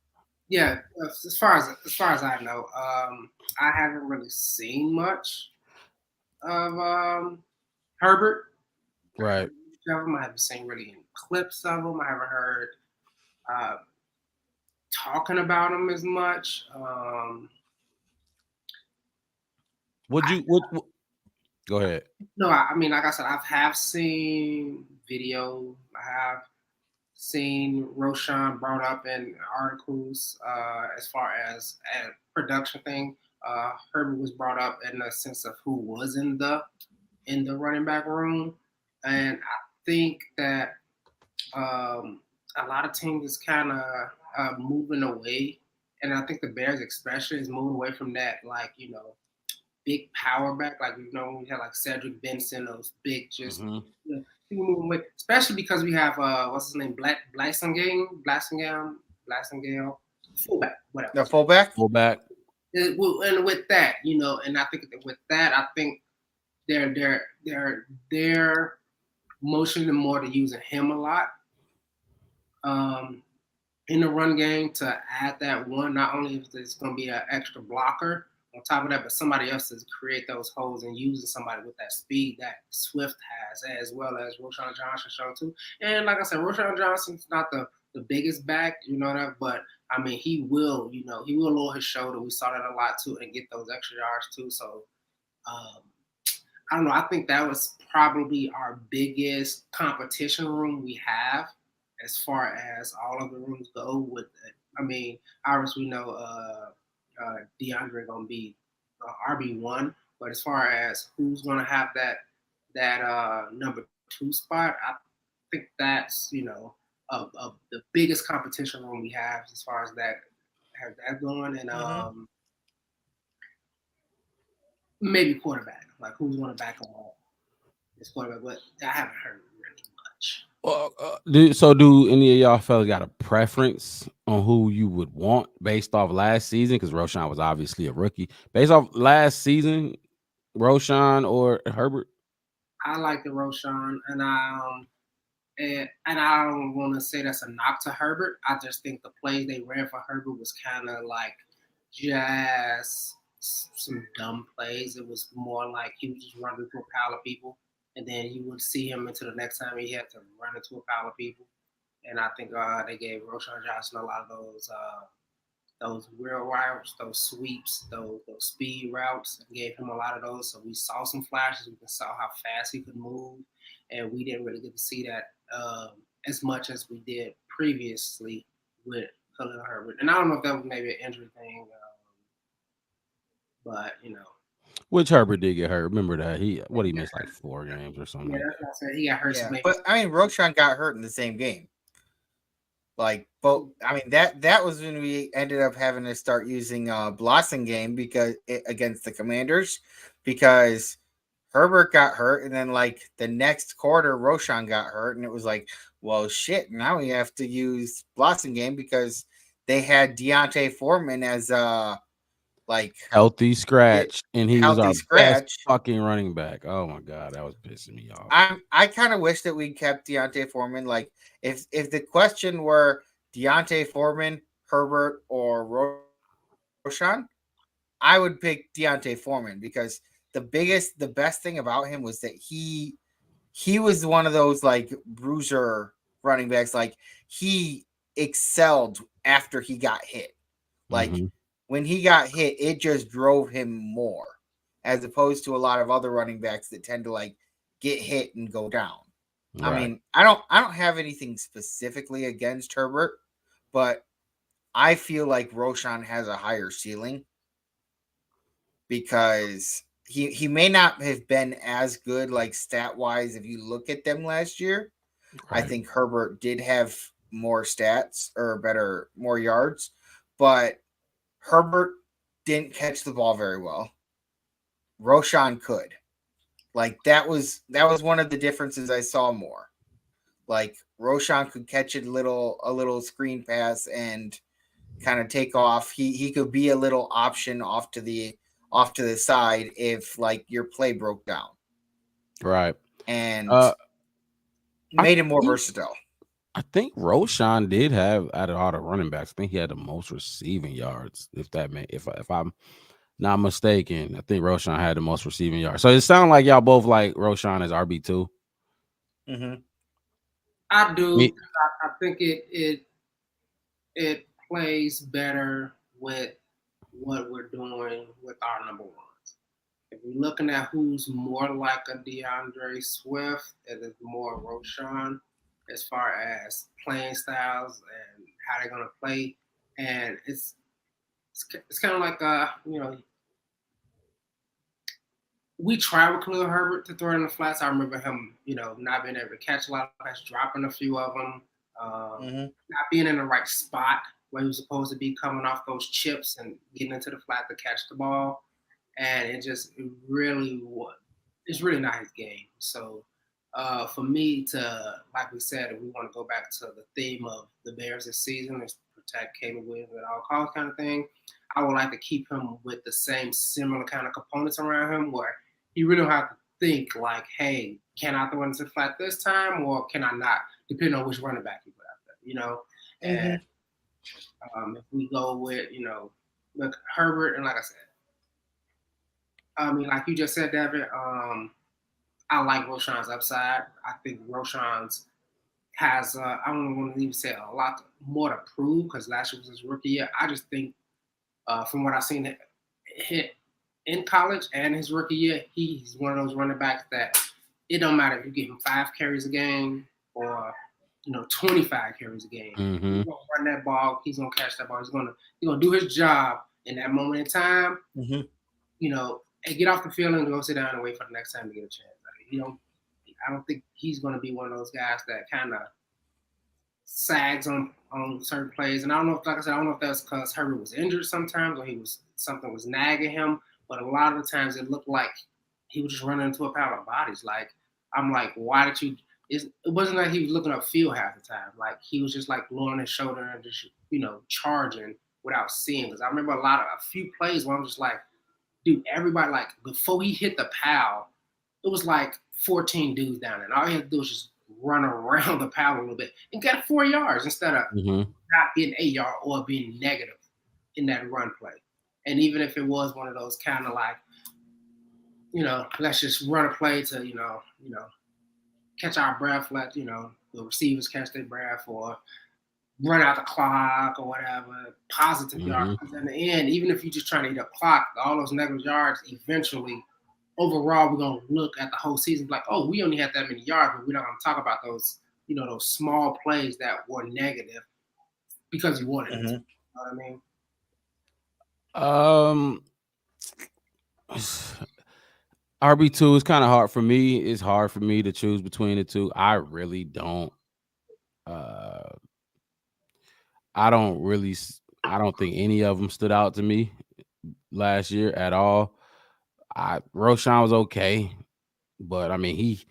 yeah. As far as I know, I haven't really seen much of Herbert. Right. I haven't seen really any clips of him. I haven't heard uh, talking about him as much. Would you? What? Go ahead. No, I mean, like I said, I have seen video. I have seen Roshan brought up in articles as far as a production thing. Herbert was brought up in the sense of who was in the running back room, and I think that a lot of teams is kind of moving away, and I think the Bears especially is moving away from that, like big power back, like when we had like Cedric Benson, those big just. Mm-hmm. People moving away, especially because we have what's his name, Blasingame, fullback, whatever. The fullback. And with that, and I think that with that, I think they're motioning more to using him a lot in the run game to add that one. Not only if it's going to be an extra blocker on top of that, but somebody else to create those holes and using somebody with that speed that Swift has, as well as Roschon Johnson shown too. And like I said, Roschon Johnson's not the biggest back, that, but I mean, he will lower his shoulder. We saw that a lot too, and get those extra yards too. So, I don't know. I think that was probably our biggest competition room we have as far as all of the rooms go. With it. I mean, obviously we know DeAndre gonna be RB1, but as far as who's gonna have that number 2 spot, I think that's of the biggest competition room we have as far as that has that going, and maybe quarterback, like who's gonna back them all. This quarterback, but I haven't heard really much. Well, do any of y'all fellas got a preference on who you would want based off last season? Because Roshan was obviously a rookie. Based off last season, Roshan or Herbert? I like the Roshan, and I don't want to say that's a knock to Herbert. I just think the plays they ran for Herbert was kind of like just some dumb plays. It was more like he was just running through a pile of people, and then you would see him until the next time he had to run into a pile of people. And I think they gave Roschon Johnson a lot of those wheel routes, those sweeps, those speed routes, and gave him a lot of those. So we saw some flashes. We saw how fast he could move, and we didn't really get to see that as much as we did previously with Khalil Herbert. And I don't know if that was maybe an injury thing, but Which Herbert did get hurt. Remember that he missed like 4 games or something. Yeah, that's what I said. He got hurt. Yeah, but I mean, Roshan got hurt in the same game. Like, but I mean that was when we ended up having to start using Blasingame because against the Commanders, because Herbert got hurt, and then like the next quarter, Roshan got hurt, and it was like, well, shit. Now we have to use Blasingame because they had Deontay Foreman as like healthy scratch, and he was our best fucking running back. Oh my god, that was pissing me off. I kind of wish that we kept Deontay Foreman. Like, if the question were Deontay Foreman, Herbert, or Roshan, I would pick Deontay Foreman because the best thing about him was that he was one of those like bruiser running backs. Like, he excelled after he got hit. Like, when he got hit, it just drove him more, as opposed to a lot of other running backs that tend to like get hit and go down. Right. I mean, I don't have anything specifically against Herbert, but I feel like Roshan has a higher ceiling because he may not have been as good like stat wise if you look at them last year. Right. I think Herbert did have more stats or more yards, but Herbert didn't catch the ball very well. Roshan could. Like, that was one of the differences I saw more. Like, Roshan could catch a little screen pass and kind of take off. He could be a little option off to the side if like your play broke down. Right. and I made him more think versatile. I think Roshan did have out of all the running backs. I think he had the most receiving yards. If I'm not mistaken, I think Roshan had the most receiving yards. So it sounds like y'all both like Roshan as RB2. Mm-hmm. I do. Me, I think it plays better with what we're doing with our number ones. If you're looking at who's more like a DeAndre Swift, it is more Roshan as far as playing styles and how they're gonna play. And it's kind of like we tried with Khalil Herbert to throw in the flats. I remember him, not being able to catch a lot of passes, dropping a few of them, not being in the right spot where he was supposed to be, coming off those chips and getting into the flat to catch the ball. And it's really not his game. So for me to, like we said, if we want to go back to the theme of the Bears this season, is protect Caleb Williams at all costs kind of thing, I would like to keep him with the same similar kind of components around him where you really don't have to think like, hey, can I throw into the flat this time or can I not, depending on which running back you put out there, And if we go with, look, Herbert, and like I said, I mean, like you just said, Devin, I like Roshan's upside. I think Roshan's has, I don't want to even say a lot more to prove because last year was his rookie year. I just think from what I've seen hit in college and his rookie year, he's one of those running backs that it don't matter if you give him 5 carries a game or 25 carries a game. mm-hmm. He's gonna run that ball. He's gonna catch that ball. He's gonna do his job in that moment in time. And get off the field and go sit down and wait for the next time to get a chance. I don't think he's gonna be one of those guys that kind of sags on certain plays. And I don't know if, like I said, I don't know if that's because Herbert was injured sometimes or something was nagging him. But a lot of the times it looked like he was just running into a pile of bodies. Like, I'm like, why did you? It wasn't like he was looking up field half the time. Like, he was just like lowering his shoulder and just charging without seeing. Because I remember a few plays where I'm just like, dude, everybody, like, before he hit the pile, it was like 14 dudes down there. And all he had to do was just run around the pile a little bit and get 4 yards instead of not being 8 yards or being negative in that run play. And even if it was one of those kind of like, let's just run a play to, catch our breath, let, the receivers catch their breath or run out the clock or whatever, positive yards. Because in the end, even if you're just trying to eat up clock, all those negative yards, eventually, overall, we're going to look at the whole season like, oh, we only had that many yards, but we're not going to talk about those, those small plays that were negative because you wanted it. You know what I mean? RB2 is kind of hard for me. It's hard for me to choose between the two. I really don't. I don't think any of them stood out to me last year at all. Roshan was okay, but I mean, he's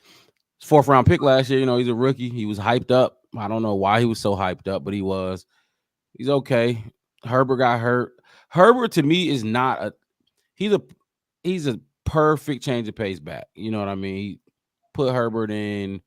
4th round pick last year. He's a rookie. He was hyped up. I don't know why he was so hyped up, but he was. He's okay. Herbert got hurt. Herbert to me is not a. He's a perfect change of pace back. You know what I mean? He put Herbert in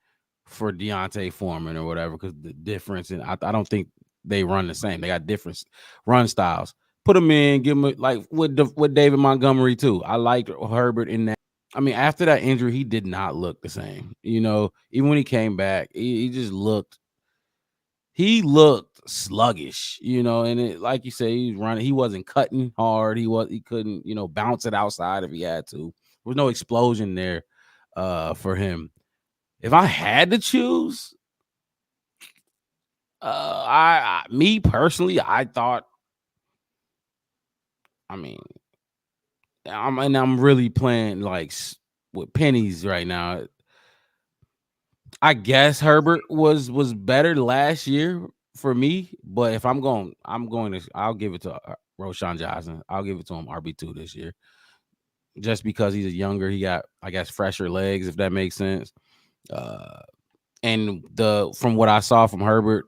for Deontay Foreman or whatever because the difference, and I don't think they run the same. They got different run styles. Put him in, give him like with David Montgomery too. I liked Herbert in that. I mean, after that injury, he did not look the same. Even when he came back, he just looked. He looked sluggish, and it, like you say, he's running. He wasn't cutting hard. He couldn't, bounce it outside if he had to. There was no explosion there for him. If I had to choose, me personally, I thought. I mean, I'm really playing like with pennies right now. I guess Herbert was better last year for me, but if I'll give it to Roshan Johnson. I'll give it to him RB2 this year, just because he's younger. He got, I guess, fresher legs, if that makes sense. And from what I saw from Herbert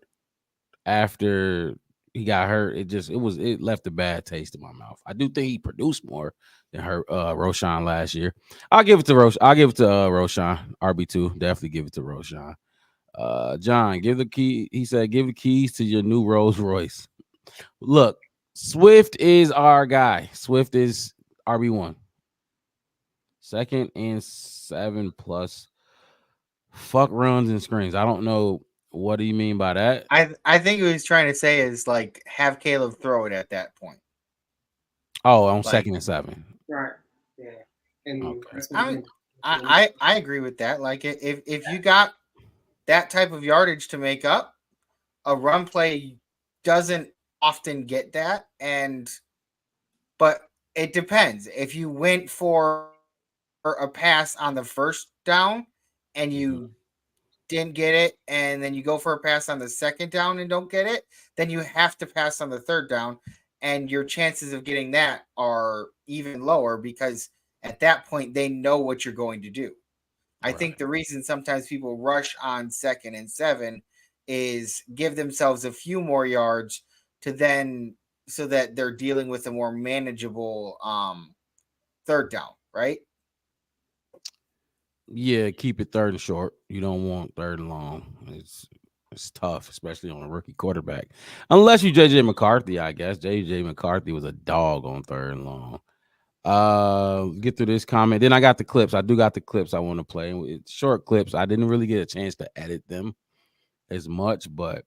after he got hurt. It left a bad taste in my mouth. I do think he produced more than Roshan last year. I'll give it to Roshan. RB2. Definitely give it to Roshan. John, give the key. He said, give the keys to your new Rolls Royce. Look, Swift is our guy. Swift is RB1. Second and 7+. Fuck runs and screens. I don't know what do you mean by that. I think what he's trying to say is like have Caleb throw it at that point. Oh, on Like, second and 7. Right. Yeah. And Okay. that's what I mean, I agree with that. Like if you got that type of yardage to make up, a run play doesn't often get that, but it depends. If you went for a pass on the first down and you didn't get it, and then you go for a pass on the second down and don't get it, then you have to pass on the third down, and your chances of getting that are even lower because at that point they know what you're going to do. I think the reason sometimes people rush on second and 7 is give themselves a few more yards to then so that they're dealing with a more manageable third down, right? Yeah, keep it third and short. You don't want third and long. It's tough, especially on a rookie quarterback. Unless you JJ McCarthy, I guess. JJ McCarthy was a dog on third and long. Get through this comment. Then I got the clips. I do got the clips I want to play. It's short clips. I didn't really get a chance to edit them as much, but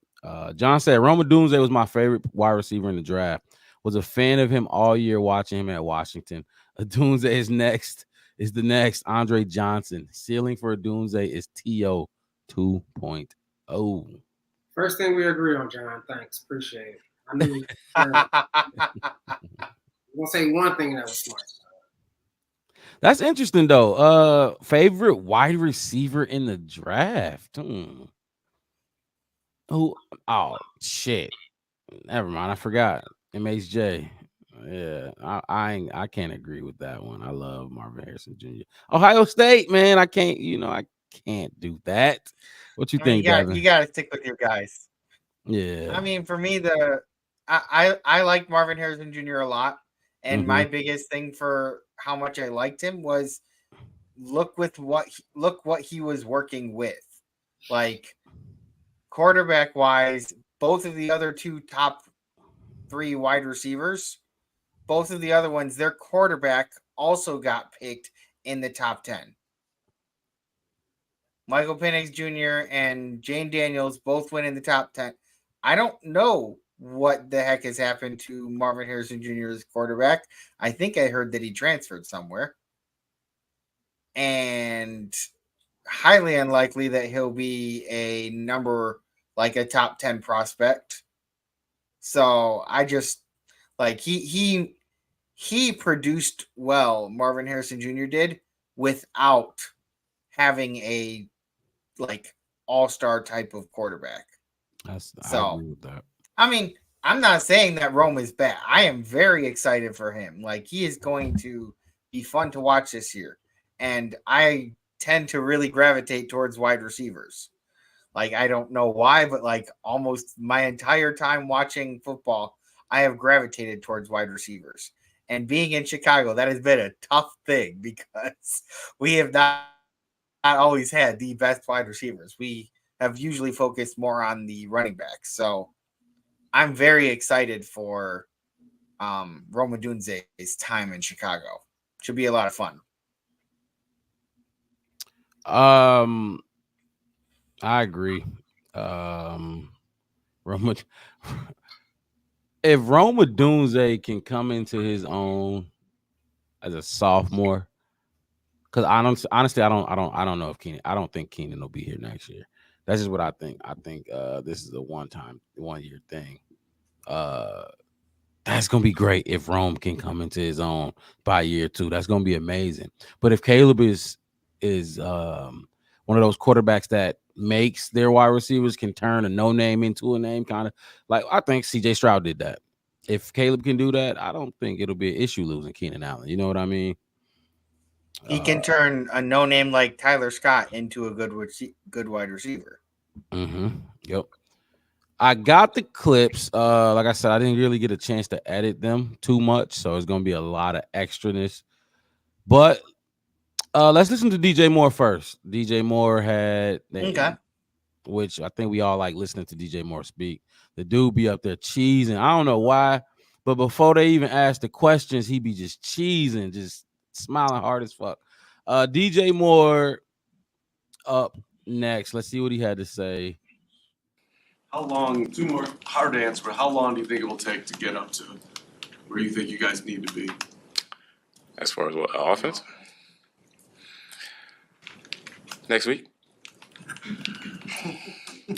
John said Roma Dunze was my favorite wide receiver in the draft. Was a fan of him all year watching him at Washington. Dunze is the next Andre Johnson. Ceiling for Dunze is TO 2.0. First thing we agree on, John. Thanks. Appreciate it. I knew I'm gonna say one thing that was smart. That's interesting though. Favorite wide receiver in the draft. Oh shit. Never mind. I forgot. MHJ. Yeah, I can't agree with that one. I love Marvin Harrison Jr. Ohio State, man. I can't do that. What you think, Devin? You got to stick with your guys. Yeah. I mean, for me, I like Marvin Harrison Jr. a lot, and my biggest thing for how much I liked him was look what he was working with, like quarterback wise. Both of the other two top 3 wide receivers, both of the other ones, their quarterback also got picked in the top 10. Michael Penix Jr. and Jane Daniels both went in the top 10. I don't know what the heck has happened to Marvin Harrison Jr.'s quarterback. I think I heard that he transferred somewhere. And highly unlikely that he'll be a a top 10 prospect. So I just like he produced well, Marvin Harrison Jr. did, without having a all-star type of quarterback. I agree with that. I mean, I'm not saying that Rome is bad. I am very excited for him. Like, he is going to be fun to watch this year. And I tend to really gravitate towards wide receivers. Like, I don't know why, but like almost my entire time watching football, I have gravitated towards wide receivers. And being in Chicago, that has been a tough thing because we have not always had the best wide receivers. We have usually focused more on the running backs. So I'm very excited for Rome Odunze's time in Chicago. Should be a lot of fun. I agree. Roma, if Rome Odunze can come into his own as a sophomore, because honestly, I don't know if Keenan. I don't think Keenan will be here next year. That's just what I think. I think this is a one year thing. That's gonna be great if Rome can come into his own by year 2. That's gonna be amazing. But if Caleb is one of those quarterbacks that makes their wide receivers can turn a no name into a name, kind of like I think CJ Stroud did that. If Caleb can do that, I don't think it'll be an issue losing Keenan Allen. You know what I mean? He can turn a no name like Tyler Scott into a good wide receiver. Yep. I got the clips. Like I said, I didn't really get a chance to edit them too much, so it's gonna be a lot of extraness. But let's listen to DJ Moore first. DJ Moore had, which I think we all like listening to DJ Moore speak. The dude be up there cheesing. I don't know why, but before they even ask the questions, he be just cheesing, just smiling hard as fuck. DJ Moore up next. Let's see what he had to say. How long, two more hard to answer, but how long do you think it will take to get up to where you think you guys need to be? As far as what, offense? Next week?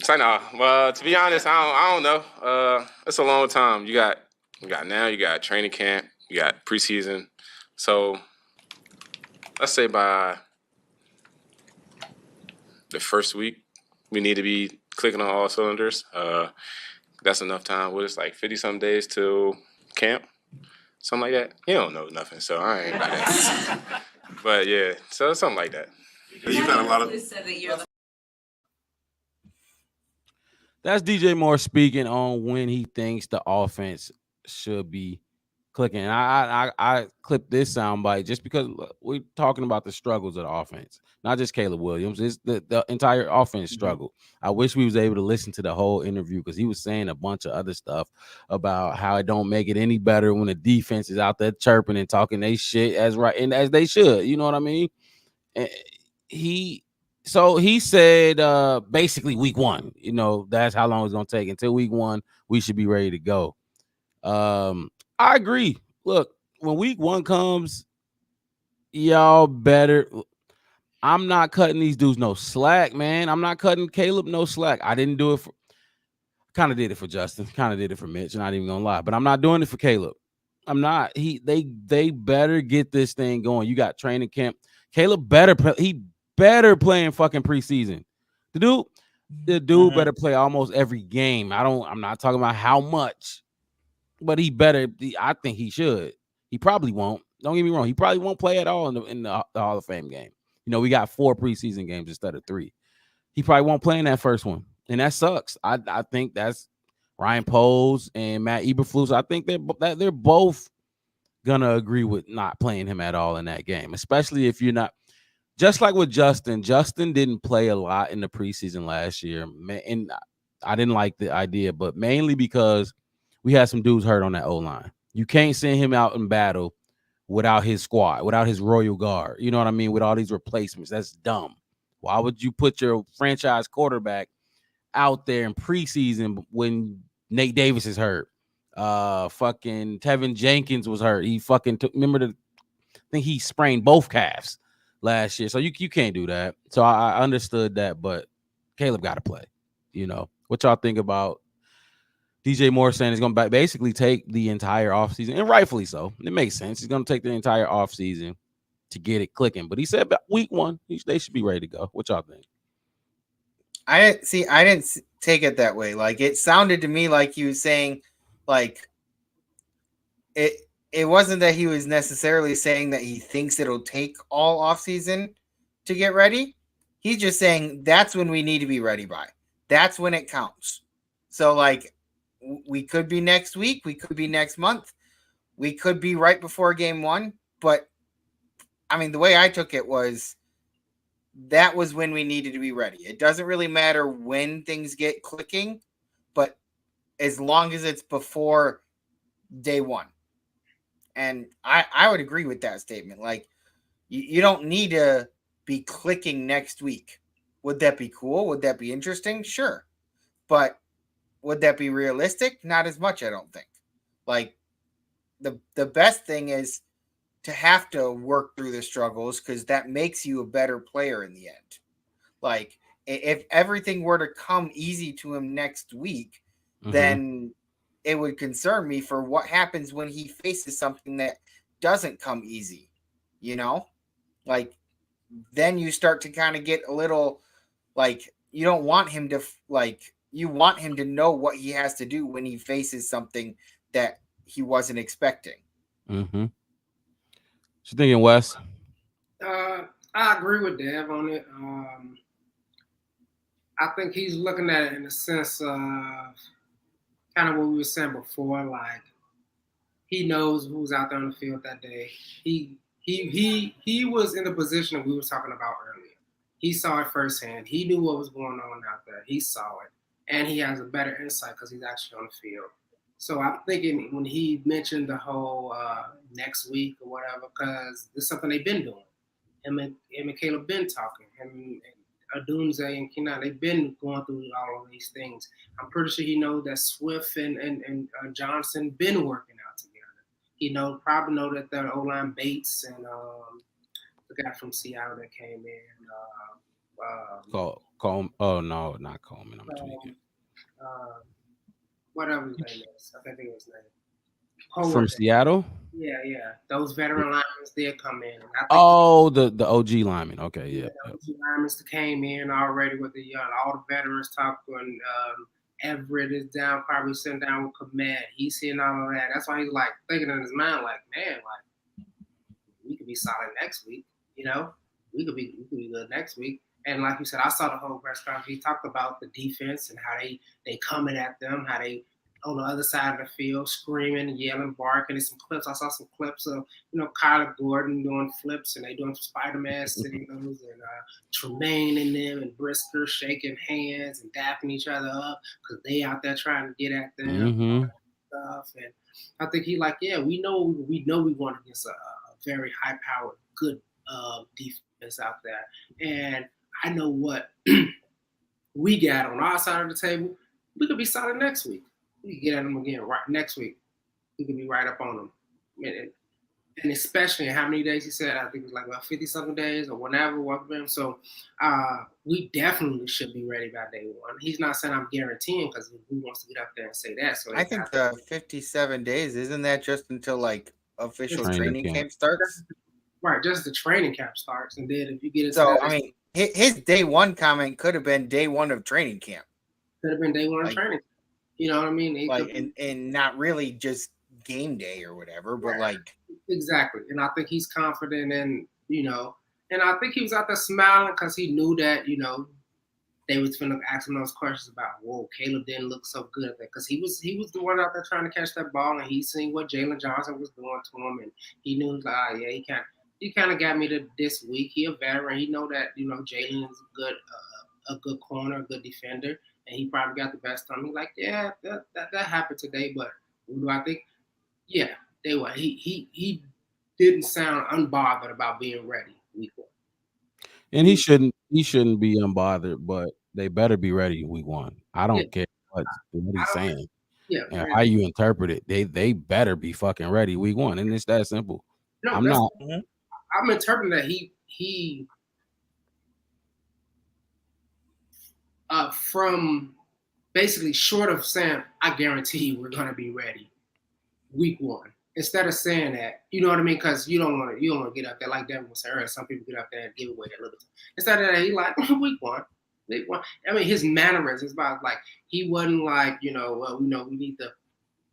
So no, well, to be honest, I don't know. It's a long time. You got training camp, you got preseason. So let's say by the first week, we need to be clicking on all cylinders. That's enough time. What is like 50-some days till camp? Something like that. You don't know nothing, so I ain't do that. But yeah, so something like that. You've had a lot of. That's DJ Moore speaking on when he thinks the offense should be clicking. And I clipped this soundbite just because we're talking about the struggles of the offense, not just Caleb Williams. It's the entire offense struggle. I wish we was able to listen to the whole interview because he was saying a bunch of other stuff about how it don't make it any better when the defense is out there chirping and talking they shit as they should. You know what I mean? And he said basically week 1, you know, that's how long it's gonna take. Until week 1, we should be ready to go. I agree. Look, when week 1 comes, y'all better. I'm not cutting these dudes no slack, man. I'm not cutting Caleb no slack. I didn't do it for, kind of did it for Justin, kind of did it for Mitch. Not even gonna lie, but I'm not doing it for Caleb. I'm not. They better get this thing going. You got training camp. Caleb better play in fucking preseason. The dude better play almost every game. I'm not talking about how much, but he better. I think he should. He probably won't. Don't get me wrong. He probably won't play at all in the Hall of Fame game. You know, we got 4 preseason games instead of 3. He probably won't play in that first one, and that sucks. I think that's Ryan Poles and Matt Eberflus. I think they're both gonna agree with not playing him at all in that game, especially if you're not. Just like with Justin didn't play a lot in the preseason last year, and I didn't like the idea, but mainly because we had some dudes hurt on that O-line. You can't send him out in battle without his squad, without his Royal Guard. You know what I mean? With all these replacements, that's dumb. Why would you put your franchise quarterback out there in preseason when Nate Davis is hurt? Fucking Tevin Jenkins was hurt. He fucking I think he sprained both calves last year. So you can't do that. So I understood that, but Caleb got to play. You know, what y'all think about DJ Moore saying he's going to basically take the entire offseason, and rightfully so. It makes sense. He's going to take the entire offseason to get it clicking. But he said about week 1, they should be ready to go. What y'all think? I didn't take it that way. Like, it sounded to me like he was saying, like, it wasn't that he was necessarily saying that he thinks it'll take all offseason to get ready. He's just saying that's when we need to be ready by. That's when it counts. So, like, we could be next week. We could be next month. We could be right before game 1. But, I mean, the way I took it was that was when we needed to be ready. It doesn't really matter when things get clicking, but as long as it's before day 1. And I would agree with that statement. Like, you don't need to be clicking next week. Would that be cool? Would that be interesting? Sure. But would that be realistic? Not as much, I don't think. Like, the best thing is to have to work through the struggles because that makes you a better player in the end. Like, if everything were to come easy to him next week, then it would concern me for what happens when he faces something that doesn't come easy, you know? Like, then you start to kind of get a little, like, you don't want him to, like, you want him to know what he has to do when he faces something that he wasn't expecting. What you thinking, Wes? I agree with Dev on it. I think he's looking at it in the sense of kind of what we were saying before, like he knows who's out there on the field that day. He was in the position that we were talking about earlier. He saw it firsthand. He knew what was going on out there. He saw it, and he has a better insight because he's actually on the field. So I'm thinking when he mentioned the whole next week or whatever, because this is something they've been doing. Him and Caleb been talking. Him and Adunze and Kenan, they've been going through all of these things. I'm pretty sure he knows that Swift and Johnson been working out together. He probably know that the O-line Bates and the guy from Seattle that came in. Oh no, not Coleman. I'm tweaking. Whatever his name is, I think it was his name. From Seattle? Yeah. Those veteran linemen did come in. The OG linemen. Okay, yeah. The OG linemen came in already with the all the veterans talking. Everett is down, probably sitting down with Komet. He's seeing all of that. That's why he's like thinking in his mind, like, man, like we could be solid next week. We could be good next week. And like you said, I saw the whole press conference. He talked about the defense and how they coming at them, how they on the other side of the field screaming, yelling, barking. There's some clips. I saw some clips of Kyler Gordon doing flips and they doing Spider-Man signals and Tremaine and them and Brisker shaking hands and dapping each other up because they out there trying to get at them and stuff. And I think he like, yeah, we know we won against a very high-powered, good defense out there, and I know what we got on our side of the table. We could be solid next week. We could get at them again right next week. We could be right up on them. And especially in how many days he said, I think it was like about 50-something days or whatever. So we definitely should be ready by day one. He's not saying I'm guaranteeing because he wants to get up there and say that. So I think the 57 days, isn't that just until like official training camp starts? Right, just the training camp starts. And then if you get into that, I mean, his day one comment could have been day one of training camp. Could have been day one of training camp. You know what I mean? And not really just game day or whatever, but like. Exactly. And I think he's confident in, and I think he was out there smiling because he knew that, they was going to ask him those questions about, whoa, Caleb didn't look so good at that. Because he was the one out there trying to catch that ball and he seen what Jalen Johnson was doing to him. And he knew, like, yeah, he kind of got me to this week. He a veteran. He know that, Jalen is a good corner, a good defender. And he probably got the best on him. He's like, yeah, that happened today. But what do I think? Yeah, they were. He didn't sound unbothered about being ready week one. And he shouldn't be unbothered, but they better be ready week one. I don't care what he's saying. Yeah, and how you interpret it. They better be fucking ready week one. And it's that simple. No, I'm not. I'm interpreting that he from basically short of saying, I guarantee you we're gonna be ready week one. Instead of saying that, you know what I mean? Because you don't want to get up there like Devin was saying. Some people get up there and give away a little bit. Instead of that, he like week one. I mean, his mannerisms about like he wasn't like we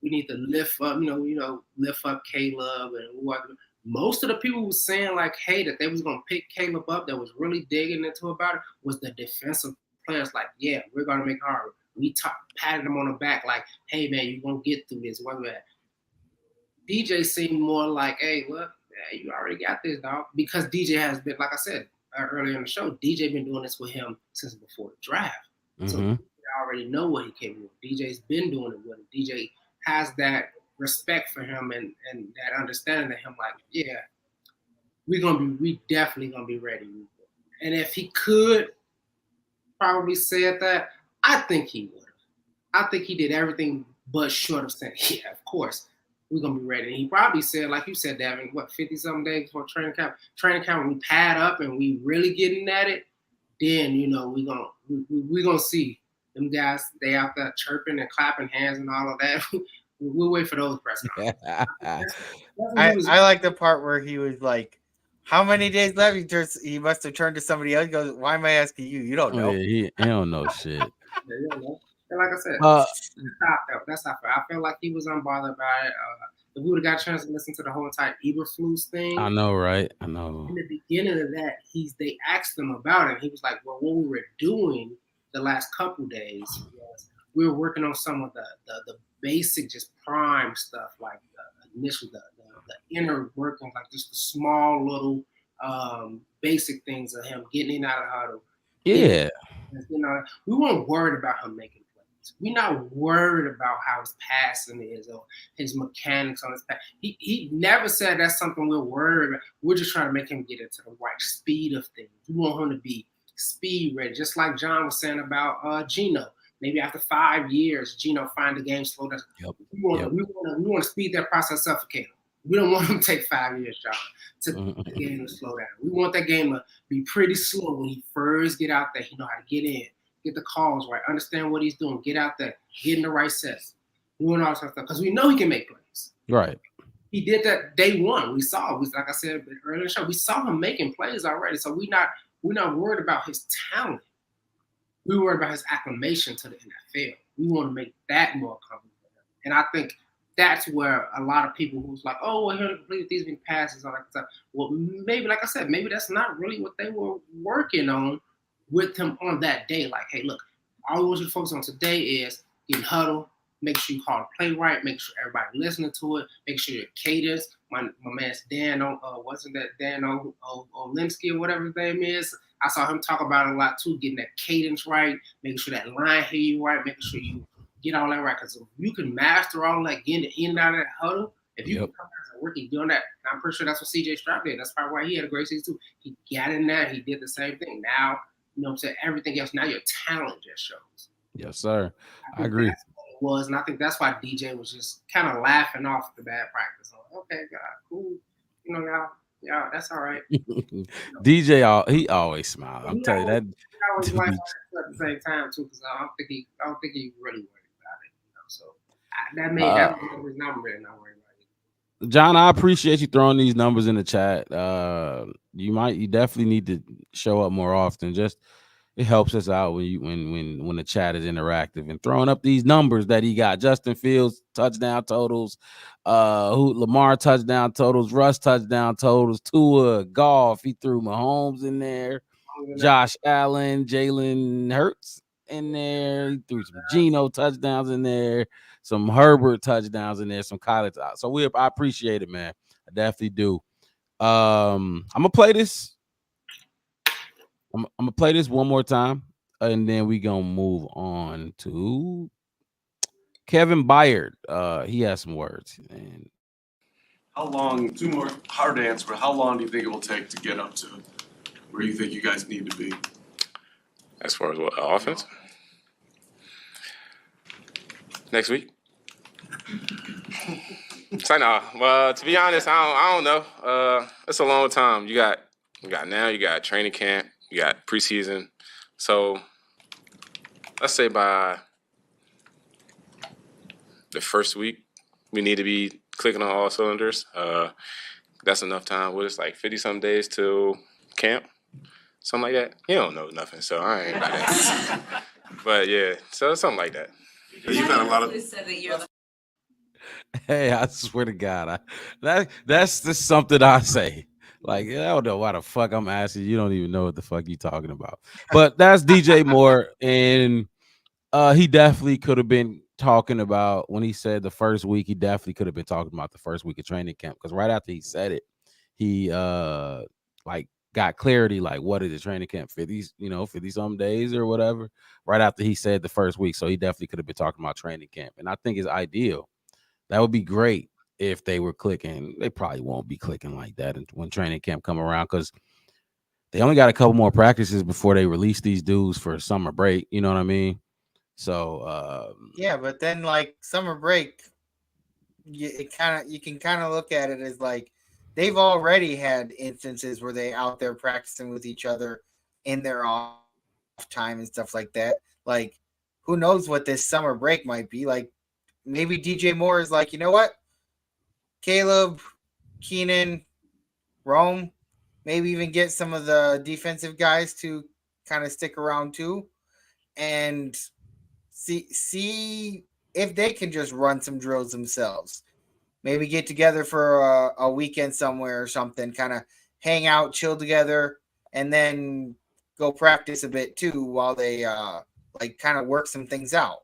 need to lift up lift up Caleb and what. Most of the people who were saying like, hey, that they was gonna pick Caleb up, that was really digging into about it, was the defensive players. Like, yeah, we're gonna make it hard. We patted them on the back like, hey man, you're gonna get through this. What that? DJ seemed more like, hey, look, you already got this, dog. Because DJ has been, like I said earlier in the show, DJ been doing this with him since before the draft. Mm-hmm. So I already know what he came with. DJ's been doing it with him. DJ has that respect for him and that understanding of him, like, yeah, we definitely gonna be ready. And if he could probably said that, I think he would have. I think he did everything but short of saying, yeah, of course. We're going to be ready. And he probably said, like you said, Devin, 50-something days before training camp, when we pad up and we really getting at it, then, we're going to see them guys, they out there chirping and clapping hands and all of that. We'll wait for those press conferences. I like the part where he was like, how many days left? He must have turned to somebody else. He goes, why am I asking you? You don't know. Yeah, he don't know shit. You don't know. And like I said, that's how I felt like he was unbothered by it. If we would have got a chance to listen to the whole entire Eberflus thing, I know, right? I know. In the beginning of that, they asked him about it. He was like, "Well, what we were doing, the last couple days was we were working on some of the basic, just prime stuff, like the initial, the inner workings, like just the small little basic things of him getting in out of huddle. Yeah. We weren't worried about him making plays. We're not worried about how his passing is or his mechanics on his pass. He never said that's something we're worried about. We're just trying to make him get into the right speed of things. We want him to be speed ready, just like John was saying about Gino. Maybe after 5 years, Gino find the game slow down. Yep. We want to speed that process up for Caleb. We don't want him to take 5 years, John, to the game to slow down. We want that game to be pretty slow when he first get out there. He know how to get in, get the calls right, understand what he's doing, get out there, get in the right sets, doing all that stuff because we know he can make plays. Right. He did that day one. We saw, like I said earlier in the show, we saw him making plays already. So we're not worried about his talent. We worried about his acclimation to the NFL. We want to make that more comfortable. And I think that's where a lot of people who's like, oh, well, he'll complete these big passes, all that stuff. Well, maybe, like I said, maybe that's not really what they were working on with him on that day. Like, hey, look, all we want you to focus on today is getting huddle, make sure you call the play right, make sure everybody listening to it, make sure your cadence. My man's Dan, wasn't that Dan Olinsky or whatever his name is? I saw him talk about it a lot too, getting that cadence right, making sure that line hear you right, making sure you get all that right. Because if you can master all that, getting in and out of that huddle, if you can come as a rookie doing that, I'm pretty sure that's what CJ Stroud did. That's probably why he had a great season too. He got in there, he did the same thing. Now, you know what I'm saying, everything else, now your talent just shows. Yes, sir. I agree. That's what it was, and I think that's why DJ was just kind of laughing off the bad practice. Like, okay, God, cool. You know, y'all, that's all right. DJ, he always smiles. I'm telling you that. He always like at the same time too, because I don't think he really worried about it. You know, so that was not really not worried about it. John, I appreciate you throwing these numbers in the chat. You definitely need to show up more often. Just it helps us out when the chat is interactive and throwing up these numbers that he got. Justin Fields touchdown totals, Lamar touchdown totals, Russ touchdown totals, Tua, Goff, he threw Mahomes in there, Josh Allen, Jalen Hurts in there, he threw some Geno touchdowns in there, some Herbert touchdowns in there, some college. So I appreciate it, man. I definitely do. I'm gonna play this. I'm gonna play this one more time, and then we gonna move on to Kevin Byard. He has some words. And How long? Two more hard to answer, but how long do you think it will take to get up to where you think you guys need to be? As far as what, offense? Next week? So no. Well, to be honest, I don't know. It's a long time. You got training camp, you got preseason. So let's say by the first week, we need to be clicking on all cylinders. That's enough time. What is like 50-some days till camp? Something like that. You don't know nothing, so I ain't about that. But yeah, so something like that. You've had a lot of. hey, I swear to God, that's just something I say. Like, I don't know why the fuck I'm asking. You don't even know what the fuck you talking about. But that's DJ Moore, and he definitely could have been talking about when he said the first week. He definitely could have been talking about the first week of training camp, because right after he said it, he like got clarity, like what is the training camp, 50-some days or whatever. Right after he said the first week, so he definitely could have been talking about training camp, and I think it's ideal. That would be great if they were clicking. They probably won't be clicking like that when training camp come around, because they only got a couple more practices before they release these dudes for summer break. You know what I mean? So yeah, but then like summer break, you can kind of look at it as like they've already had instances where they out there practicing with each other in their off time and stuff like that. Like, who knows what this summer break might be like? Maybe DJ Moore is like, you know what, Caleb, Keenan, Rome, maybe even get some of the defensive guys to kind of stick around too, and see if they can just run some drills themselves. Maybe get together for a weekend somewhere or something, kind of hang out, chill together, and then go practice a bit too while they like kind of work some things out.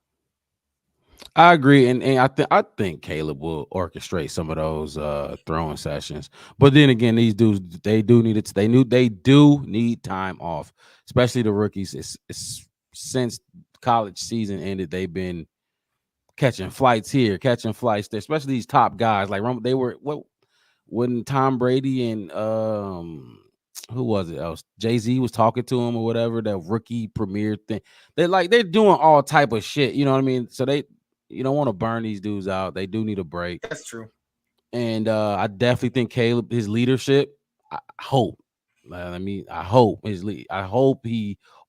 I agree, and I think Caleb will orchestrate some of those throwing sessions. But then again, these dudes they do need time off, especially the rookies. It's since college season ended, they've been catching flights here, catching flights there, especially these top guys like they were when Tom Brady and who was it else? Jay-Z was talking to him or whatever, that rookie premiere thing. They're doing all type of shit, you know what I mean? So you don't want to burn these dudes out. They do need a break. That's true. And I definitely think Caleb, his leadership, I hope he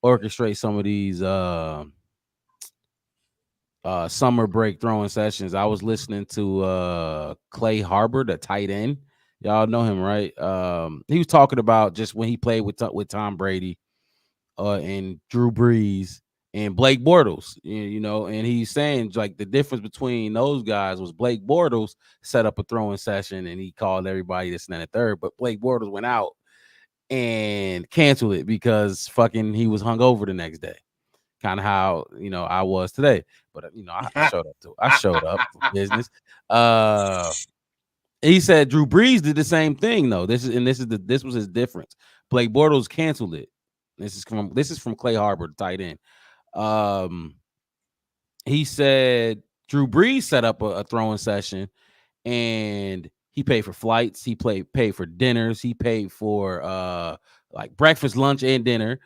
orchestrates some of these summer break throwing sessions. I was listening to Clay Harbor, the tight end. Y'all know him, right? He was talking about just when he played with Tom Brady and Drew Brees and Blake Bortles, you know, and he's saying like the difference between those guys was Blake Bortles set up a throwing session and he called everybody this and that and third, but Blake Bortles went out and canceled it because fucking he was hungover the next day. Kind of how, you know, I was today, but you know, I showed up for business. He said Drew Brees did the same thing though. This was his difference. Blake Bortles canceled it. This is from Clay Harbor, the tight end. He said Drew Brees set up a throwing session and he paid for flights, he paid for dinners, he paid for like breakfast, lunch, and dinner.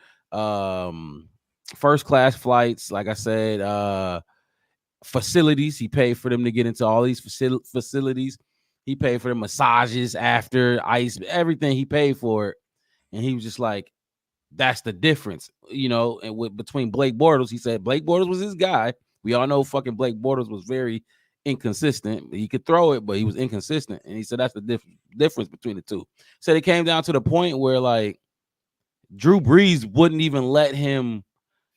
First class flights, like I said, facilities. He paid for them to get into all these facilities. He paid for the massages after ice, everything he paid for it. And he was just like, that's the difference, you know. And between Blake Bortles, he said Blake Bortles was his guy. We all know fucking Blake Bortles was very inconsistent. He could throw it, but he was inconsistent. And he said that's the difference between the two. So it came down to the point where like Drew Brees wouldn't even let him,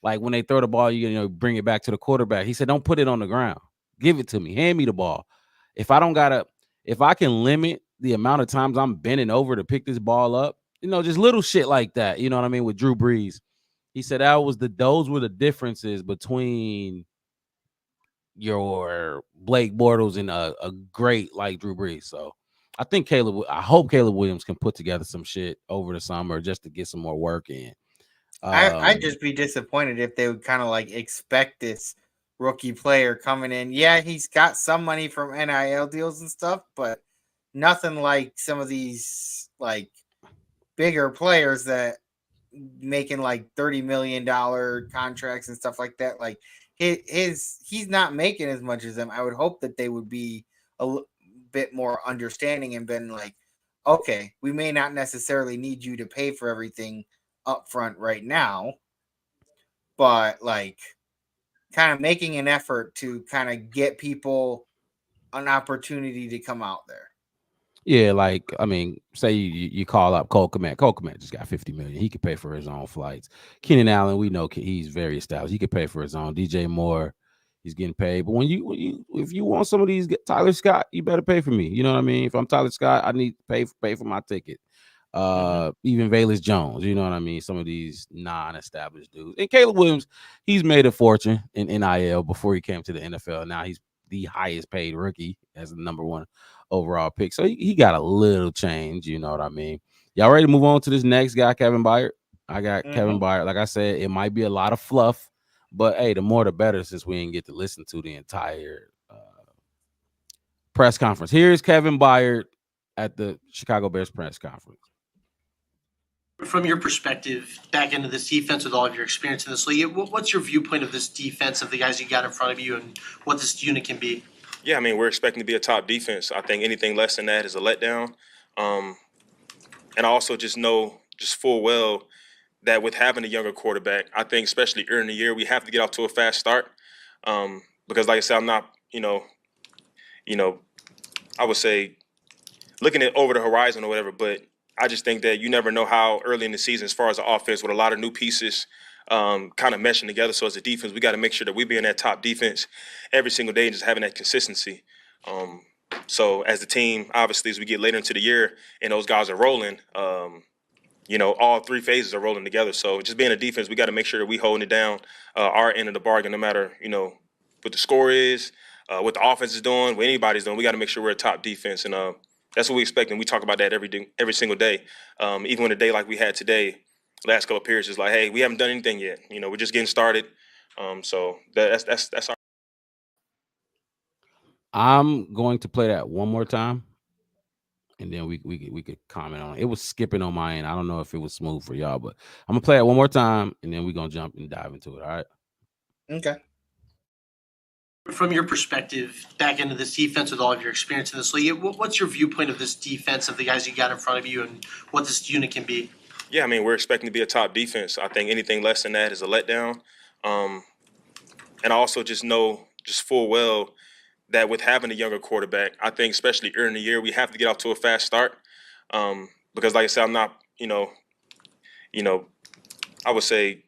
like when they throw the ball, you know, bring it back to the quarterback. He said, don't put it on the ground. Give it to me. Hand me the ball. If I can limit the amount of times I'm bending over to pick this ball up, you know, just little shit like that. You know what I mean? With Drew Brees. He said those were the differences between your Blake Bortles and a great like Drew Brees. So I hope Caleb Williams can put together some shit over the summer just to get some more work in. I'd just be disappointed if they would kind of like expect this rookie player coming in. Yeah, he's got some money from NIL deals and stuff, but nothing like some of these like bigger players that making like $30 million contracts and stuff like that. Like he's not making as much as them. I would hope that they would be a bit more understanding and been like, okay, we may not necessarily need you to pay for everything up front right now, but like kind of making an effort to kind of get people an opportunity to come out there. Yeah, like I mean, say you call up Cole Kmet. Cole Kmet just got $50 million. He could pay for his own flights. Keenan Allen, we know he's very established. He could pay for his own. DJ Moore, he's getting paid. But if you want some of these, Tyler Scott, you better pay for me. You know what I mean? If I'm Tyler Scott, I need to pay for my ticket. Even Velus Jones, you know what I mean? Some of these non-established dudes. And Caleb Williams, he's made a fortune in NIL before he came to the NFL. Now he's the highest paid rookie as the number one overall pick. So he got a little change, you know what I mean? Y'all ready to move on to this next guy, Kevin Byard? I got Kevin Byard. Like I said, it might be a lot of fluff, but hey, the more the better since we didn't get to listen to the entire press conference. Here's Kevin Byard at the Chicago Bears press conference. From your perspective, back into this defense with all of your experience in this league, what's your viewpoint of this defense, of the guys you got in front of you, and what this unit can be? Yeah, I mean, we're expecting to be a top defense. I think anything less than that is a letdown. And I also just know full well that with having a younger quarterback, I think especially early in the year, we have to get off to a fast start. Because like I said, I'm not, I would say looking at over the horizon or whatever, but I just think that you never know how early in the season, as far as the offense, with a lot of new pieces kind of meshing together. So as a defense, we got to make sure that we be in that top defense every single day and just having that consistency. So as the team, obviously, as we get later into the year and those guys are rolling, all three phases are rolling together. So just being a defense, we got to make sure that we holding it down, our end of the bargain, no matter, what the score is, what the offense is doing, what anybody's doing. We got to make sure we're a top defense. And that's what we expect. And we talk about that every single day. Even when a day like we had today, last couple of periods, is like, hey, we haven't done anything yet. We're just getting started. So that's our. I'm going to play that one more time, and then we could comment on it. It was skipping on my end. I don't know if it was smooth for y'all, but I'm gonna play it one more time, and then we're gonna jump and dive into it. All right. Okay. From your perspective, back into this defense with all of your experience in this league, what's your viewpoint of this defense, of the guys you got in front of you, and what this unit can be? Yeah, I mean, we're expecting to be a top defense. I think anything less than that is a letdown. And I also just know, just full well, that with having a younger quarterback, I think especially early in the year, we have to get off to a fast start. Because like I said, I'm not, I would say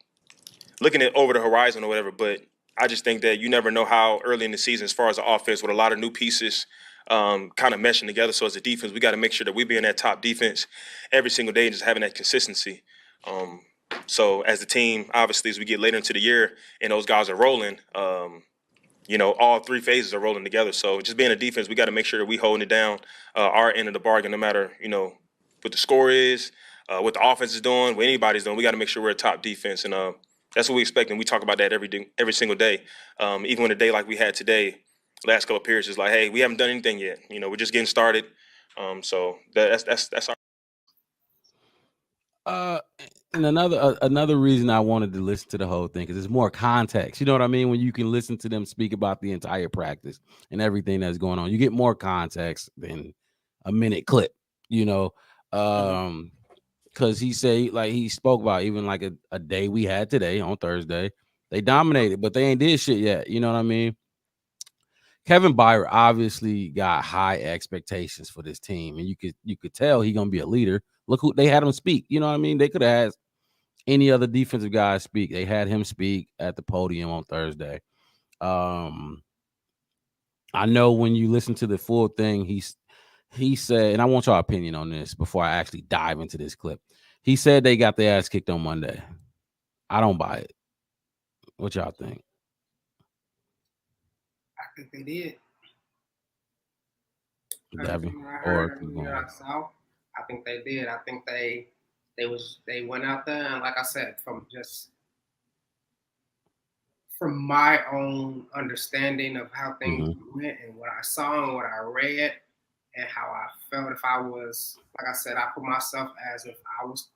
looking at over the horizon or whatever, but I just think that you never know how early in the season, as far as the offense, with a lot of new pieces kind of meshing together. So as a defense, we got to make sure that we be in that top defense every single day and just having that consistency. So as a team, obviously, as we get later into the year and those guys are rolling, all three phases are rolling together. So just being a defense, we got to make sure that we holding it down, our end of the bargain, no matter, what the score is, what the offense is doing, what anybody's doing. We got to make sure we're a top defense. And that's what we expect. And we talk about that every single day. Even when a day like we had today, last couple of periods, is like, hey, we haven't done anything yet. We're just getting started. So that's our. And another reason I wanted to listen to the whole thing, because it's more context. You know what I mean? When you can listen to them speak about the entire practice and everything that's going on, you get more context than a minute clip. Because he said, like he spoke about, even like a day we had today on Thursday, they dominated, but they ain't did shit yet. You know what I mean? Kevin Byard obviously got high expectations for this team, and you could tell he gonna be a leader. Look who they had him speak. You know what I mean? They could have had any other defensive guy speak. They had him speak at the podium on Thursday. I know when you listen to the full thing, he said, and I want your opinion on this before I actually dive into this clip. He said they got their ass kicked on Monday. I don't buy it. What y'all think? I think they did. Devin, I or heard I saw. I think they did. I think they went out there, and like I said, from my own understanding of how things went and what I saw and what I read and how I felt, if I was, like I said, I put myself as if I was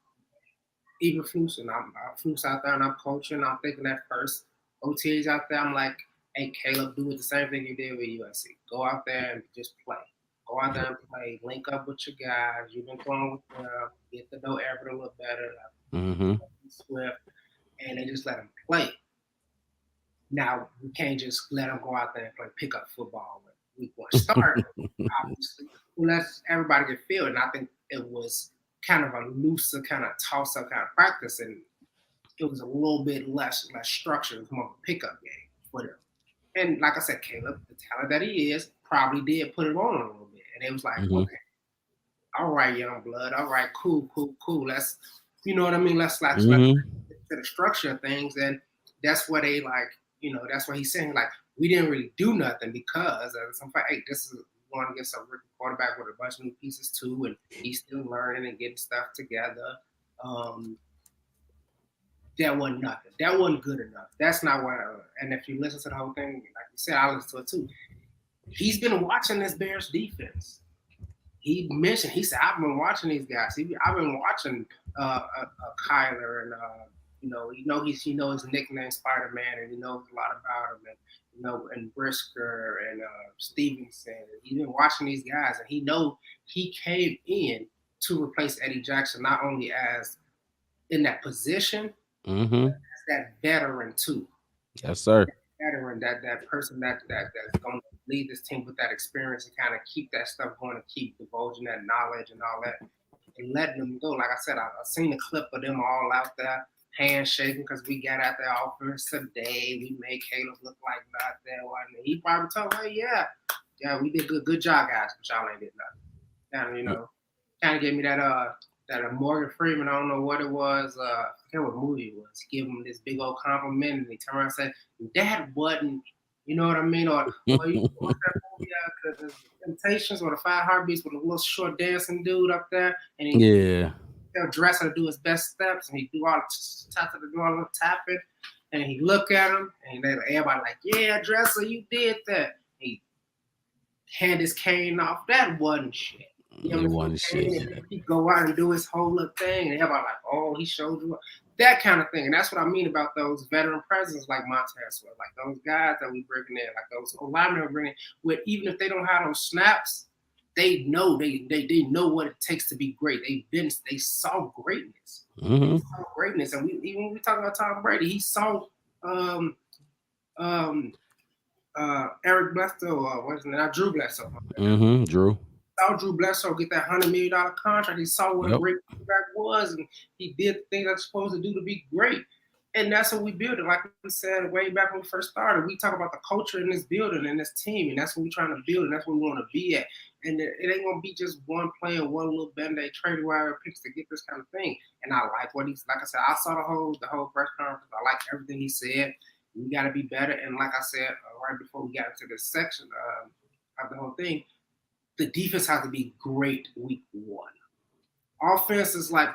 even Foose, and I'm Foose out there and I'm coaching. I'm thinking at first, OTAs out there, I'm like, hey, Caleb, do the same thing you did with USC. Go out there and just play. Go out there and play. Link up with your guys. You've been throwing with them. Get to know Everett a little better. Swift, and they just let him play. Now, we can't just let them go out there and play pickup football when week one start. Obviously, let everybody get feel. And I think it was kind of a looser, kind of toss-up kind of practice, and it was a little bit less structured. It was more of a pickup game for them. And like I said, Caleb, the talent that he is, probably did put it on a little bit. And it was like, okay, all right, young blood, all right, cool. Let's, you know what I mean? Let's get to the structure of things. And that's where they that's what he's saying. Like, we didn't really do nothing because hey, this is going against a rookie quarterback with a bunch of new pieces too, and he's still learning and getting stuff together. That wasn't nothing. That wasn't good enough. That's not what. And if you listen to the whole thing, like you said, I listened to it too. He's been watching this Bears defense. He mentioned, he said, I've been watching these guys. I've been watching Kyler, and he knows his nickname Spider-Man, and he knows a lot about him, and and Brisker and Stevenson. He's been watching these guys, and he came in to replace Eddie Jackson, not only as in that position, but as that veteran too. Yes, sir. Veteran, that person that's going to lead this team with that experience and kind of keep that stuff going, and keep divulging that knowledge and all that, and letting them go. Like I said, I've seen a clip of them all out there handshaking because we got out there offensive day. We made Caleb look like not there. And he probably told me, yeah, we did good job, guys, but y'all ain't did nothing. And kind of gave me that that Morgan Freeman, I don't know what it was, I forget what movie it was. Give him this big old compliment, and he turned around and said, "That wasn't," you know what I mean? Or you watch that movie, the Temptations or the Five Heartbeats with a little short dancing dude up there, and Yeah. he'll dress her to do his best steps, and he do all the tapping, and he look at him, and everybody like, "Yeah, Dresser, you did that." He hand his cane off. That wasn't shit. It wasn't shit. He go out and do his whole little thing, and everybody like, "Oh, he showed you that kind of thing." And that's what I mean about those veteran presidents like Montez Sweat, like those guys that we bringing in, like those linemen we're bringing. Where even if they don't have those snaps, they know they know what it takes to be great. They saw greatness. Mm-hmm. They saw greatness, and even when we talk about Tom Brady, he saw Eric Bledsoe, what's his name? Not Drew Bledsoe. Mm-hmm. Drew. Saw Drew Bledsoe get that $100 million contract. He saw what a great quarterback was, and he did the things that's supposed to do to be great. And that's what we built. Like we said way back when we first started, we talk about the culture in this building and this team, and that's what we're trying to build, and that's what we want to be at. And it ain't gonna be just one player, one little band-aid trade wire picks to get this kind of thing. And I like what he's like. I said, I saw the whole press conference. I like everything he said. We got to be better. And like I said right before we got into this section of the whole thing, the defense has to be great week one. Offense is like,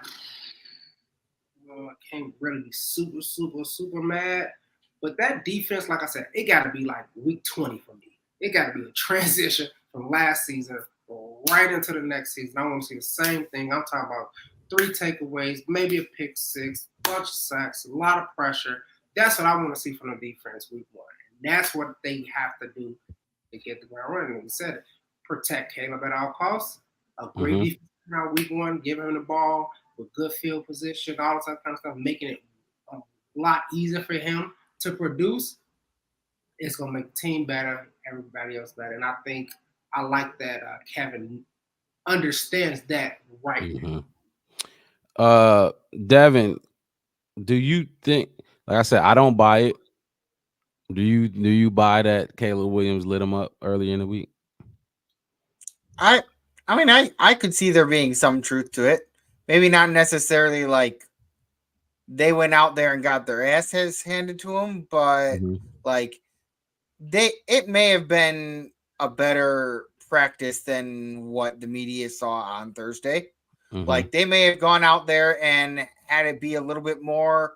I can't really be super mad. But that defense, like I said, it got to be like week 20 for me. It got to be a transition from last season right into the next season. I want to see the same thing. I'm talking about 3 takeaways, maybe a pick 6, bunch of sacks, a lot of pressure. That's what I want to see from the defense week one. And that's what they have to do to get the ground running. Like you said, protect Caleb at all costs. A great defense now week one, giving him the ball with good field position, all that kind of stuff, making it a lot easier for him to produce. It's going to make the team better, everybody else better. And I think I like that Kevin understands that right now. Devin, do you think, like I said, I don't buy it. Do you buy that Caleb Williams lit him up early in the week? I mean, I could see there being some truth to it. Maybe not necessarily like they went out there and got their asses handed to them, but like it may have been a better practice than what the media saw on Thursday. Like they may have gone out there and had it be a little bit more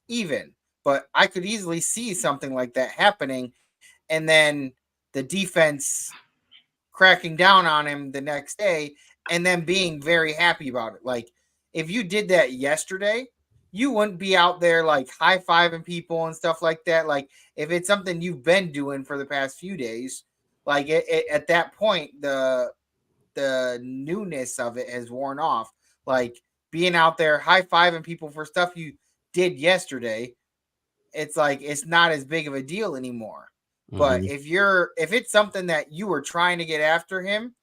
even, but I could easily see something like that happening, and then the defense cracking down on him the next day and then being very happy about it. Like if you did that yesterday, you wouldn't be out there like high-fiving people and stuff like that. Like if it's something you've been doing for the past few days, like at that point, the newness of it has worn off. Like being out there high-fiving people for stuff you did yesterday, it's like it's not as big of a deal anymore. But if it's something that you were trying to get after him,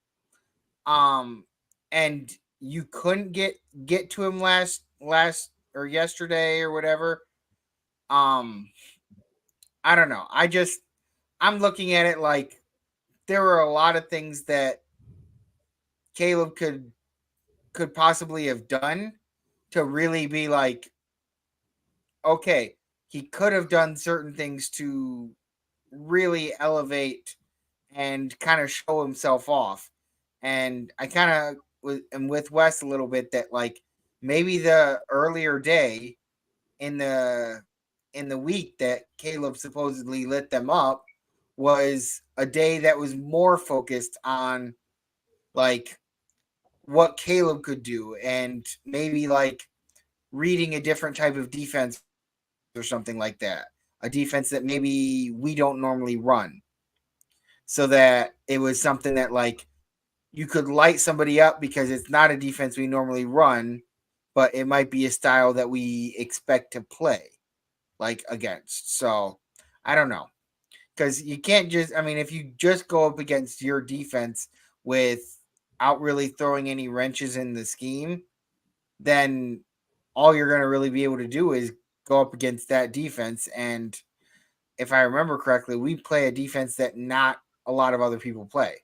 and you couldn't get to him last or yesterday or whatever, I don't know. I'm looking at it like there were a lot of things that Caleb could possibly have done to really be like, okay, he could have done certain things to really elevate and kind of show himself off. And I kind of am with Wes a little bit that like maybe the earlier day in the week that Caleb supposedly lit them up was a day that was more focused on like what Caleb could do and maybe like reading a different type of defense or something like that. A defense that maybe we don't normally run. So that it was something that like you could light somebody up because it's not a defense we normally run, but it might be a style that we expect to play like against. So I don't know. Because you can't just, I mean, if you just go up against your defense without really throwing any wrenches in the scheme, then all you're going to really be able to do is go up against that defense. And if I remember correctly, we play a defense that not a lot of other people play.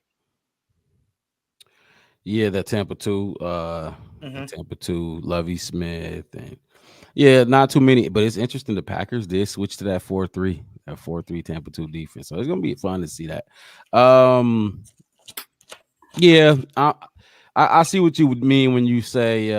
Yeah, that Tampa 2, Hmm. Lovey Smith, and yeah, not too many, but it's interesting. The Packers did switch to that 4-3, that 4-3 Tampa 2 defense. So it's gonna be fun to see that. Um, yeah, I see what you would mean when you say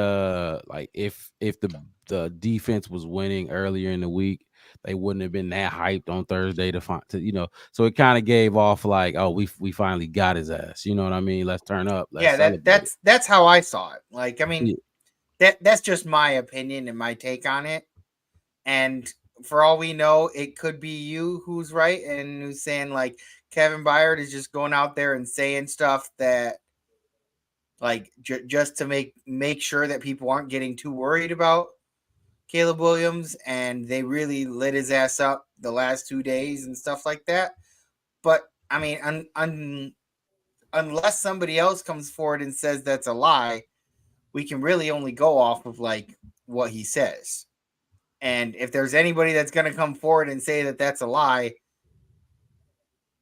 like if the defense was winning earlier in the week, they wouldn't have been that hyped on Thursday to find to so it kind of gave off like, oh, we finally got his ass. You know what I mean? Let's turn up, let's Yeah, celebrate. that's how I saw it. Like, I mean, Yeah. that's just my opinion and my take on it. And for all we know, it could be you who's right and who's saying like Kevin Byard is just going out there and saying stuff that like just to make sure that people aren't getting too worried about Caleb Williams, and they really lit his ass up the last 2 days and stuff like that. But I mean, unless somebody else comes forward and says that's a lie, we can really only go off of like what he says. And if there's anybody that's going to come forward and say that that's a lie,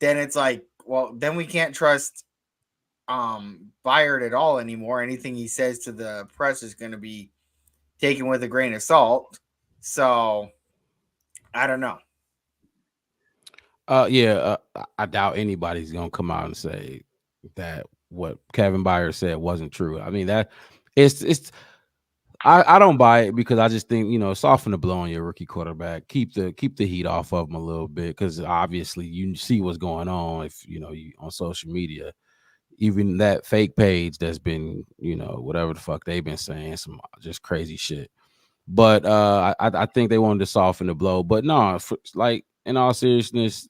then it's like, well, then we can't trust Byard at all anymore. Anything he says to the press is going to be taken with a grain of salt. So I don't know. Yeah, I doubt anybody's gonna come out and say that what Kevin Byard said wasn't true. I mean that it's I don't buy it because I just think soften the blow on your rookie quarterback. Keep the heat off of him a little bit because obviously you see what's going on if you on social media. Even that fake page that's been whatever the fuck they've been saying some just crazy shit. But I think they wanted to soften the blow. But no, like in all seriousness,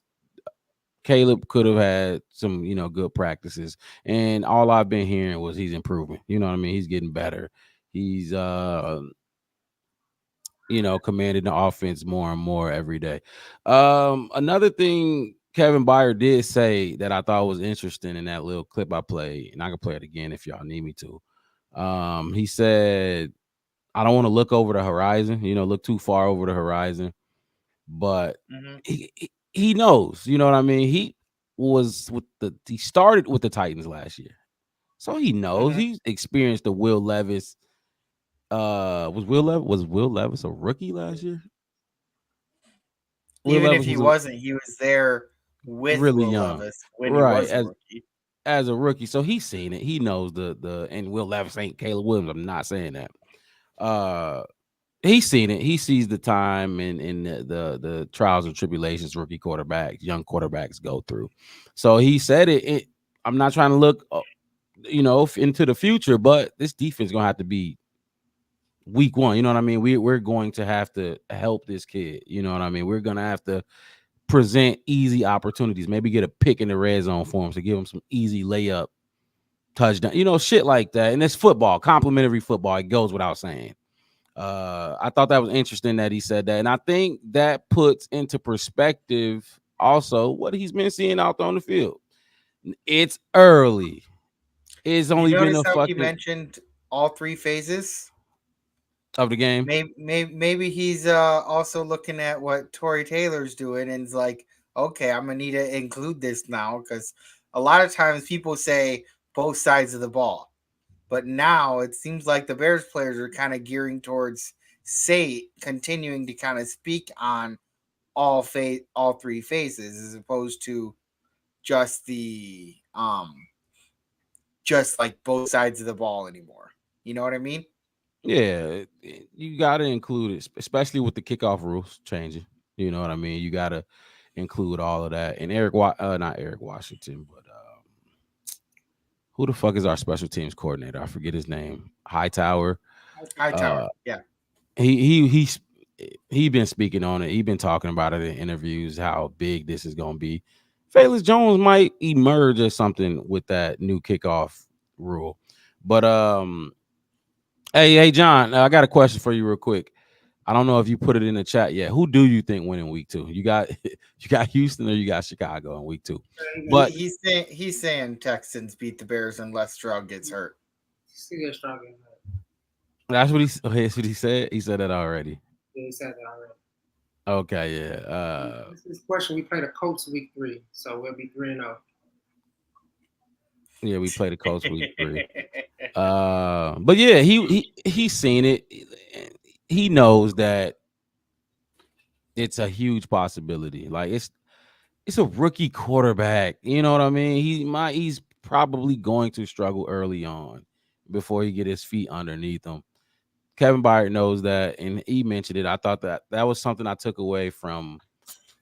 Caleb could have had some, good practices. And all I've been hearing was he's improving. You know what I mean? He's getting better. He's commanding the offense more and more every day. Another thing Kevin Byard did say that I thought was interesting in that little clip I played, and I can play it again if y'all need me to. He said, I don't want to look over the horizon, look too far over the horizon, but Mm-hmm. he knows, you know what I mean? He started with the Titans last year. So he knows. Mm-hmm. He's experienced the Will Levis. Was Will Levis a rookie last year? Will Even if Levis he was a wasn't, he was there with really Will young. Levis when he Right. was a As rookie. as a rookie. So he's seen it. He knows and Will Levis ain't Caleb Williams. I'm not saying that. Uh he's seen it. He sees the time and the trials and tribulations rookie quarterbacks, young quarterbacks go through. So he said it. I'm not trying to look, into the future, but this defense is gonna have to be week one. You know what I mean? We're going to have to help this kid. You know what I mean? We're gonna have to present easy opportunities. Maybe get a pick in the red zone for him to give him some easy layup touchdown. Shit like that. And it's football, complimentary football. It goes without saying. I thought that was interesting that he said that, and I think that puts into perspective also what he's been seeing out there on the field. It's early. It's You only been notice a how he fucking mentioned all three phases? of the game. Maybe he's also looking at what Tory Taylor's doing and is like, okay, I'm gonna need to include this now because a lot of times people say both sides of the ball, but now it seems like the Bears players are kind of gearing towards continuing to kind of speak on all three phases as opposed to just the just like both sides of the ball anymore. You know what I mean? Yeah, you got to include it, especially with the kickoff rules changing. You know what I mean? You got to include all of that. And not Eric Washington, but who the fuck is our special teams coordinator? I forget his name. Hightower. Hightower. Uh, Yeah. he been speaking on it. He been talking about it in interviews how big this is gonna be. Felix Jones might emerge or something with that new kickoff rule. But hey John, I got a question for you real quick. I don't know if you put it in the chat yet. Who do you think win in week 2? You got you got Houston or you got Chicago in week 2? But He's saying Texans beat the Bears unless Stroud gets hurt. Still struggling. that's what he said. He said that already. Yeah, he said that already. Okay, yeah. This is question. We play the Colts week 3, so we'll be 3-0. Yeah, we play the Colts week 3. But yeah, he's seen it. He knows that it's a huge possibility. Like it's a rookie quarterback. You know what I mean? He's probably going to struggle early on before he get his feet underneath him. Kevin Byard knows that, and he mentioned it. I thought that was something I took away from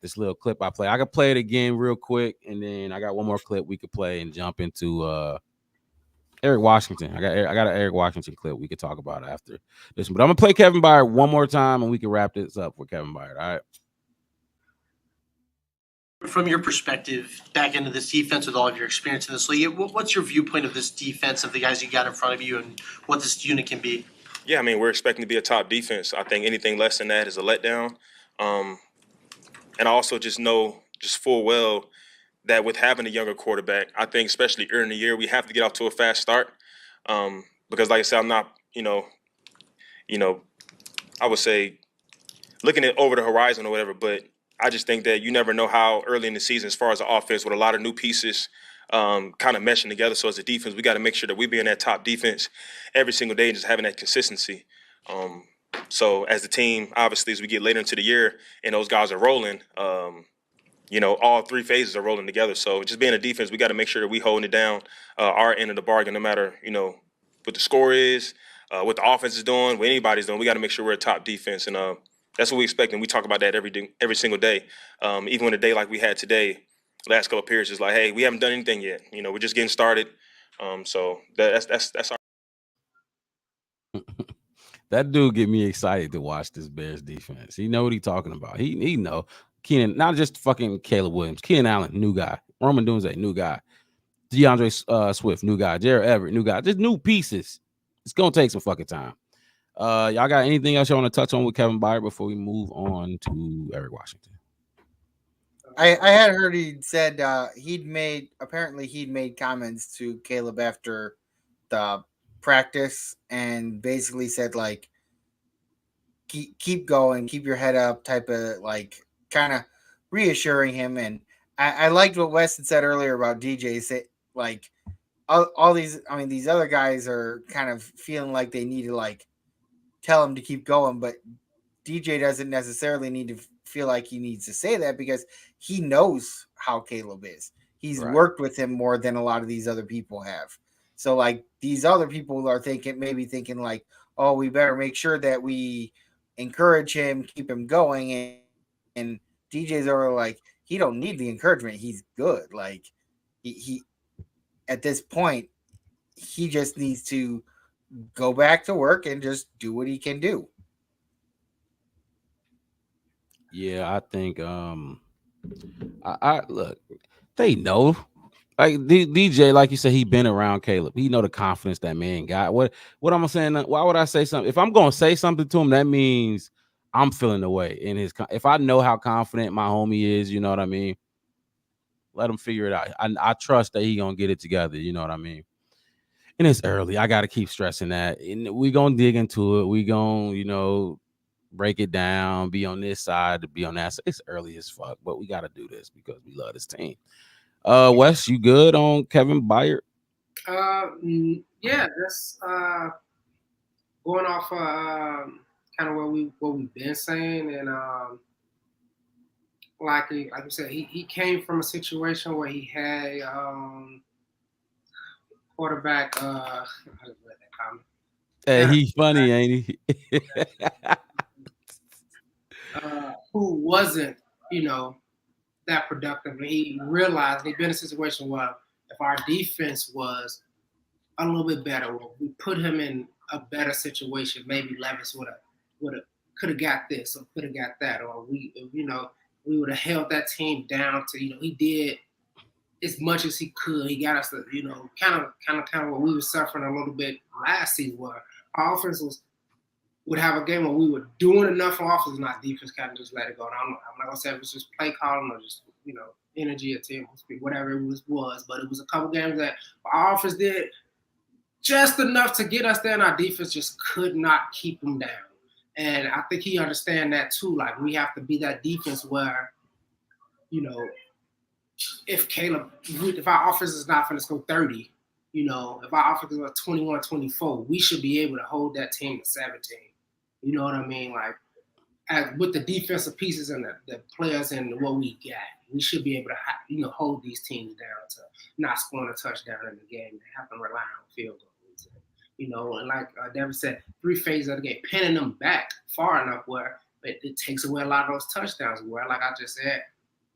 this little clip I play. I could play it again real quick, and then I got one more clip we could play and jump into Eric Washington. I got an Eric Washington clip we could talk about after this. But I'm gonna play Kevin Byard one more time, and we can wrap this up with Kevin Byard. All right. From your perspective, back into this defense with all of your experience in this league, what's your viewpoint of this defense, of the guys you got in front of you, and what this unit can be? Yeah, I mean, we're expecting to be a top defense. I think anything less than that is a letdown. And I also just know, just full well, that with having a younger quarterback, I think especially early in the year, we have to get off to a fast start. Because like I said, I'm not, I would say looking at over the horizon or whatever, but I just think that you never know how early in the season, as far as the offense, with a lot of new pieces kind of meshing together. So as a defense, we got to make sure that we be in that top defense every single day and just having that consistency. So as a team, obviously, as we get later into the year and those guys are rolling, all 3 phases are rolling together. So just being a defense, we got to make sure that we holding it down, our end of the bargain, no matter, what the score is, what the offense is doing, what anybody's doing. We got to make sure we're a top defense. And that's what we expect, and we talk about that every single day. Even on a day like we had today, last couple of periods, is like, hey, we haven't done anything yet. We're just getting started. So that's our. That dude get me excited to watch this Bears defense. He know what he talking about. He know Keenan, not just fucking Caleb Williams, Keenan Allen, new guy. Roman Doomsday, new guy. DeAndre Swift, new guy. Jared Everett, new guy. Just new pieces. It's gonna take some fucking time. Y'all got anything else you want to touch on with Kevin Byard before we move on to Eric Washington? I had heard he said he'd made comments to Caleb after the practice and basically said like keep going, keep your head up, type of like kind of reassuring him. And I liked what Weston said earlier about DJ. Say like all these, I mean, these other guys are kind of feeling like they need to like tell him to keep going, but DJ doesn't necessarily need to feel like he needs to say that because he knows how Caleb is. He's worked with him more than a lot of these other people have. So like these other people are maybe thinking like, oh, we better make sure that we encourage him, keep him going. And DJ's over like, he don't need the encouragement. He's good. Like he at this point, he just needs to go back to work and just do what he can do. Yeah, I think I look, they know. Like DJ, like you said, he been around Caleb. He know the confidence that man got. What I'm saying? Why would I say something? If I'm gonna say something to him, that means I'm feeling the way in his. If I know how confident my homie is, you know what I mean. Let him figure it out. I trust that he gonna get it together. You know what I mean. And it's early. I got to keep stressing that. And we gonna dig into it. We gonna, break it down. Be on this side, be on that side. It's early as fuck, but we got to do this because we love this team. Wes, you good on Kevin Byard? Yeah, that's going off kind of what we've been saying, and like you said, he came from a situation where he had quarterback. I just read that comment. Hey, he's funny, ain't he? Who wasn't, that productive. And he realized he'd been in a situation where if our defense was a little bit better, or we put him in a better situation, maybe Levis could have got this or could have got that, or we would have held that team down to, he did as much as he could. He got us to, kind of what we were suffering a little bit last season, where our offense would have a game where we were doing enough on offense and our defense kind of just let it go. And I'm not gonna say it was just play calling or just energy or team speak, whatever it was, but it was a couple games that our offense did just enough to get us there, and our defense just could not keep them down. And I think he understands that too. Like, we have to be that defense where, if our offense is not going to score 30, You know, if our offense was 21-24, we should be able to hold that team to 17. You know what I mean? Like, with the defensive pieces and the players and what we got, we should be able to, hold these teams down to not scoring a touchdown in the game and have to rely on field goals. And like Devin said, 3 phases of the game, pinning them back far enough where it takes away a lot of those touchdowns. Where, like I just said,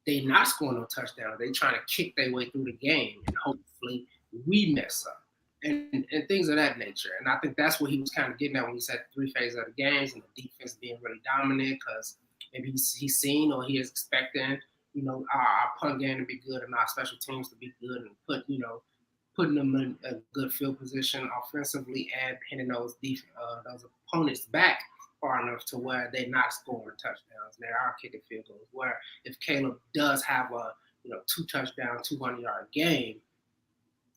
they not scoring no touchdowns. They trying to kick their way through the game, and hopefully we mess up and things of that nature. And I think that's what he was kind of getting at when he said 3 phases of the games and the defense being really dominant, because maybe he's seen or he is expecting, our punt game to be good and our special teams to be good, and putting them in a good field position offensively and pinning those opponents back far enough to where they're not scoring touchdowns. They are kicking field goals. Where if Caleb does have a 2 touchdown, 200-yard game,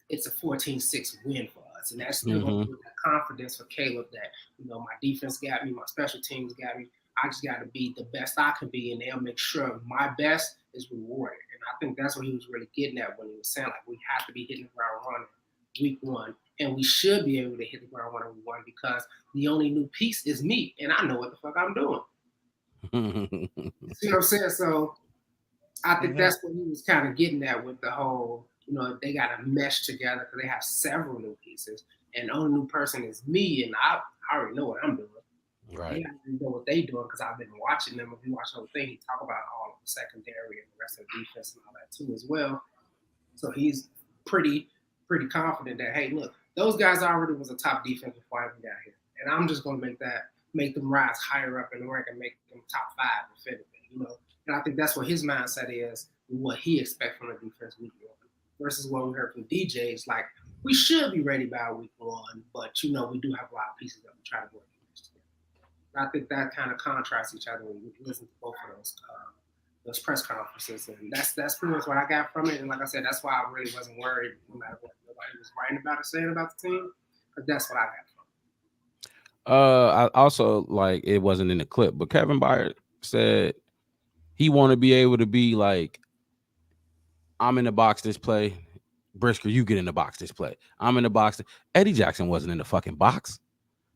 it's a 14-6 win for us. And that's still going to give that confidence for Caleb that, my defense got me, my special teams got me. I just got to be the best I can be, and they'll make sure my best is rewarded. And I think that's what he was really getting at when he was saying, like, we have to be hitting the ground running week 1. And we should be able to hit the ground running week 1 because the only new piece is me, and I know what the fuck I'm doing. See what I'm saying? So I think that's what he was kind of getting at with the whole, they got to mesh together because they have several new pieces, and the only new person is me, and I already know what I'm doing. Right. They already know what they doing because I've been watching them. If you watch the whole thing, he talk about all of the secondary and the rest of the defense and all that too as well. So he's pretty confident that, hey, look, those guys already was a top defense before I even got here, and I'm just going to make them rise higher up in the rank and make them top 5 if anything, And I think that's what his mindset is, what he expects from the defense week 1 versus what we heard from DJs. Like, we should be ready by week 1, but we do have a lot of pieces that we try to work against. I think that kind of contrasts each other when you listen to both of those press conferences, and that's pretty much what I got from it. And like I said, that's why I really wasn't worried no matter what nobody was writing about or saying about the team, because that's what I got from it. I also, like, it wasn't in the clip, but Kevin Byard said he want to be able to be like, I'm in the box this play, Brisker, you get in the box this play. I'm in the box. Eddie Jackson wasn't in the fucking box.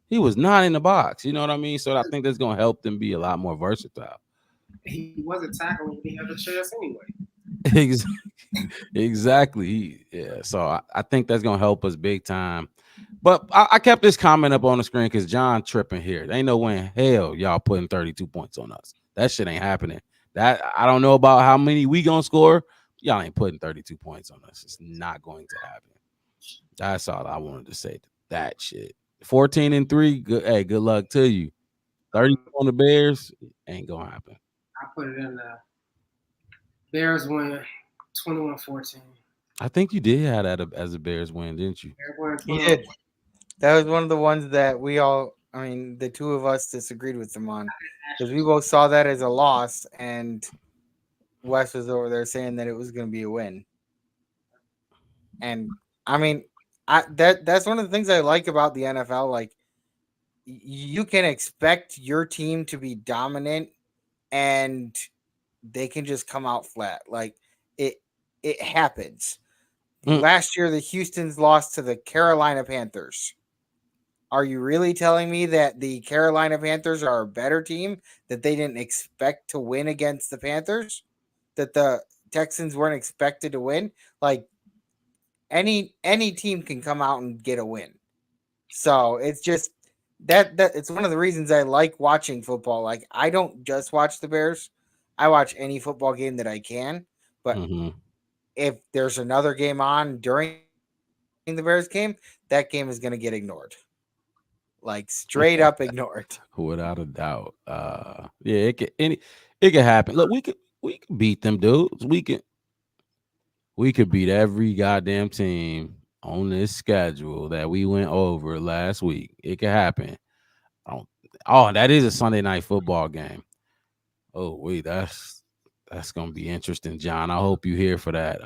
He was not in the box. You know what I mean? So I think that's going to help them be a lot more versatile. He wasn't tackling when he had the chance anyway. Exactly. Yeah. So I think that's going to help us big time. But I kept this comment up on the screen because John tripping here. There ain't no way in hell y'all putting 32 points on us. That shit ain't happening. That I don't know about how many we going to score. Y'all ain't putting 32 points on us. It's not going to happen. That's all I wanted to say to that shit. 14-3. Good. Hey, good luck to you. 30 on the Bears ain't gonna happen. I put it in the Bears win 21-14. I think you did have that as a Bears win, didn't you? He did. That was one of the ones that the two of us disagreed with him on, because we both saw that as a loss, and Wes was over there saying that it was going to be a win. And that's one of the things I like about the NFL. Like, you can expect your team to be dominant, and they can just come out flat. Like, it happens. Last year, the Houston's lost to the Carolina Panthers. Are you really telling me that the Carolina Panthers are a better team, that they didn't expect to win against the Panthers, that the Texans weren't expected to win? Like, any team can come out and get a win. So it's just that it's one of the reasons I like watching football. Like, I don't just watch the Bears. I watch any football game that I can. But if there's another game on during the Bears game, that game is going to get ignored. Like, straight up ignored. Without a doubt. Yeah, it could happen. Look, we could beat them dudes. We could beat every goddamn team on this schedule that we went over last week. It could happen. Oh, that is a Sunday night football game. Oh, wait, that's gonna be interesting, John. I hope you're here for that.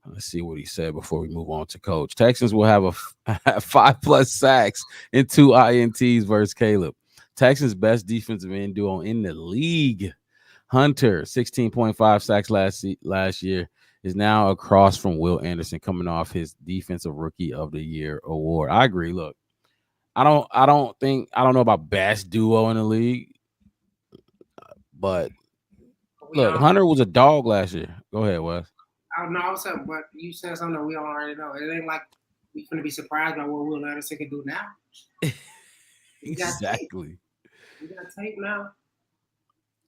Let's see what he said before we move on to Coach. Texans will have a 5+ sacks and 2 INTs versus Caleb. Texans' best defensive end duo in the league. Hunter, 16.5 sacks last year. is now across from Will Anderson coming off his Defensive Rookie of the Year award. I agree. Look, I don't know about best duo in the league, but look, Hunter was a dog last year. Go ahead, Wes. I don't know. I was saying, but you said something that we already know. It ain't like we gonna be surprised by what Will Anderson can do now. Exactly. We got tape now.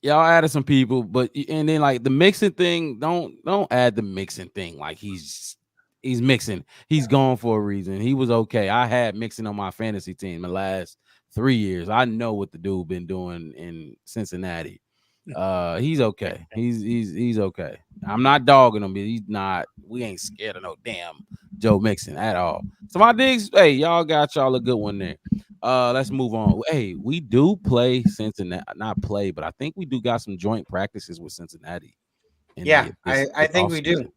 Y'all added some people, but and then like the mixing thing, don't add the mixing thing. Like he's mixing. He's gone for a reason. He was okay. I had mixing on my fantasy team the last 3 years. I know what the dude been doing in Cincinnati. He's okay. He's okay. I'm not dogging him. He's not. We ain't scared of no damn Joe Mixon at all. So my digs, hey, y'all got y'all a good one there. Let's move on. Hey, we do play Cincinnati, not play, but I think we do got some joint practices with Cincinnati. I think we do.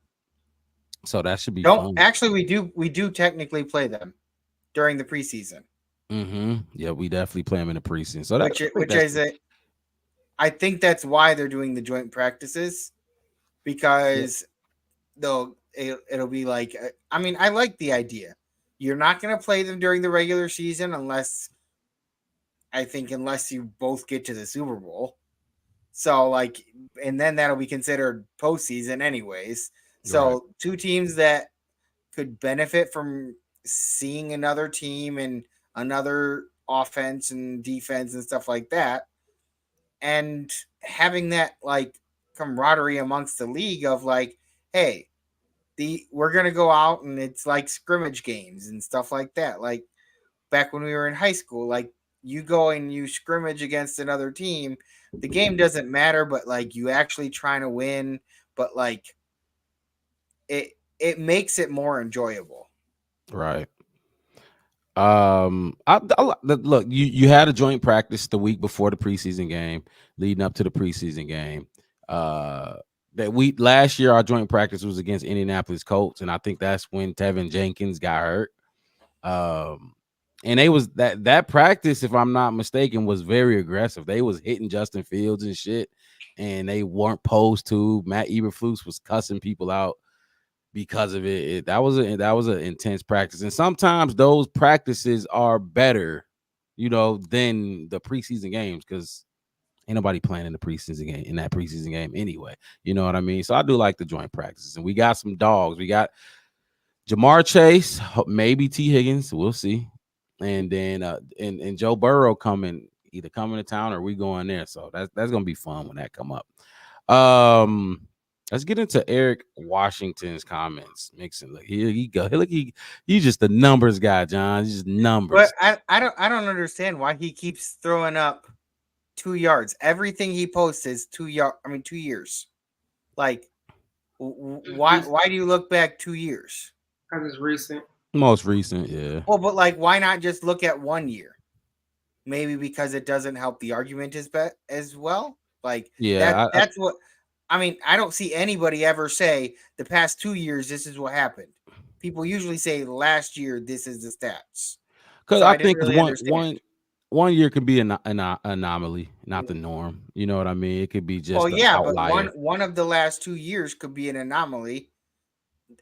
So that should be fun. Actually, we do technically play them during the preseason. Yeah, we definitely play them in the preseason. So I think that's why they're doing the joint practices, because it'll be like, I mean, I like the idea. You're not going to play them during the regular season unless you both get to the Super Bowl. So like, and then that'll be considered postseason anyways. So two teams that could benefit from seeing another team and another offense and defense and stuff like that, and having that like camaraderie amongst the league of like, hey, we're gonna go out and it's like scrimmage games and stuff like that. Like back when we were in high school, like you go and you scrimmage against another team. The game doesn't matter, but like you actually trying to win, but like it makes it more enjoyable. Right. Look, you had a joint practice the week before the preseason game, leading up to the preseason game. That week last year, our joint practice was against Indianapolis Colts, and I think that's when Tevin Jenkins got hurt. And they was that practice, if I'm not mistaken, was very aggressive. They was hitting Justin Fields and shit, and they weren't posed to. Matt Eberflus was cussing people out because of it. That was an intense practice, and sometimes those practices are better, than the preseason games, because ain't nobody playing in that preseason game anyway. You know what I mean? So I do like the joint practices, and we got some dogs. We got Jamar Chase, maybe T. Higgins, we'll see, and then and Joe Burrow either coming to town or we going there. So that's gonna be fun when that come up. Let's get into Eric Washington's comments. Mixing, look, here he go. Look, he's just the numbers guy, John. He's just numbers. But I don't understand why he keeps throwing up 2 yards. Everything he posts is 2 years. Like, why do you look back 2 years? Because it's recent. Most recent, yeah. Well, but like, why not just look at 1 year? Maybe because it doesn't help the argument as well. Like, yeah, that's what. I mean, I don't see anybody ever say the past 2 years, this is what happened. People usually say last year, this is the stats. Because I think really one year could be an anomaly, not the norm. You know what I mean? It could be just an outlier. But one of the last 2 years could be an anomaly,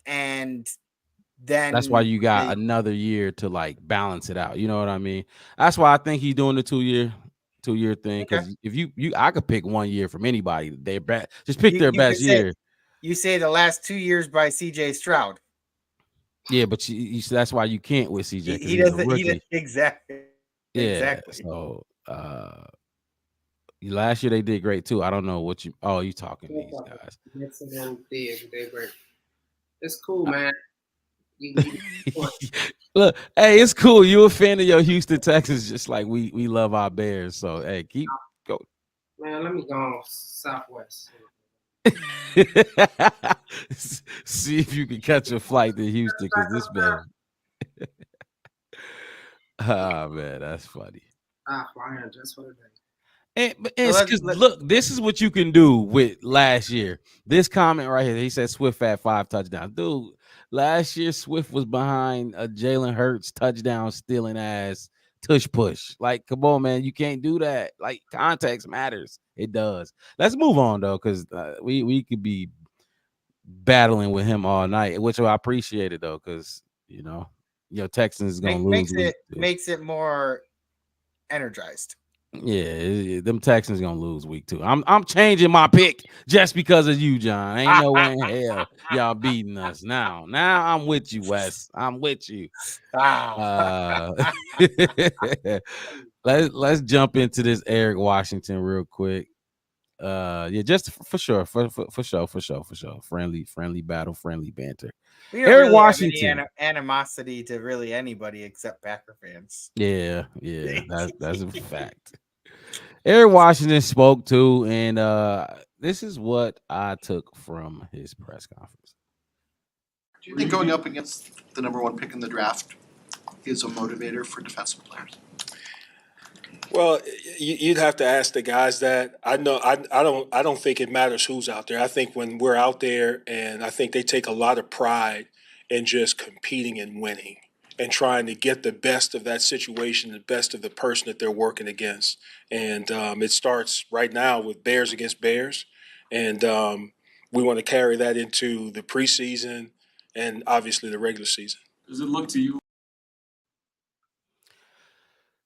and then that's why you got another year to like balance it out. You know what I mean? That's why I think he's doing the 2 year thing, because if I could pick 1 year from anybody, just pick their best year. You say the last 2 years by CJ Stroud. Yeah, but that's why you can't with CJ. He doesn't exactly. Yeah. Exactly. So last year they did great too. I don't know what you talking to these guys. They're great. It's cool, man. Look, hey, it's cool. You a fan of your Houston Texans, just like we love our Bears. So hey, keep go. Man, let me go Southwest. See if you can catch a flight to Houston, because this man. Oh man, that's funny. Flying just for the day. And look, this is what you can do with last year. This comment right here, he said Swift had 5 touchdowns. Dude, last year Swift was behind a Jalen Hurts touchdown stealing ass tush push. Like, come on, man, you can't do that. Like, context matters. It does. Let's move on though, because we could be battling with him all night, which I appreciated though, because Texans is gonna lose week 2. Makes it more energized. Yeah, them Texans gonna lose week 2. I'm changing my pick just because of you, John. Ain't no way in hell y'all beating us now. Now I'm with you, Wes. I'm with you. Let's jump into this Eric Washington real quick. Yeah, just for sure, for sure. Friendly battle, friendly banter. We don't Eric really Washington. have any animosity to really anybody except Packer fans. Yeah, that's a fact. Eric Washington spoke too, and this is what I took from his press conference. Do you think going up against the number 1 pick in the draft is a motivator for defensive players? Well, you'd have to ask the guys that. I know. I don't think it matters who's out there. I think when we're out there, and I think they take a lot of pride in just competing and winning and trying to get the best of that situation, the best of the person that they're working against. And it starts right now with Bears against Bears, and we want to carry that into the preseason and obviously the regular season. Does it look to you?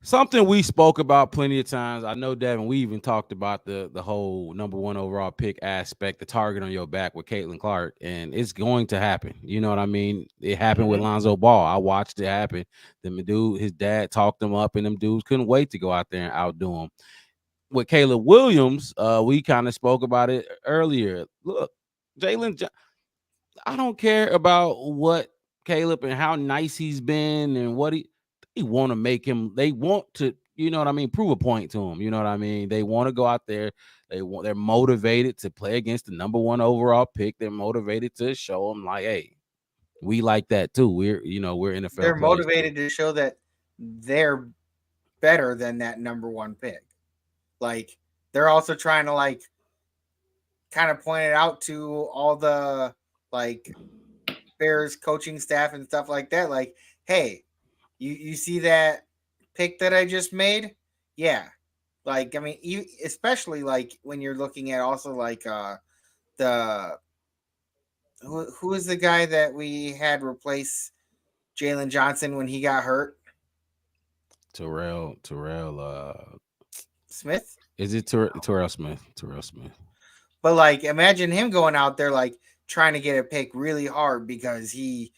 Something we spoke about plenty of times. I know, Devin, we even talked about the whole number 1 overall pick aspect, the target on your back with Caitlin Clark, and it's going to happen. You know what I mean? It happened with Lonzo Ball. I watched it happen. His dad talked him up, and them dudes couldn't wait to go out there and outdo him. With Caleb Williams, we kind of spoke about it earlier. Look, I don't care about what Caleb and how nice he's been and what he want to make him. They want to, prove a point to him. You know what I mean? They want to go out there. They're motivated to play against the number 1 overall pick. They're motivated to show them like, hey, we like that too. We're NFL. They're motivated to show that they're better than that number 1 pick. Like they're also trying to kind of point it out to all the Bears coaching staff and stuff like that. Like, hey, you see that pick that I just made? Yeah. Especially when you're looking at also the who is the guy that we had replace Jalen Johnson when he got hurt? Terrell Smith? Is it Terrell Smith? Terrell Smith. But imagine him going out there trying to get a pick really hard because he's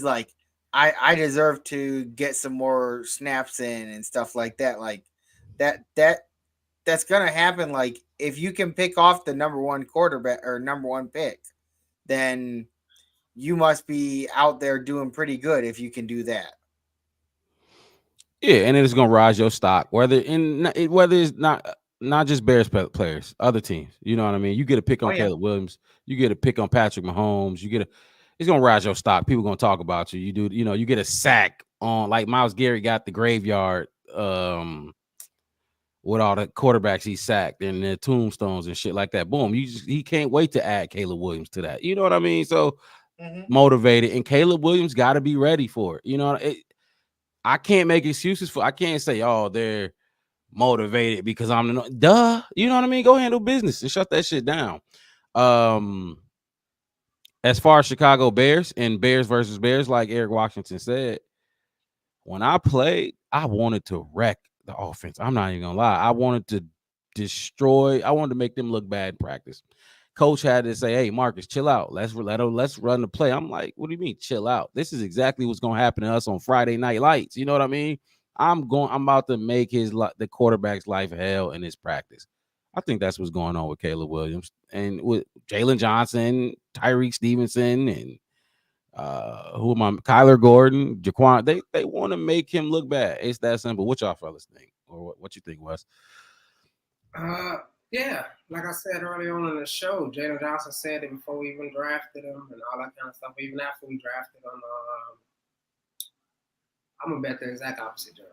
like, I deserve to get some more snaps in and stuff like that. That's gonna happen. If you can pick off the number 1 quarterback or number 1 pick, then you must be out there doing pretty good if you can do that. Yeah, and it's gonna rise your stock, whether it's not just Bears players, other teams. You know what I mean? You get a pick on Caleb Williams, you get a pick on Patrick Mahomes, it's gonna rise your stock. People gonna talk about you. You get a sack on Myles Garrett got the graveyard with all the quarterbacks he sacked and their tombstones and shit like that. Boom, he can't wait to add Caleb Williams to that. You know what I mean? So motivated, and Caleb Williams got to be ready for it. You know, I can't make excuses I can't say, oh, they're motivated because I'm the duh. You know what I mean? Go handle business and shut that shit down. As far as Chicago Bears and Bears versus Bears, like Eric Washington said, when I played, I wanted to wreck the offense. I'm not even gonna lie. I wanted to destroy. I wanted to make them look bad in practice. Coach had to say, "Hey, Marcus, chill out. Let's run the play." I'm like, "What do you mean, chill out? This is exactly what's gonna happen to us on Friday Night Lights." You know what I mean? I'm about to make the quarterback's life hell in his practice. I think that's what's going on with Caleb Williams and with Jalen Johnson, Tyreek Stevenson, and Kyler Gordon, Jaquan. They want to make him look bad. It's that simple. What y'all fellas think, or what you think, Wes? Yeah, like I said earlier on in the show, Jalen Johnson said it before we even drafted him and all that kind of stuff. Even after we drafted him, I'm gonna bet the exact opposite, John.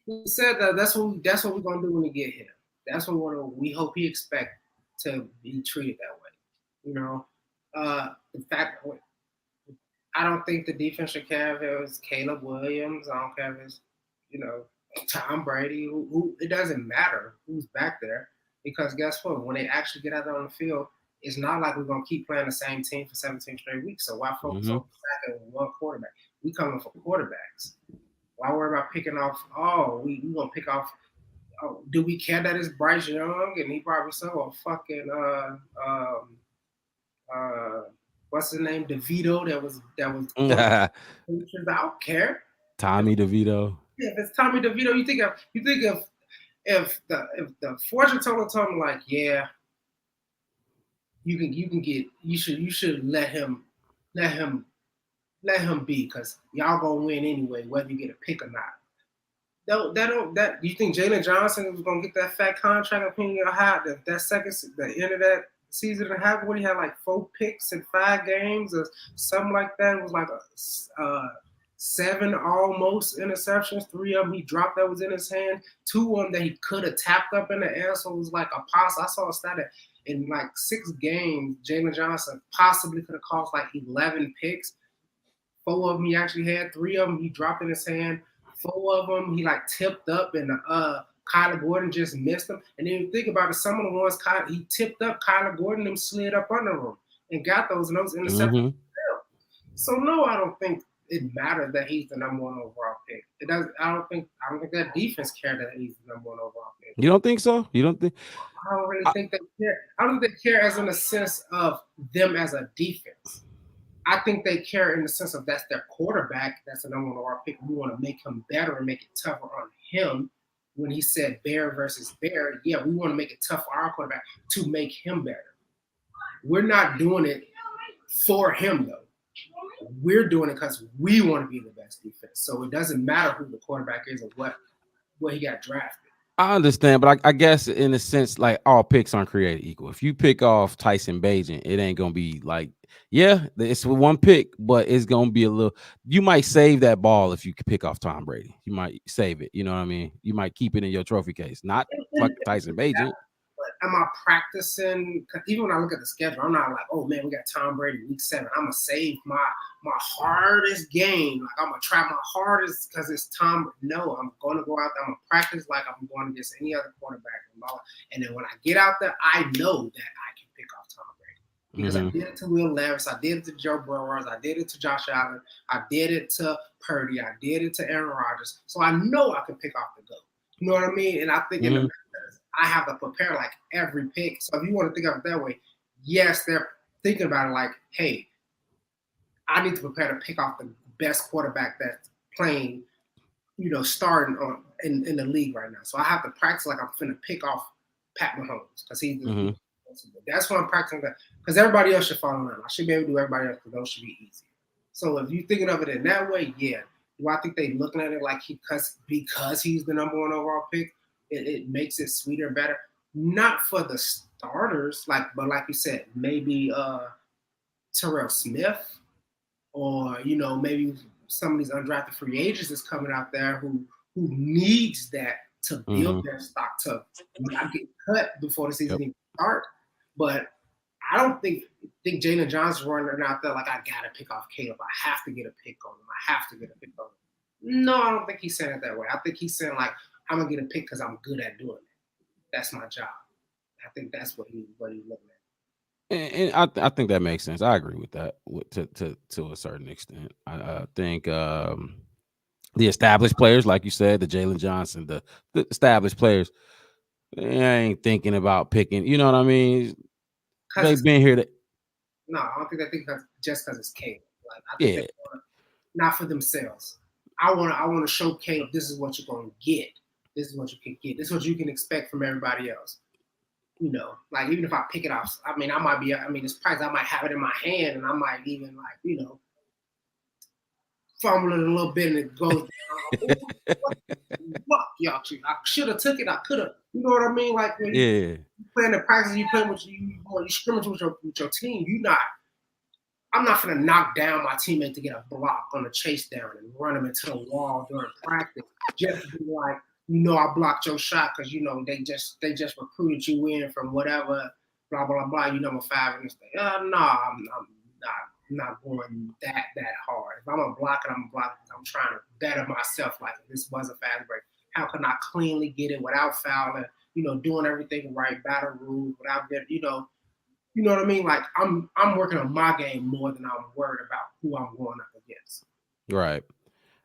He said that that's what we're gonna do when we get here. That's what we hope he expect to be treated that way. You know, the fact I don't think the defense should care if it was Caleb Williams. I don't care if it's Tom Brady. Who it doesn't matter who's back there. Because guess what? When they actually get out there on the field, it's not like we're gonna keep playing the same team for 17 straight weeks. So why focus on sacking one quarterback? We coming for quarterbacks. Why worry about picking off? Oh, we gonna pick off. Oh, do we care that it's Bryce Young and he probably saw a fucking what's his name, DeVito that was I don't care. Tommy DeVito. Yeah, if it's Tommy DeVito, you think if the fortune teller told me like, yeah, you should let him be, because y'all gonna win anyway, whether you get a pick or not. That you think Jalen Johnson was gonna get that fat contract opinion or how the end of that season and a half when he had like 4 picks in 5 games or something like that? It was like a 7 almost interceptions. 3 of them he dropped that was in his hand. 2 of them that he could have tapped up in the air. So it was like a pass. I saw a stat that in like 6 games, Jalen Johnson possibly could have caused like 11 picks. 4 of them he actually had. 3 of them he dropped in his hand. 4 of them he like tipped up and Kyler Gordon just missed him. And then you think about it, some of the ones he tipped up, Kyler Gordon them slid up under him and got those interceptions. So no, I don't think it mattered that he's the number 1 overall pick. It does. I don't think that defense cared that he's the number 1 overall pick. You don't think so? You don't think? I don't really think they care. I don't think they care as in the sense of them as a defense. I think they care in the sense of that's their quarterback. That's the number 1 overall pick. We want to make him better and make it tougher on him. When he said bear versus bear, yeah, we want to make it tough for our quarterback to make him better. We're not doing it for him, though. We're doing it because we want to be the best defense. So it doesn't matter who the quarterback is or what he got drafted. I understand, but I guess in a sense, like all picks aren't created equal. If you pick off Tyson Bagent, it ain't gonna be like, yeah, it's 1 pick, but it's gonna be a little. You might save that ball if you pick off Tom Brady. You might save it. You know what I mean? You might keep it in your trophy case, not fuck Tyson Bagent. But am I practicing? Because even when I look at the schedule, I'm not like, oh man, we got Tom Brady week 7. I'm gonna save my hardest game. Like I'm gonna try my hardest because it's Tom. No, I'm gonna go out there. I'm gonna practice like I'm going against any other quarterback. And then when I get out there, I know that I can pick off Tom Brady because I did it to Will Levis, I did it to Joe Burrow, I did it to Josh Allen, I did it to Purdy, I did it to Aaron Rodgers. So I know I can pick off the GOAT. You know what I mean? And I think in the I have to prepare like every pick. So if you want to think of it that way, yes, they're thinking about it like, hey, I need to prepare to pick off the best quarterback that's playing, starting in the league right now. So I have to practice like I'm finna pick off Pat Mahomes because he's that's what I'm practicing. Because everybody else should follow in line. I should be able to do everybody else because those should be easy. So if you're thinking of it in that way, yeah. Do I think they're looking at it like because he's the number 1 overall pick? It makes it sweeter and better. Not for the starters, but like you said, maybe Terrell Smith or, maybe some of these undrafted free agents is coming out there who needs that to build their stock to not get cut before the season even starts. But I don't think Jalen Johnson's running out there like, I got to pick off Caleb. I have to get a pick on him. I have to get a pick on him. No, I don't think he's saying it that way. I think he's saying like, I'm gonna get a pick because I'm good at doing it. That's my job. I think that's what he's looking at. And I think that makes sense. I agree with that to a certain extent. I think the established players, like you said, the Jalen Johnson, the established players, they ain't thinking about picking. You know what I mean? They've been here. No, I don't think they think that's just because it's Caleb. Like I think they want not for themselves. I want to show Caleb this is what you're gonna get. This is what you can get. This is what you can expect from everybody else. Like even if I pick it off, it's price. I might have it in my hand and I might even fumble it a little bit and it goes down. Fuck y'all. I should have took it. I could have. You know what I mean? Like when you playing the practice, you play with you scrimmage with your team. I'm not gonna knock down my teammate to get a block on a chase down and run him into the wall during practice just to be like, I blocked your shot because they just recruited you in from whatever, blah blah blah. I'm a 5 and stuff. No, I'm not going that hard. If I'm a blocker, I'm a blocker. I'm trying to better myself. Like if this was a fast break, how can I cleanly get it without fouling? doing everything right, battle rules, without getting, you know what I mean? Like I'm working on my game more than I'm worried about who I'm going up against. Right.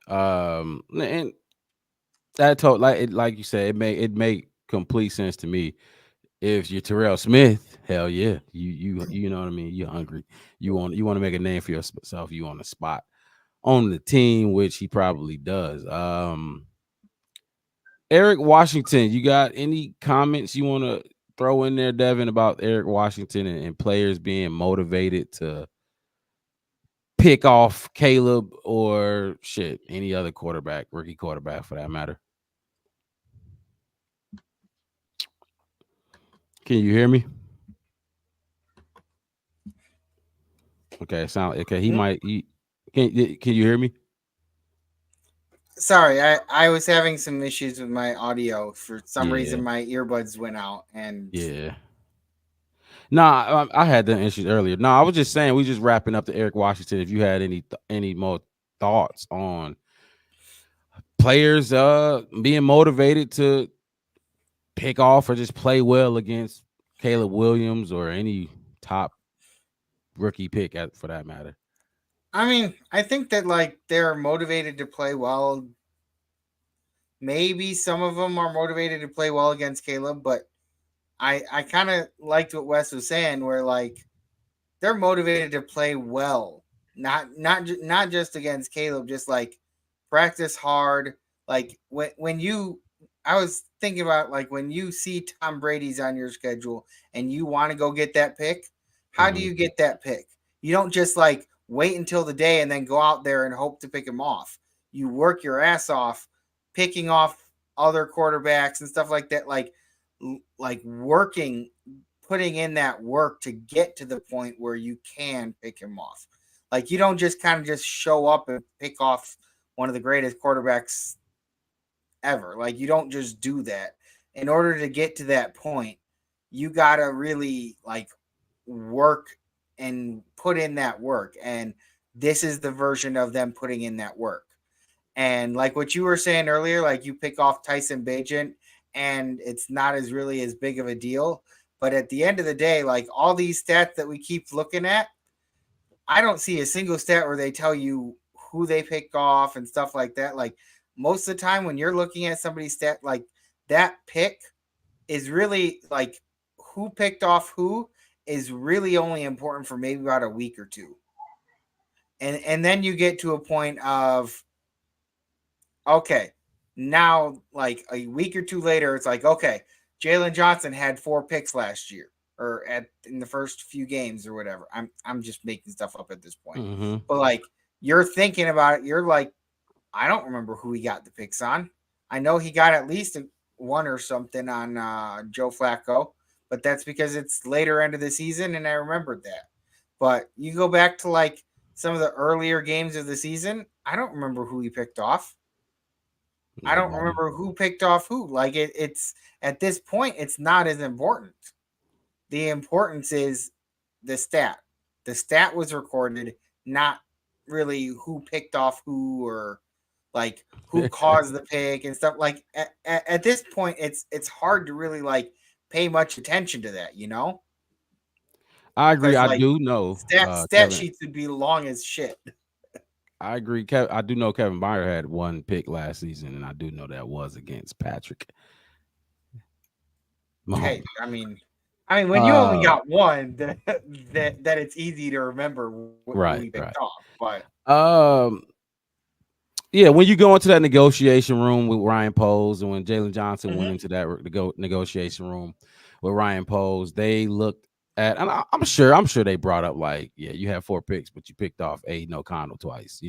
And that told like you said, it make complete sense to me. If you're Terrell Smith, hell yeah, you know what I mean. You're hungry. You want to make a name for yourself. You on the spot on the team, which he probably does. Eric Washington, you got any comments you want to throw in there, Devin, about Eric Washington and players being motivated to pick off Caleb or shit, any other quarterback, rookie quarterback for that matter? Can you hear me? Okay, sound okay. He might. Can you hear me? Sorry, I was having some issues with my audio. For some reason, Yeah, my earbuds went out, and yeah. Nah, I had the issues earlier. No, I was just saying we just wrapping up the Eric Washington. If you had any more thoughts on players being motivated to pick off or just play well against Caleb Williams or any top rookie pick for that matter. I mean, I think that like they're motivated to play well. Maybe some of them are motivated to play well against Caleb, but I kind of liked what Wes was saying, where like they're motivated to play well, not just against Caleb, just like practice hard. Like when you, I was thinking about like when you see Tom Brady's on your schedule and you want to go get that pick, how do Mhm. you get that pick? You don't just like wait until the day and then go out there and hope to pick him off. You work your ass off picking off other quarterbacks and stuff like that. Like working, putting in that work to get to the point where you can pick him off. Like you don't just kind of just show up and pick off one of the greatest quarterbacks ever. Like you don't just do that. In order to get to that point, you got to really like work and put in that work. And this is the version of them putting in that work. And like what you were saying earlier, like you pick off Tyson Bagent and it's not as really as big of a deal. But at the end of the day, like all these stats that we keep looking at, I don't see a single stat where they tell you who they picked off and stuff like that. Like most of the time when you're looking at somebody's stat, like that pick is really like who picked off who is really only important for maybe about a week or two. And then you get to a point of okay, now like a week or two later, it's like, okay, Jalen Johnson had 4 picks last year or at in the first few games or whatever. I'm just making stuff up at this point. Mhm. But like you're thinking about it, you're like, I don't remember who he got the picks on. I know he got at least one or something on Joe Flacco, but that's because it's later end of the season and I remembered that. But you go back to like some of the earlier games of the season, I don't remember who he picked off. I don't Nobody. remember who picked off who. Like it's at this point, it's not as important. The importance is the stat. The stat was recorded, not really who picked off who or like who caused the pick and stuff. Like at this point, it's hard to really like pay much attention to that, you know? I agree. Because I like do know, stat Kevin. sheets would be long as shit. I agree. I do know Kevin Byard had one pick last season, and I do know that was against Patrick Hey, Mahomes. I mean, when you only Uh, got one, that it's easy to remember who right, he right. picked off. But Um, yeah, when you go into that negotiation room with Ryan Poles, and when Jalen Johnson went Mhm. into that negotiation room with Ryan Poles, they looked at, and I'm sure they brought up like, yeah, you had 4 picks, but you picked off Aiden O'Connell twice,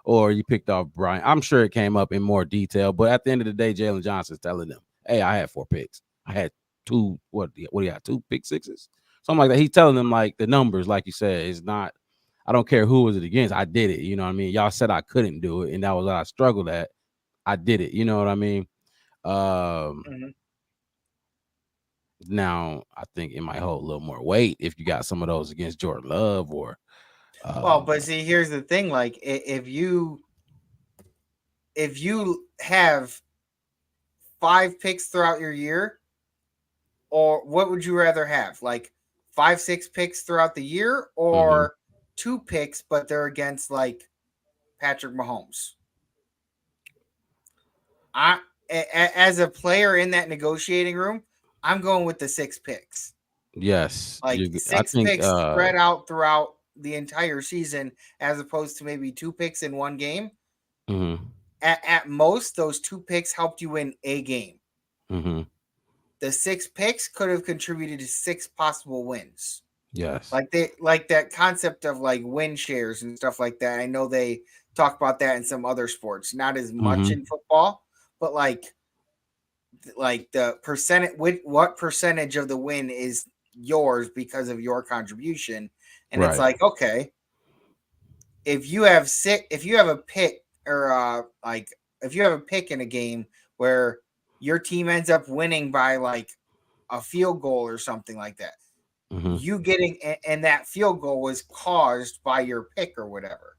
or you picked off Brian. I'm sure it came up in more detail, but at the end of the day, Jalen Johnson's telling them, hey, I had 4 picks. I had two, what do you got, 2 pick sixes? Something like that. He's telling them like the numbers, like you said, is not. I don't care who was it against. I did it. You know what I mean? Y'all said I couldn't do it, and that was what I struggled at. I did it. You know what I mean? Um, Mhm. Now I think it might hold a little more weight if you got some of those against Jordan Love or Well, um, but see, here's the thing: like, if you have 5 picks throughout your year, or what would you rather have? Like 5-6 picks throughout the year, or 2 picks, but they're against like Patrick Mahomes? I as a player in that negotiating room, I'm going with the 6 picks. Yes, Like I 6 think. picks spread out throughout the entire season, as opposed to maybe 2 picks in one game. Mm-hmm. At most, those 2 picks helped you win a game. Mm-hmm. The 6 picks could have contributed to 6 possible wins. Yes. Like that concept of like win shares and stuff like that. I know they talk about that in some other sports, not as much Mm-hmm. in football, but like the percentage, what percentage of the win is yours because of your contribution. And it's Right. like, okay, if you have a pick, or like if you have a pick in a game where your team ends up winning by like a field goal or something like that, Mm-hmm. you getting, and that field goal was caused by your pick or whatever.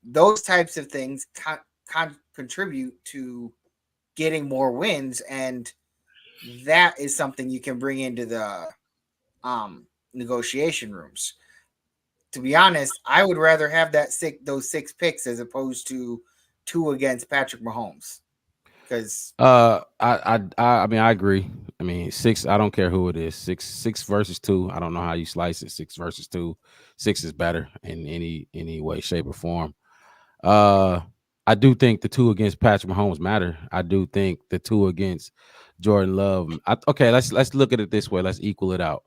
Those types of things contribute to getting more wins, and that is something you can bring into the negotiation rooms. To be honest, I would rather have those 6 picks as opposed to 2 against Patrick Mahomes. Because I mean, I agree. I mean, 6. I don't care who it is. Six versus 2. I don't know how you slice it. 6 versus 2. 6 is better in any way, shape, or form. Uh, I do think the 2 against Patrick Mahomes matter. I do think the 2 against Jordan Love. Okay, let's look at it this way. Let's equal it out.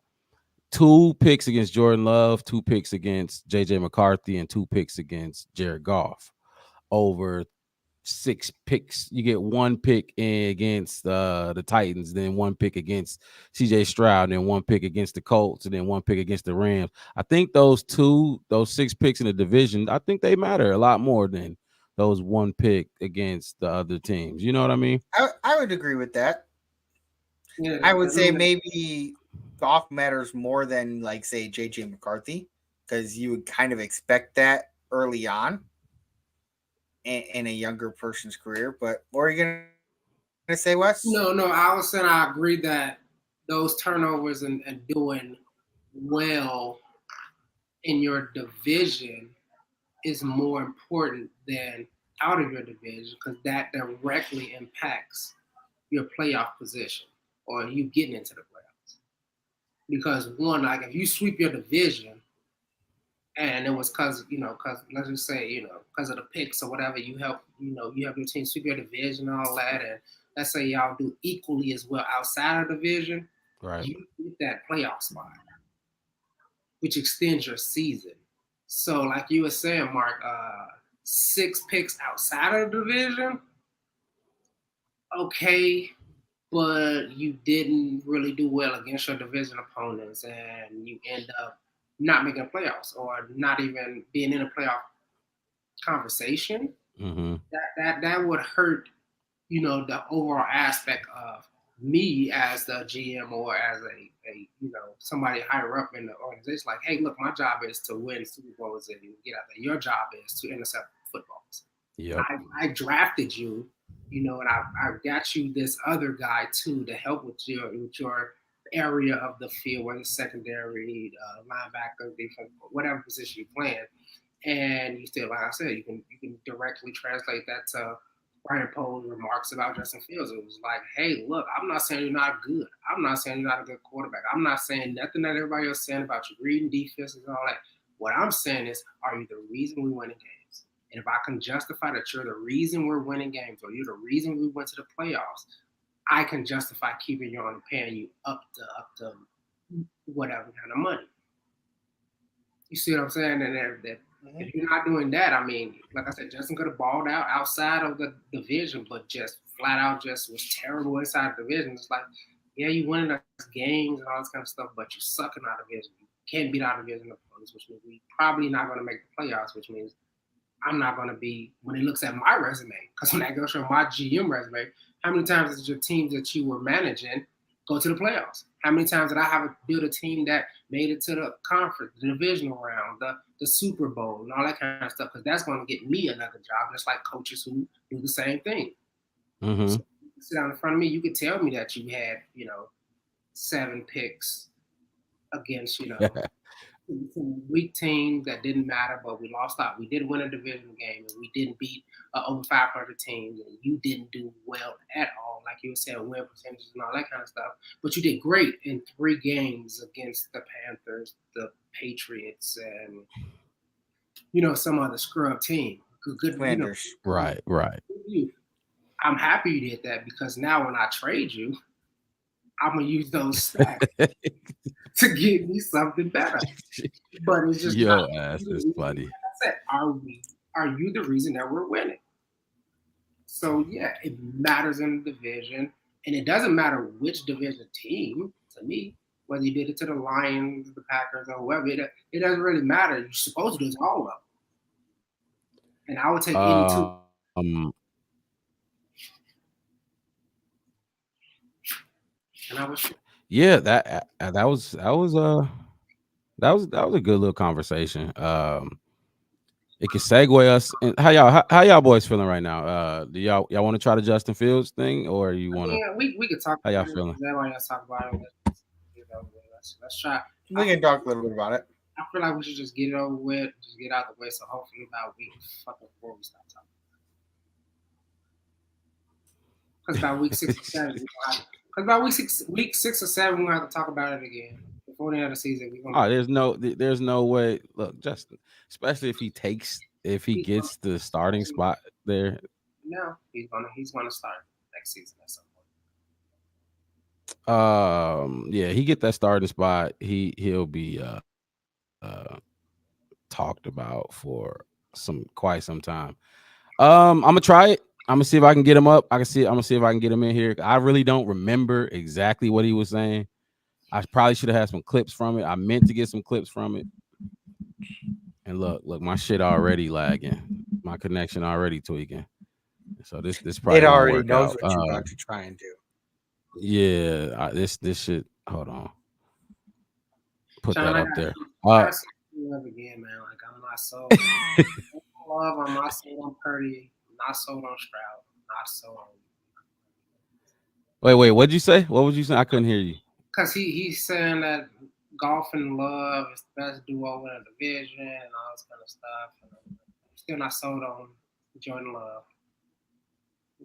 2 picks against Jordan Love, 2 picks against JJ McCarthy, and 2 picks against Jared Goff. Over 6 picks, you get 1 pick against the Titans, then 1 pick against CJ Stroud, then 1 pick against the Colts, and then 1 pick against the Rams. I think those 6 picks in the division, I think they matter a lot more than those 1 pick against the other teams. You know what I mean? I would agree with that. Yeah, I would say maybe Goff matters more than like say JJ McCarthy, because you would kind of expect that early on in a younger person's career. But what are you gonna say, Wes? No, I was saying I agree that those turnovers and doing well in your division is more important than out of your division, because that directly impacts your playoff position or you getting into the playoffs. Because one, like if you sweep your division and it was because let's just say because of the picks or whatever, you help you have your team sweep your division and all that, and let's say y'all do equally as well outside of the division, Right. you get that playoff spot, which extends your season. So like you were saying, Mark, 6 picks outside of the division, okay, but you didn't really do well against your division opponents, and you end up not making the playoffs or not even being in a playoff conversation. Mm-hmm. That would hurt, the overall aspect of me as the GM or as a somebody higher up in the organization. Like, hey, look, my job is to win Super Bowls and get out there. Your job is to intercept footballs. Yep. I drafted you, and I got you this other guy too to help with your area of the field, whether it's secondary, linebacker, defense, whatever position you're playing. And you still, like I said, you can directly translate that to Brian Pohl's remarks about Justin Fields. It was like, hey, look, I'm not saying you're not good. I'm not saying you're not a good quarterback. I'm not saying nothing that everybody else is saying about your reading defenses and all that. What I'm saying is, are you the reason we win games? And if I can justify that you're the reason we're winning games, or you're the reason we went to the playoffs, I can justify keeping you on and paying you up to whatever kind of money. You see what I'm saying? And if you're not doing that, I mean, like I said, Justin could have balled out outside of the division, but just flat out just was terrible inside the division. It's like, yeah, you winning us games and all this kind of stuff, but you suck in our division. You can't beat our division opponents, which means we probably not going to make the playoffs, which means I'm not going to be, when he looks at my resume, because when I go show my GM resume, how many times did your teams that you were managing go to the playoffs? How many times did I have built a team that made it to the conference, the divisional round, the Super Bowl, and all that kind of stuff? Because that's going to get me another job, just like coaches who do the same thing. Mm-hmm. So you sit down in front of me, you could tell me that you had, 7 picks against, some weak teams that didn't matter, but we lost out. We did win a division game, and we didn't beat over 500 teams, and you didn't do well at all, like you were saying, win percentages and all that kind of stuff. But you did great in 3 games against the Panthers, the Patriots, and some other scrub team. Good, Commanders. Right. I'm happy you did that, because now when I trade you, I'm gonna use those stats to give me something better. But it's just Yo, ass is funny. Like I said, are you the reason that we're winning? So yeah, it matters in the division, and it doesn't matter which division team to me. Whether you did it to the Lions, the Packers, or whoever, it doesn't really matter. You're supposed to do it to all of them. And I would take any 2. And I was yeah, that was a good little conversation. It can segue us. And how y'all boys feeling right now? Do y'all want to try the Justin Fields thing, or you want to? Yeah, we could talk. How y'all about feeling? Everybody else talk about it. Let's try. We can talk a little bit about it. I feel like we should just get it over with, just get out the way. So hopefully about week fucking 4 we stop talking. Because by week 6 or 7, because by week 6 or 7, we'll have to talk about it again. Before the end of the season, we're gonna. There's no way. Look, Justin, especially if he gets the starting spot there. No, he's gonna start next season at some point. Yeah, he get that starting spot. He'll be talked about for quite some time. I'm gonna try it. I'm gonna see if I can get him up. I'm gonna see if I can get him in here. I really don't remember exactly what he was saying. I probably should have had some clips from it. I meant to get some clips from it. And look, my shit already lagging. My connection already tweaking. So this probably it already work knows out. what you're about to try and do. Yeah, this shit. Hold on. Put John, that up there. Love again, man. Like I'm not sold. I'm not sold on Purdy. I'm not sold on Stroud. I'm not sold on. Wait. What'd you say? What was you saying? I couldn't hear you. Because he's saying that Golf and Love is the best duo in the division and all this kind of stuff. And I'm still not sold on Jordan Love.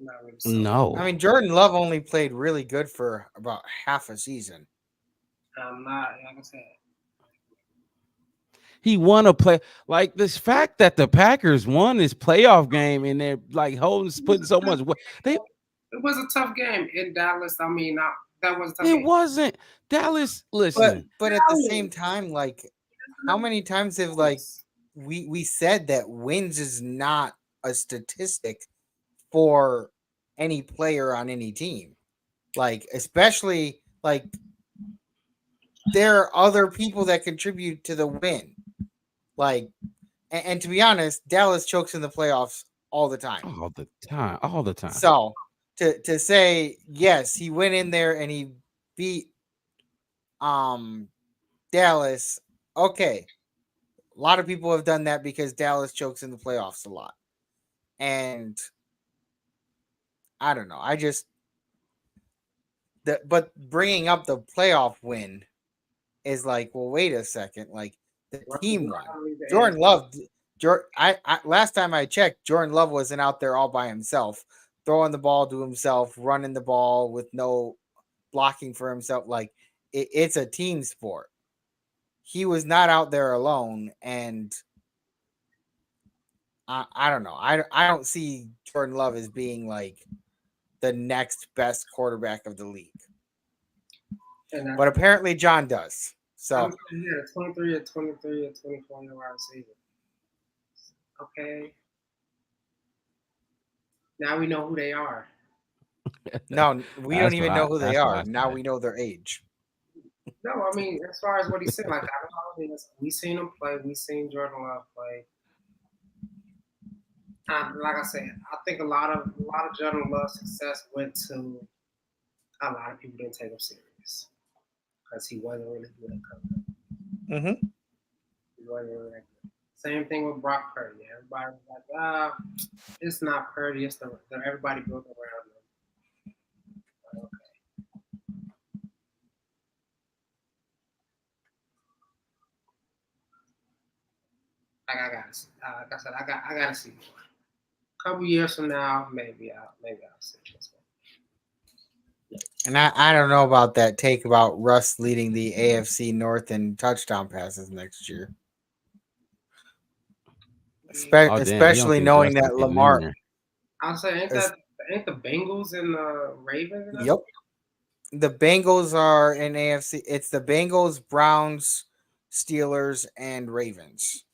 Not really sold. No. I mean, Jordan Love only played really good for about half a season. I'm not, like I said. He won a play. Like this fact that the Packers won this playoff game and they're like putting so much. It was a tough game in Dallas. I mean, that was a tough game. It wasn't Dallas. Listen, but at the same time, like, how many times have we said that wins is not a statistic for any player on any team, like especially like there are other people that contribute to the win. Like, and to be honest, Dallas chokes in the playoffs all the time. All the time. So to say yes, he went in there and he beat Dallas. Okay, a lot of people have done that because Dallas chokes in the playoffs a lot, and I don't know. But bringing up the playoff win is like, well, wait a second, like. The team won. Jordan Love. Last time I checked, Jordan Love wasn't out there all by himself, throwing the ball to himself, running the ball with no blocking for himself. Like it's a team sport. He was not out there alone, and I don't know. I don't see Jordan Love as being like the next best quarterback of the league, but apparently John does. So 23 or 24 wide receiver. Okay. Now we know who they are. No, we don't even know who they are. Now we know their age. No, I mean, as far as what he said, like we seen him play, we seen Jordan Love play. Like I said, I think a lot of Jordan Love's success went to a lot of people didn't take him serious. Because he wasn't really good at covering. Mm-hmm. He wasn't really that good. Same thing with Brock Purdy. Everybody was like, it's not Purdy. It's everybody built around him. Okay. like I said, I gotta see more. A couple years from now, maybe I'll see this one. And I don't know about that take about Russ leading the AFC North in touchdown passes next year. Oh, damn, he don't Especially think knowing Justin's that getting in Lamar. there. I'll say, ain't the Bengals and the Ravens? And Yep. The Bengals are in AFC. It's the Bengals, Browns, Steelers, and Ravens.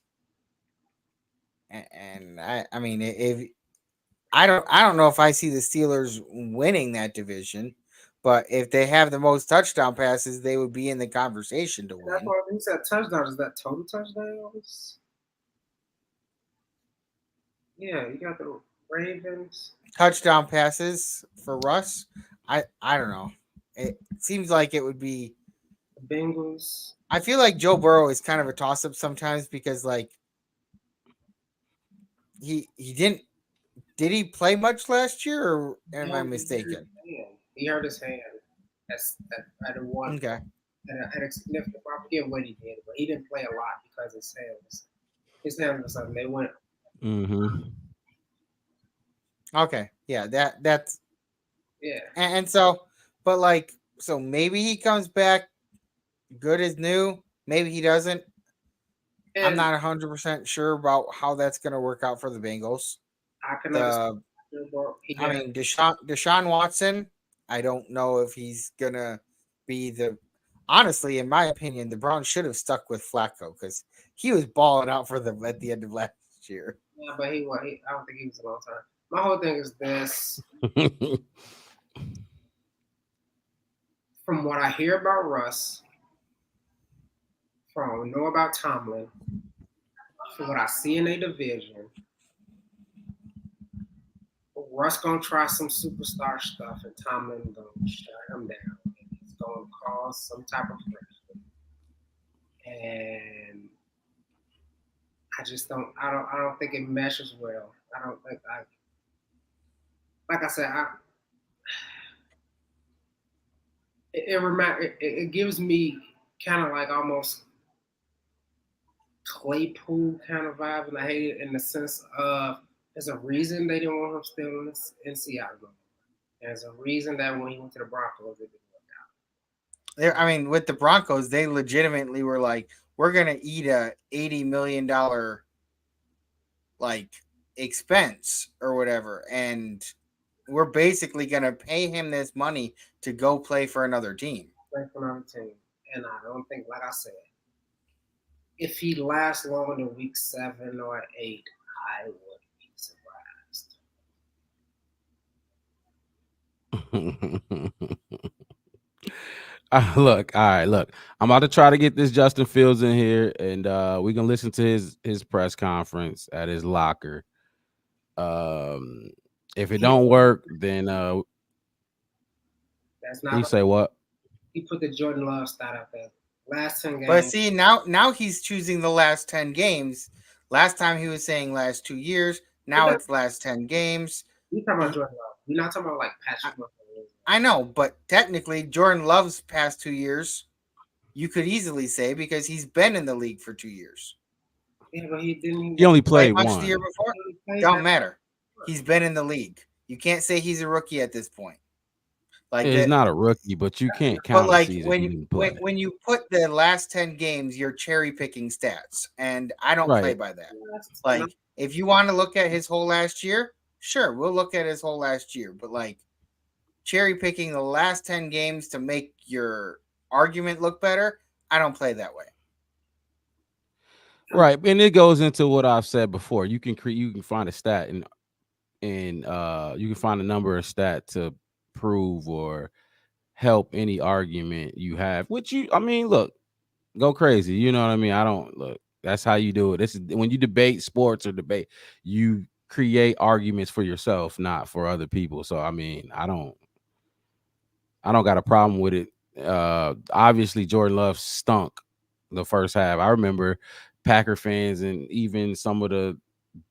And I mean, if I don't know if I see the Steelers winning that division, but if they have the most touchdown passes, they would be in the conversation to That's win. why he said touchdown. Is that total touchdowns? Yeah, you got the Ravens. Touchdown passes for Russ. I don't know. It seems like it would be The Bengals. I feel like Joe Burrow is kind of a toss up sometimes because like he didn't did he play much last year or am I mistaken? He hurt his hand. At a one. Okay. At a significant. I forget what he did, but he didn't play a lot because his hand was something. They went. Mm-hmm. Okay. Yeah, that's Yeah. and so but like so maybe he comes back good as new, maybe he doesn't. I'm not 100% sure about how that's going to work out for the Bengals. I can understand. I mean, Deshaun Watson, I don't know if he's going to be the. Honestly, in my opinion, the Browns should have stuck with Flacco because he was balling out for them at the end of last year. Yeah, but I don't think he was a long time. My whole thing is this. From what I hear about Russ, from what I know about Tomlin, from what I see in a division, Russ gonna try some superstar stuff, and Tomlin gonna shut him down. And he's gonna cause some type of friction. And I just don't. I don't think it meshes well. I don't think like I said, it gives me kind of like almost Claypool kind of vibe, and I hate it in the sense of there's a reason they didn't want him still in Seattle. There's a reason that when he went to the Broncos, it didn't work out. I mean, with the Broncos, they legitimately were like, "We're gonna eat a $80 million like expense or whatever, and we're basically gonna pay him this money to go play for another team." Play for another team, and I don't think, like I said, if he lasts longer than week 7 or 8, I would be surprised. Look, all right, look. I'm about to try to get this Justin Fields in here, and we can listen to his press conference at his locker. If it don't work, then that's not. You say what? He put the Jordan Love stat up there. Last 10 games. But see, now he's choosing the last 10 games. Last time he was saying last 2 years. Now it's last 10 games. You're talking about Jordan Love. You're not talking about like Patrick Mahomes. I know, but technically Jordan Love's past 2 years, you could easily say because he's been in the league for 2 years. Yeah, but he didn't. He only played much one the year before. Don't matter. He's been in the league. You can't say he's a rookie at this point. Like he's not a rookie, but you can't count. But like a season when you put the last 10 games, you're cherry picking stats, and I don't play by that. Like if you want to look at his whole last year, sure, we'll look at his whole last year. But like cherry picking the last 10 games to make your argument look better, I don't play that way. Right, and it goes into what I've said before. You can find a stat and you can find a number of stat to prove or help any argument you have. Which look, go crazy. You know what I mean? I don't look. That's how you do it. This is when you debate sports or debate, you create arguments for yourself, not for other people. So I mean, I don't got a problem with it. Obviously, Jordan Love stunk the first half. I remember Packer fans and even some of the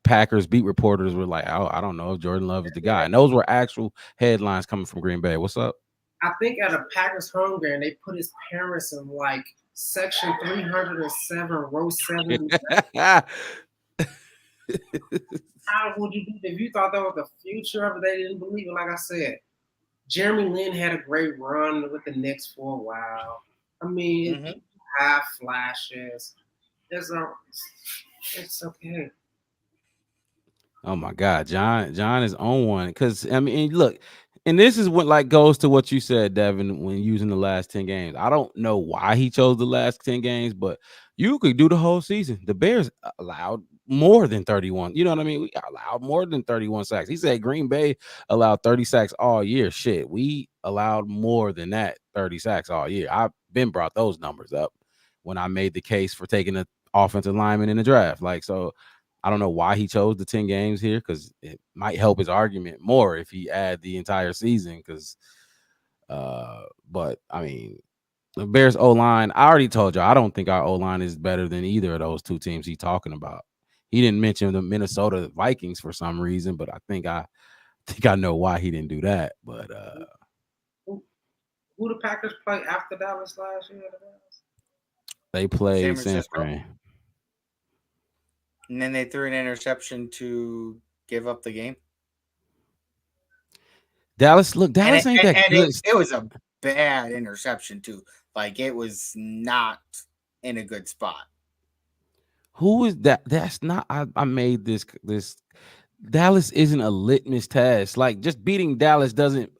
Packers beat reporters were like, "Oh, I don't know if Jordan Love is the guy." And those were actual headlines coming from Green Bay. What's up? I think at a Packers home game, they put his parents in like section 307, row 7. How would you do that? If you thought that was the future of it, they didn't believe it. Like I said, Jeremy Lin had a great run with the Knicks for a while. I mean, Mhm. have flashes. It's okay. Oh my God, John is on one because I mean, look, and this is what like goes to what you said, Devin, when using the last 10 games. I don't know why he chose the last 10 games, but you could do the whole season. The Bears allowed more than 31. You know what I mean? We allowed more than 31 sacks. He said Green Bay allowed 30 sacks all year. Shit, we allowed more than that 30 sacks all year. I've been brought those numbers up when I made the case for taking an offensive lineman in the draft. Like so. I don't know why he chose the 10 games here because it might help his argument more if he add the entire season. Because, but I mean, the Bears O line. I already told you I don't think our O line is better than either of those two teams he's talking about. He didn't mention the Minnesota Vikings for some reason, but I think I know why he didn't do that. But Who the Packers play after Dallas last year? they San played San Francisco, Fran. and then they threw an interception to give up the game. Dallas, look, And Dallas ain't that good. it was a bad interception too. Like it was not in a good spot. Who is that? That's not. I made this. Dallas isn't a litmus test. Like just beating Dallas doesn't.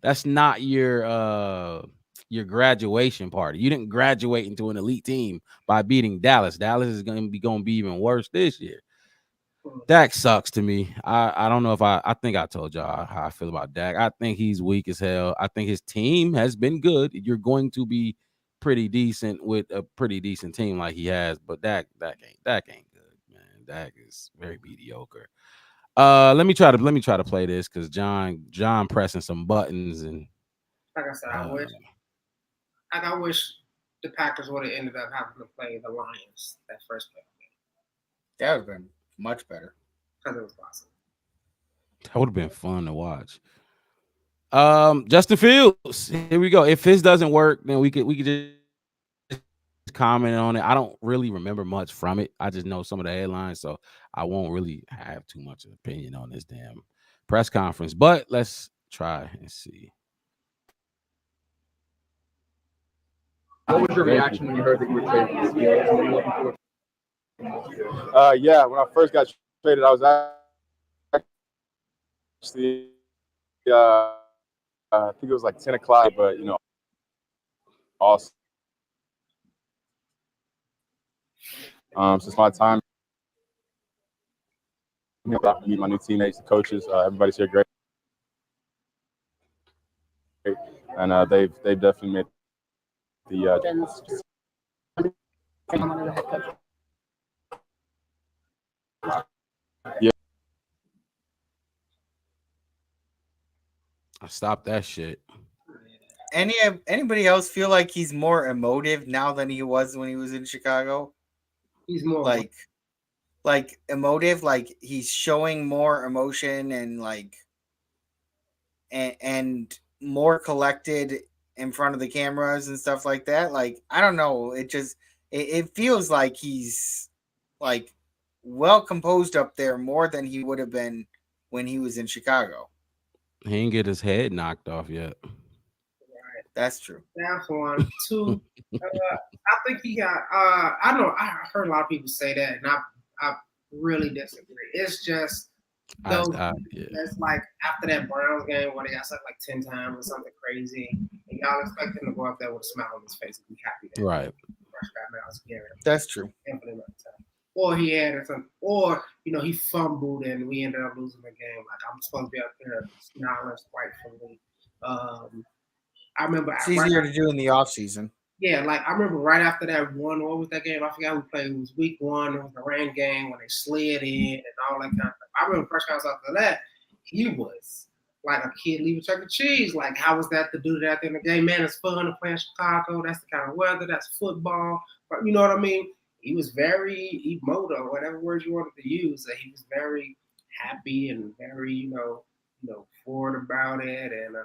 That's not your graduation party. You didn't graduate into an elite team by beating Dallas. Dallas is going to be even worse this year. Dak sucks to me. I don't know if I think I told y'all how I feel about Dak. I think he's weak as hell. I think his team has been good. You're going to be pretty decent with a pretty decent team like he has, but Dak ain't good, man. Dak is very mediocre. Let me try to play this because John pressing some buttons and Like I said, uh I wish the Packers would have ended up having to play the Lions that first play That would have been much better. because it was possible. that would have been fun to watch. Justin Fields. Here we go. If this doesn't work, then we could just comment on it. I don't really remember much from it. I just know some of the headlines, so I won't really have too much opinion on this damn press conference. But let's try and see. What was your reaction when you heard that you were traded to the Steelers? What are you looking forward Yeah, when I first got traded, I was actually, I think it was like 10 o'clock, but awesome. Since my time, meet my new teammates, the coaches, everybody's here great, and they've definitely made the. Yeah. I stopped that shit. Anybody else feel like he's more emotive now than he was when he was in Chicago? He's more like emotive, like he's showing more emotion and like and more collected in front of the cameras and stuff like that. Like I don't know, it feels like he's like well composed up there more than he would have been when he was in Chicago. He ain't get his head knocked off yet. That's true. That's one. Two, I think he got. I know I heard a lot of people say that, and I really disagree. It's just those. It's like after that Browns game where they got something like 10 times or something crazy, and y'all expect him to go up there with a smile on his face and be happy. That right. That's true. Or he had or something, or he fumbled and we ended up losing the game. Like I'm supposed to be up there smiling rightfully. I remember it's easier to do in the off season. Yeah, like I remember right after that one. What was that game? I forgot who played. It was week 1. It was the rain game when they slid in and all that kind of stuff. I remember the first time after that, he was like a kid leaving Chuck E. Cheese. Like, how was that to do that at the end of the game? Man, it's fun to play in Chicago. That's the kind of weather. That's football. But you know what I mean? He was very emotive, whatever words you wanted to use. He was very happy and very, forward about it. And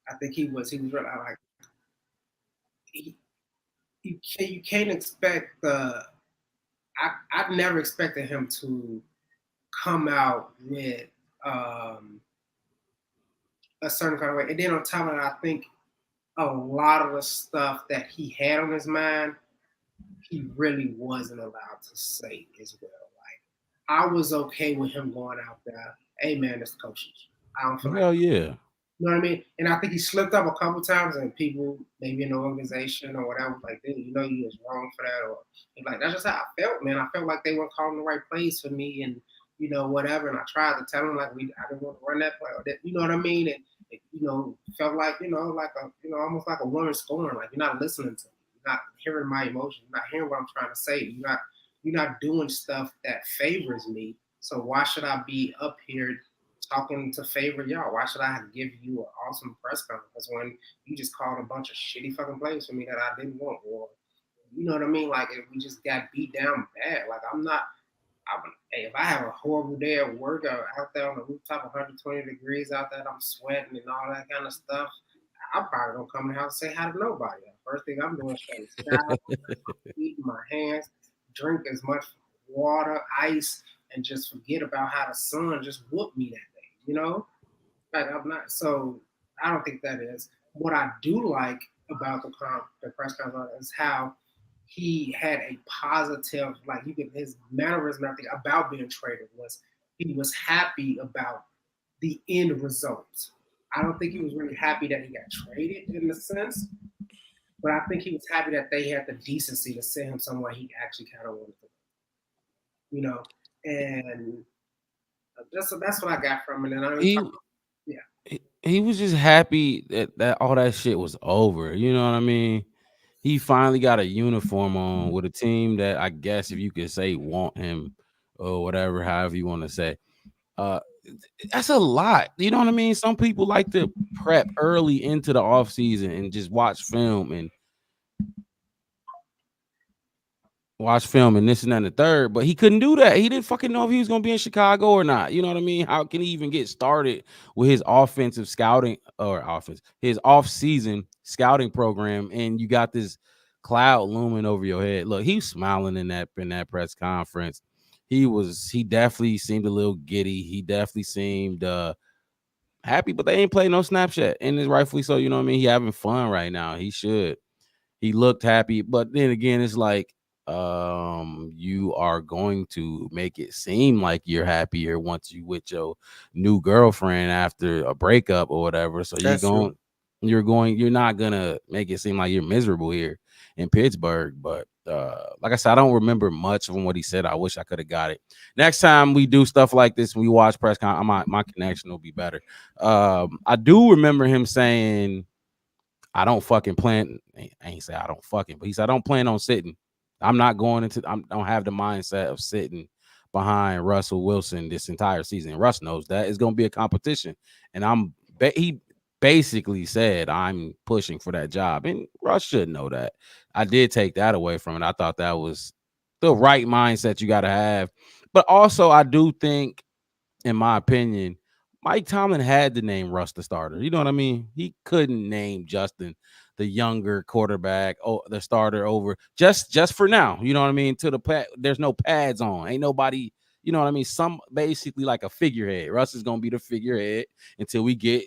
I think he was really like, you can't expect the I never expected him to come out with a certain kind of way. And then on top of that, I think a lot of the stuff that he had on his mind, he really wasn't allowed to say as well. Like, I was okay with him going out there, hey man, it's the coaches. I don't feel Hell like, yeah. you know what I mean? And I think he slipped up a couple times, and people, maybe in the organization or whatever, like, dude, you know, you was wrong for that, or like that's just how I felt, man. I felt like they weren't calling the right plays for me, and you know, whatever. And I tried to tell them like I didn't want to run that play, or that, you know what I mean? And it, you know, felt like like a almost like a woman scorn, like you're not listening to me, you're not hearing my emotions, you're not hearing what I'm trying to say, you're not doing stuff that favors me. So why should I be up here talking to favor y'all? Why should I give you an awesome press conference when you just called a bunch of shitty fucking plays for me that I didn't want? Or you know what I mean? Like if we just got beat down bad. Like hey, if I have a horrible day at work or out there on the rooftop, 120 degrees out there, I'm sweating and all that kind of stuff, I probably don't come in the house and say hi to nobody. First thing I'm doing is shower, eating my hands, drink as much water, ice, and just forget about how the sun just whooped me that day, you know? Like I'm not so I don't think that is. What I do like about the press conference is how he had a positive, like you could his mannerism, I think, about being traded was he was happy about the end result. I don't think he was really happy that he got traded in the sense, but I think he was happy that they had the decency to send him somewhere he actually kind of wanted to go, you know. And that's what I got from it. And I mean, He yeah. he was just happy that all that shit was over. You know what I mean? He finally got a uniform on with a team that I guess if you could say want him or whatever, however you want to say. Uh that's a lot. You know what I mean? Some people like to prep early into the off season and just watch film and this and that and the third, but he couldn't do that. He didn't fucking know if he was gonna be in Chicago or not. You know what I mean? How can he even get started with his offensive scouting his off-season scouting program? And you got this cloud looming over your head. Look, he was smiling in that press conference. He definitely seemed a little giddy. He definitely seemed happy, but they ain't playing no Snapchat, and it's rightfully so. You know what I mean? He having fun right now. He should. He looked happy, but then again, it's like you are going to make it seem like you're happier once you with your new girlfriend after a breakup or whatever. So you're not gonna make it seem like you're miserable here in Pittsburgh. But like I said, I don't remember much from what he said. I wish I could have got it. Next time we do stuff like this, we watch press con, my connection will be better. I do remember him saying, I don't fucking plan. I ain't say I don't fucking, but he said I don't plan on sitting. I'm not going into. I don't have the mindset of sitting behind Russell Wilson this entire season. And Russ knows that it's going to be a competition, and he basically said I'm pushing for that job, and Russ should know that. I did take that away from it. I thought that was the right mindset you got to have, but also I do think, in my opinion, Mike Tomlin had to name Russ the starter. You know what I mean? He couldn't name Justin the younger quarterback, the starter over just for now. You know what I mean? To the pad, there's no pads on. Ain't nobody. You know what I mean? Some basically like a figurehead. Russ is gonna be the figurehead until we get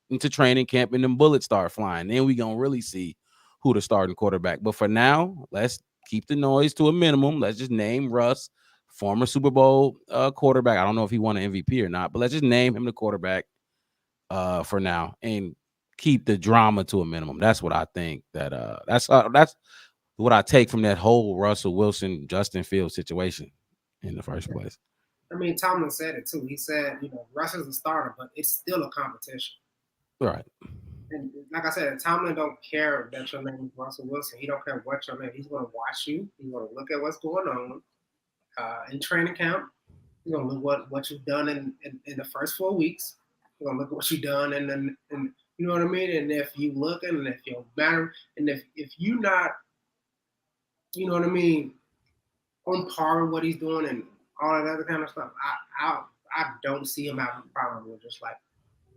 into training camp and them bullets start flying. Then we gonna really see who the starting quarterback. But for now, let's keep the noise to a minimum. Let's just name Russ, former Super Bowl quarterback. I don't know if he won an MVP or not, but let's just name him the quarterback for now and keep the drama to a minimum. That's what I think. That's what I take from that whole Russell Wilson, Justin Fields situation in the first place. I mean, Tomlin said it too. He said, Russ is a starter, but it's still a competition. Right. And like I said, Tomlin don't care that your name is Russell Wilson. He don't care what your name. He's going to watch you. He's going to look at what's going on in training camp. He's going to look what you've done in the first 4 weeks. He's going to look at what you've done and you know what I mean. And if you looking, and if you're better, and if you not, you know what I mean, on par with what he's doing and all that other kind of stuff, I don't see him having a problem with just like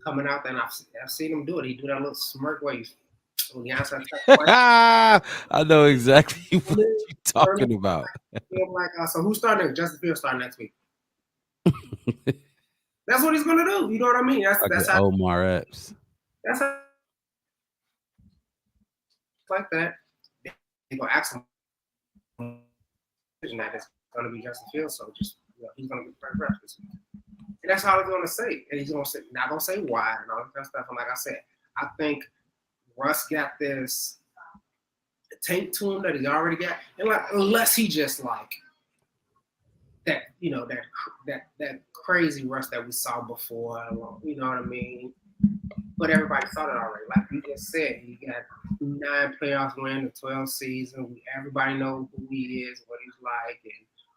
coming out there, and I've seen him do it. He do that little smirk where he's When he answered that question, I know exactly what you you're talking about. So who's starting? Justin Fields starting next week. That's what he's gonna do. You know what I mean? That's how Omar Epps. That's how like that. They're gonna ask him that it's gonna be Justin Fields, so just he's gonna get first reps this week. And that's how he's gonna say. And he's gonna say not gonna say why and all that kind of stuff. And like I said, I think Russ got this tank to him that he already got. And like unless he just like that, that crazy Russ that we saw before, you know what I mean? But everybody saw that already. Like you just said, he got 9 playoffs win, the 12th season. Everybody knows who he is, what he's like, and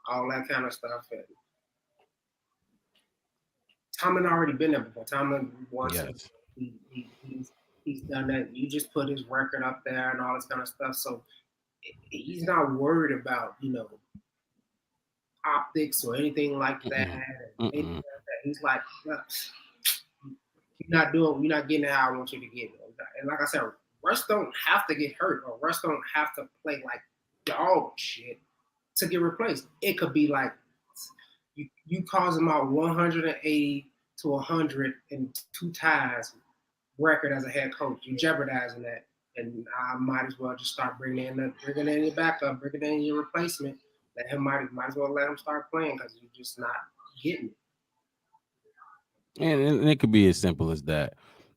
all that kind of stuff. And Tomlin already been there before. Tomlin once he's done that. You just put his record up there and all this kind of stuff. So he's not worried about optics or anything like that. He's like, you're not getting how I want you to get it. And like I said, Russ don't have to get hurt or Russ don't have to play like dog shit to get replaced. It could be like you cause him out 180 to 102 ties record as a head coach. You jeopardizing that, and I might as well just start bringing in your backup, bringing in your replacement. Might as well let him start playing because you're just not getting it. And it could be as simple as that.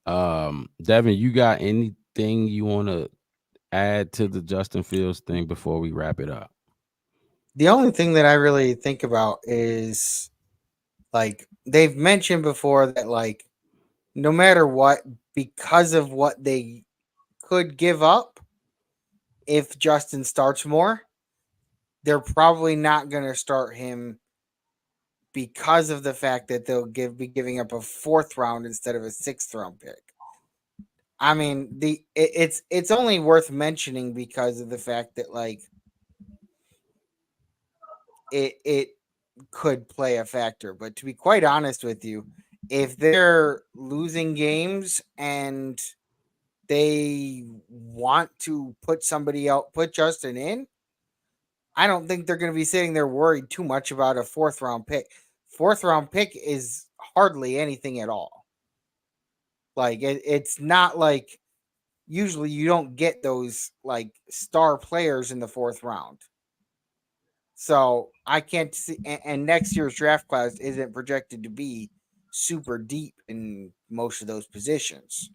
Devin, you got anything you want to add to the Justin Fields thing before we wrap it up? The only thing that I really think about is like they've mentioned before that like no matter what, because of what they could give up if Justin starts more, they're probably not going to start him because of the fact that they'll be giving up a 4th round instead of a 6th round pick. I mean, it's only worth mentioning because of the fact that like it could play a factor. But to be quite honest with you, if they're losing games and they want to put somebody out, put Justin in, I don't think they're going to be sitting there worried too much about a 4th round pick. 4th round pick is hardly anything at all. Like it's not like usually you don't get those like star players in the 4th round. So I can't see, and next year's draft class isn't projected to be super deep in most of those positions.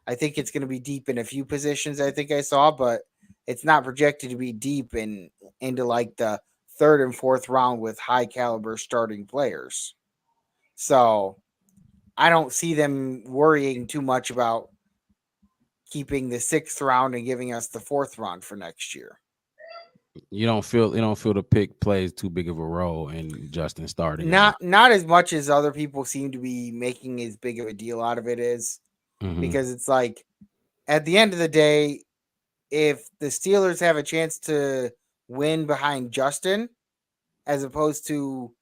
I think it's going to be deep in a few positions I think I saw, but it's not projected to be deep into like the 3rd and 4th round with high caliber starting players. So I don't see them worrying too much about keeping the 6th round and giving us the 4th round for next year. You don't feel the pick plays too big of a role in Justin starting. Not as much as other people seem to be making as big of a deal out of it is, because it's like at the end of the day, if the Steelers have a chance to win behind Justin as opposed to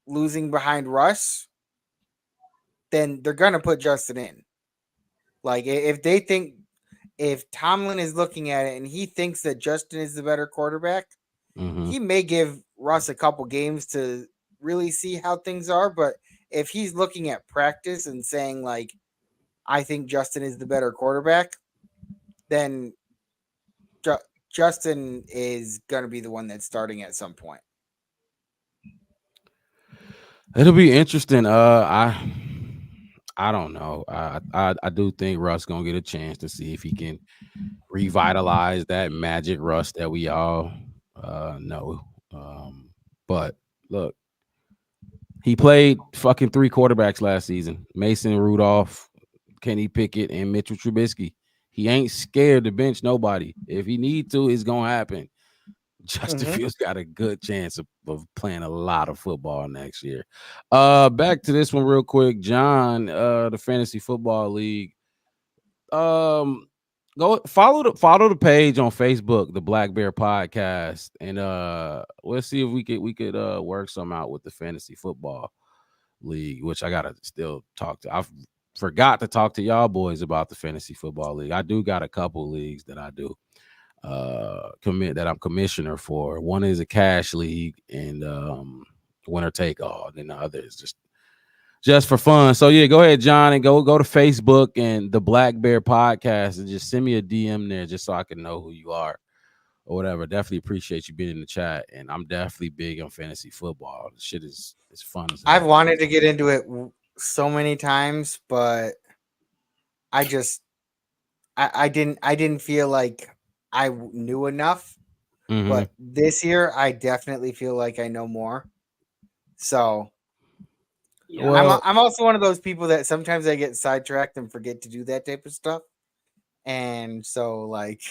losing behind Russ, then they're going to put Justin in. Like if Tomlin is looking at it and he thinks that Justin is the better quarterback, he may give Russ a couple games to really see how things are. But if he's looking at practice and saying like, I think Justin is the better quarterback, then Justin is going to be the one that's starting at some point. It'll be interesting. I don't know. I do think Russ gonna get a chance to see if he can revitalize that magic Russ that we all know. But look, he played fucking 3 quarterbacks last season: Mason Rudolph, Kenny Pickett, and Mitchell Trubisky. He ain't scared to bench nobody. If he need to, it's gonna happen. Justin Fields got a good chance of playing a lot of football next year. Back to this one real quick, John. The Fantasy Football League. Go follow the page on Facebook, the Black Bear Podcast, and we'll see if we could work some out with the Fantasy Football League, which I gotta still talk to. I've forgot to talk to y'all boys about the fantasy football league. I do got a couple leagues that I do that I'm commissioner for. One is a cash league and winner take all. Then the other is just for fun. So yeah, go ahead, John, and go to Facebook and the Black Bear Podcast and just send me a DM there just so I can know who you are or whatever. Definitely appreciate you being in the chat, and I'm definitely big on fantasy football. The shit is fun as hell. I've wanted to get into it so many times, but I just I didn't feel like I knew enough. Mhm. But this year, I definitely feel like I know more. So Well, I'm also one of those people that sometimes I get sidetracked and forget to do that type of stuff. And so, like,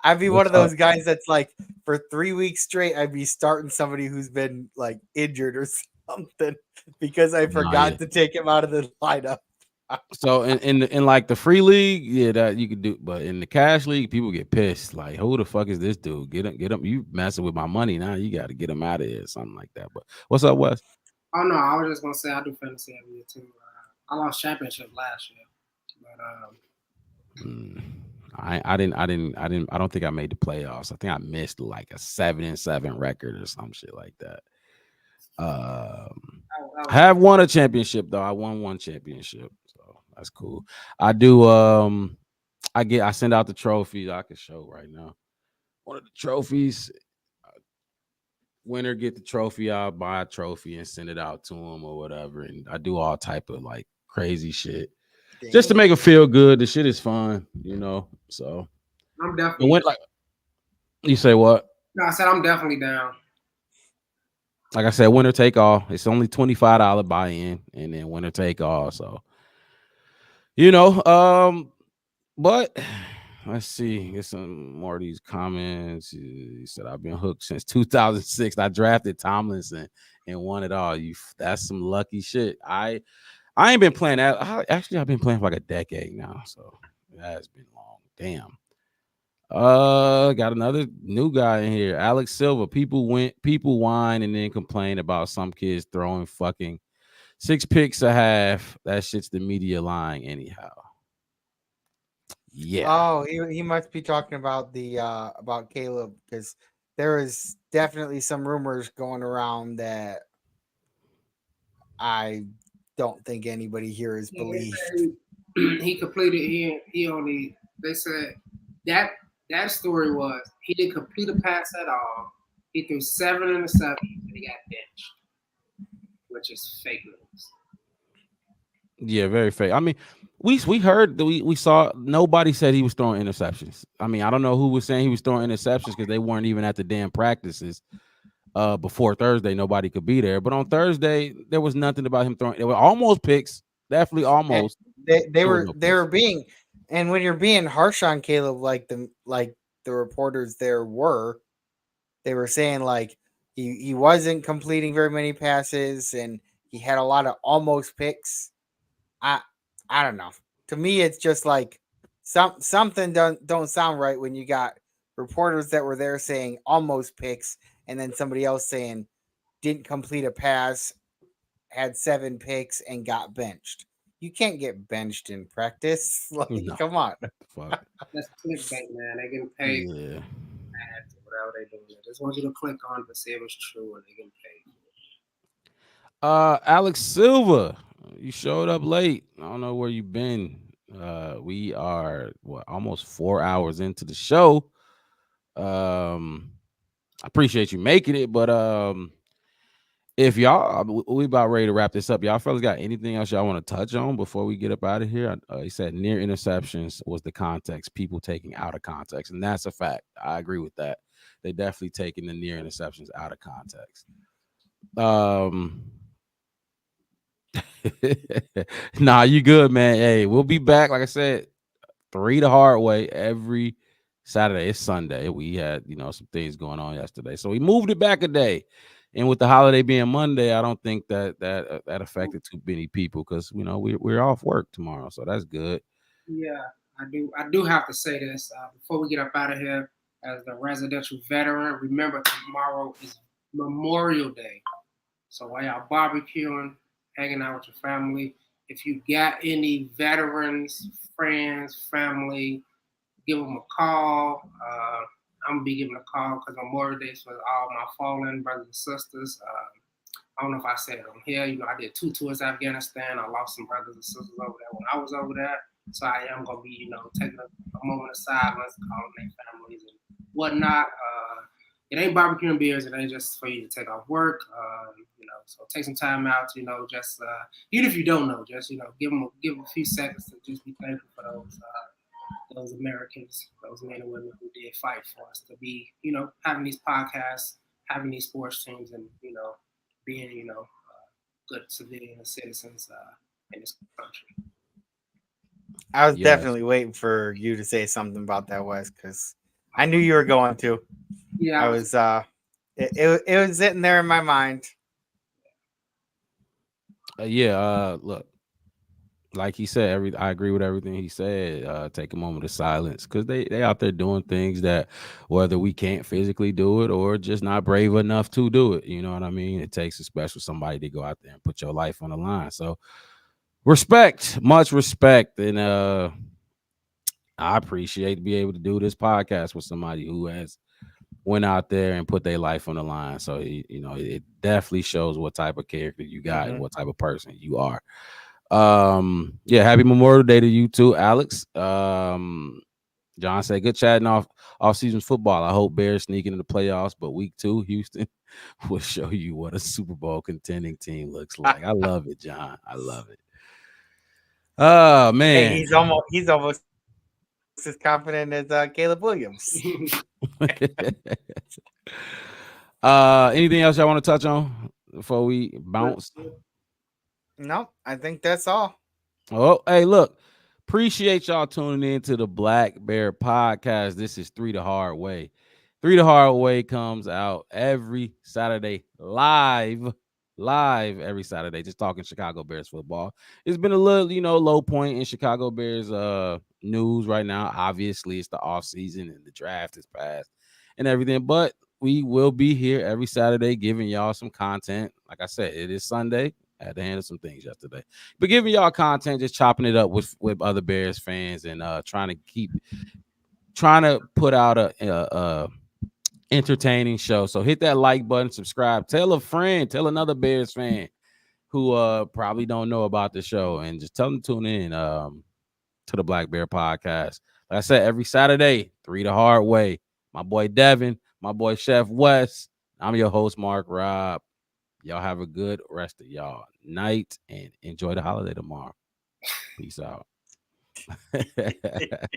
I'd be one of those guys that's like, for 3 weeks straight, I'd be starting somebody who's been like injured or something because I forgot to take him out of the lineup. So in like the free league, yeah, that you could do, but in the cash league, people get pissed. Like, who the fuck is this dude? Get him. You messing with my money now? You got to get him out of here, something like that. But what's up, Wes? Oh no, I was just gonna say I do fantasy every year too. I lost championship last year, but I don't think I made the playoffs. I think I missed like a 7-7 record or some shit like that. I have won a championship though. I won one championship, so that's cool. I do. I send out the trophies. I can show right now. One of the trophies. Winner get the trophy. I'll buy a trophy and send it out to them or whatever. And I do all type of like crazy shit just to make them feel good. The shit is fun, you know. So I'm definitely like. You say what? No, I said I'm definitely down. Like I said, winner take all. It's only $25 buy-in, and then winner take all. So, you know, but let's see. Get some more of these comments. He said, I've been hooked since 2006. I drafted Tomlinson and won it all. That's some lucky shit. I ain't been playing that. I've been playing for like a decade now. So it has been long. Damn. Got another new guy in here. Alex Silva. People whine and then complain about some kids throwing fucking 6 picks a half. That shit's the media lying anyhow. Yeah. Oh, he must be talking about the about Caleb, because there is definitely some rumors going around that I don't think anybody here is believed. He completed. He only. They said that story was he didn't complete a pass at all. He threw 7 interceptions and he got benched, which is fake news. Yeah, very fake. I mean, we heard that we saw nobody said he was throwing interceptions. I mean, I don't know who was saying he was throwing interceptions because they weren't even at the damn practices. Before Thursday, nobody could be there. But on Thursday, there was nothing about him throwing. There were almost picks, definitely almost. They were being, and when you're being harsh on Caleb, like the reporters there were, they were saying like he wasn't completing very many passes and he had a lot of almost picks. I don't know. To me, it's just like something don't sound right when you got reporters that were there saying almost picks and then somebody else saying didn't complete a pass, had 7 picks and got benched. You can't get benched in practice. Like, come on. Fuck. That's clickbait, man. They getting paid. Yeah. Whatever they do. I just want you to click on to see if it's true and they getting paid. Alex Silva, you showed up late. I don't know where you've been. We are almost 4 hours into the show. I appreciate you making it, but if y'all, we about ready to wrap this up. Y'all fellas got anything else y'all want to touch on before we get up out of here? He said near interceptions was the context, people taking out of context, and that's a fact. I agree with that. They definitely taking the near interceptions out of context. Nah, you good, man. Hey, we'll be back. Like I said, 3 the hard way every Saturday. It's Sunday. We had, some things going on yesterday, so we moved it back a day. And with the holiday being Monday, I don't think that affected too many people because we're off work tomorrow, so that's good. Yeah, I do have to say this before we get up out of here. As the residential veteran, remember tomorrow is Memorial Day, so while y'all barbecuing, hanging out with your family, if you got any veterans, friends, family, give them a call. I'm gonna be giving a call because Memorial Day for all my fallen brothers and sisters. I don't know if I said it on here. You know, I did 2 tours to Afghanistan. I lost some brothers and sisters over there when I was over there. So I am gonna be, you know, taking a moment of silence, calling their families and whatnot. It ain't barbecuing beers. It ain't just for you to take off work. You know, so take some time out. You know, just even if you don't know, just give them a few seconds to just be thankful for those Americans, those men and women who did fight for us to be, having these podcasts, having these sports teams, and being, good civilian citizens in this country. I was definitely waiting for you to say something about that, Wes, because I knew you were going to. Yeah, I was. It was sitting there in my mind. Look, like he said, I agree with everything he said. Take a moment of silence because they out there doing things that whether we can't physically do it or just not brave enough to do it. You know what I mean? It takes a special somebody to go out there and put your life on the line. So respect, much respect, and I appreciate to be able to do this podcast with somebody who has went out there and put their life on the line. So it definitely shows what type of character you got and what type of person you are. Happy Memorial Day to you too, Alex. John said good chatting off season football. I hope Bears sneak into the playoffs, but week 2 Houston will show you what a Super Bowl contending team looks like. I love it, John. I love it. Oh man, hey, he's almost as confident as Caleb Williams. Anything else y'all want to touch on before we bounce? No, I think that's all. Oh, hey, look, appreciate y'all tuning in to the Black Bear Podcast. This is 3 the Hard Way. 3 the Hard Way comes out every Saturday live every Saturday, just talking Chicago Bears football. It's been a little, low point in Chicago Bears news right now. Obviously, it's the off season and the draft is passed and everything, but we will be here every Saturday giving y'all some content. Like I said, it is Sunday. I had to handle some things yesterday, but giving y'all content, just chopping it up with other Bears fans and trying to put out a entertaining show. So hit that like button, subscribe, tell a friend, tell another Bears fan who probably don't know about the show, and just tell them to tune in to the Black Bear Podcast. Like I said, every Saturday, 3 the Hard Way. My boy Devin, my boy Chef Wes. I'm your host, Mark Robb. Y'all have a good rest of y'all night and enjoy the holiday tomorrow. Peace out.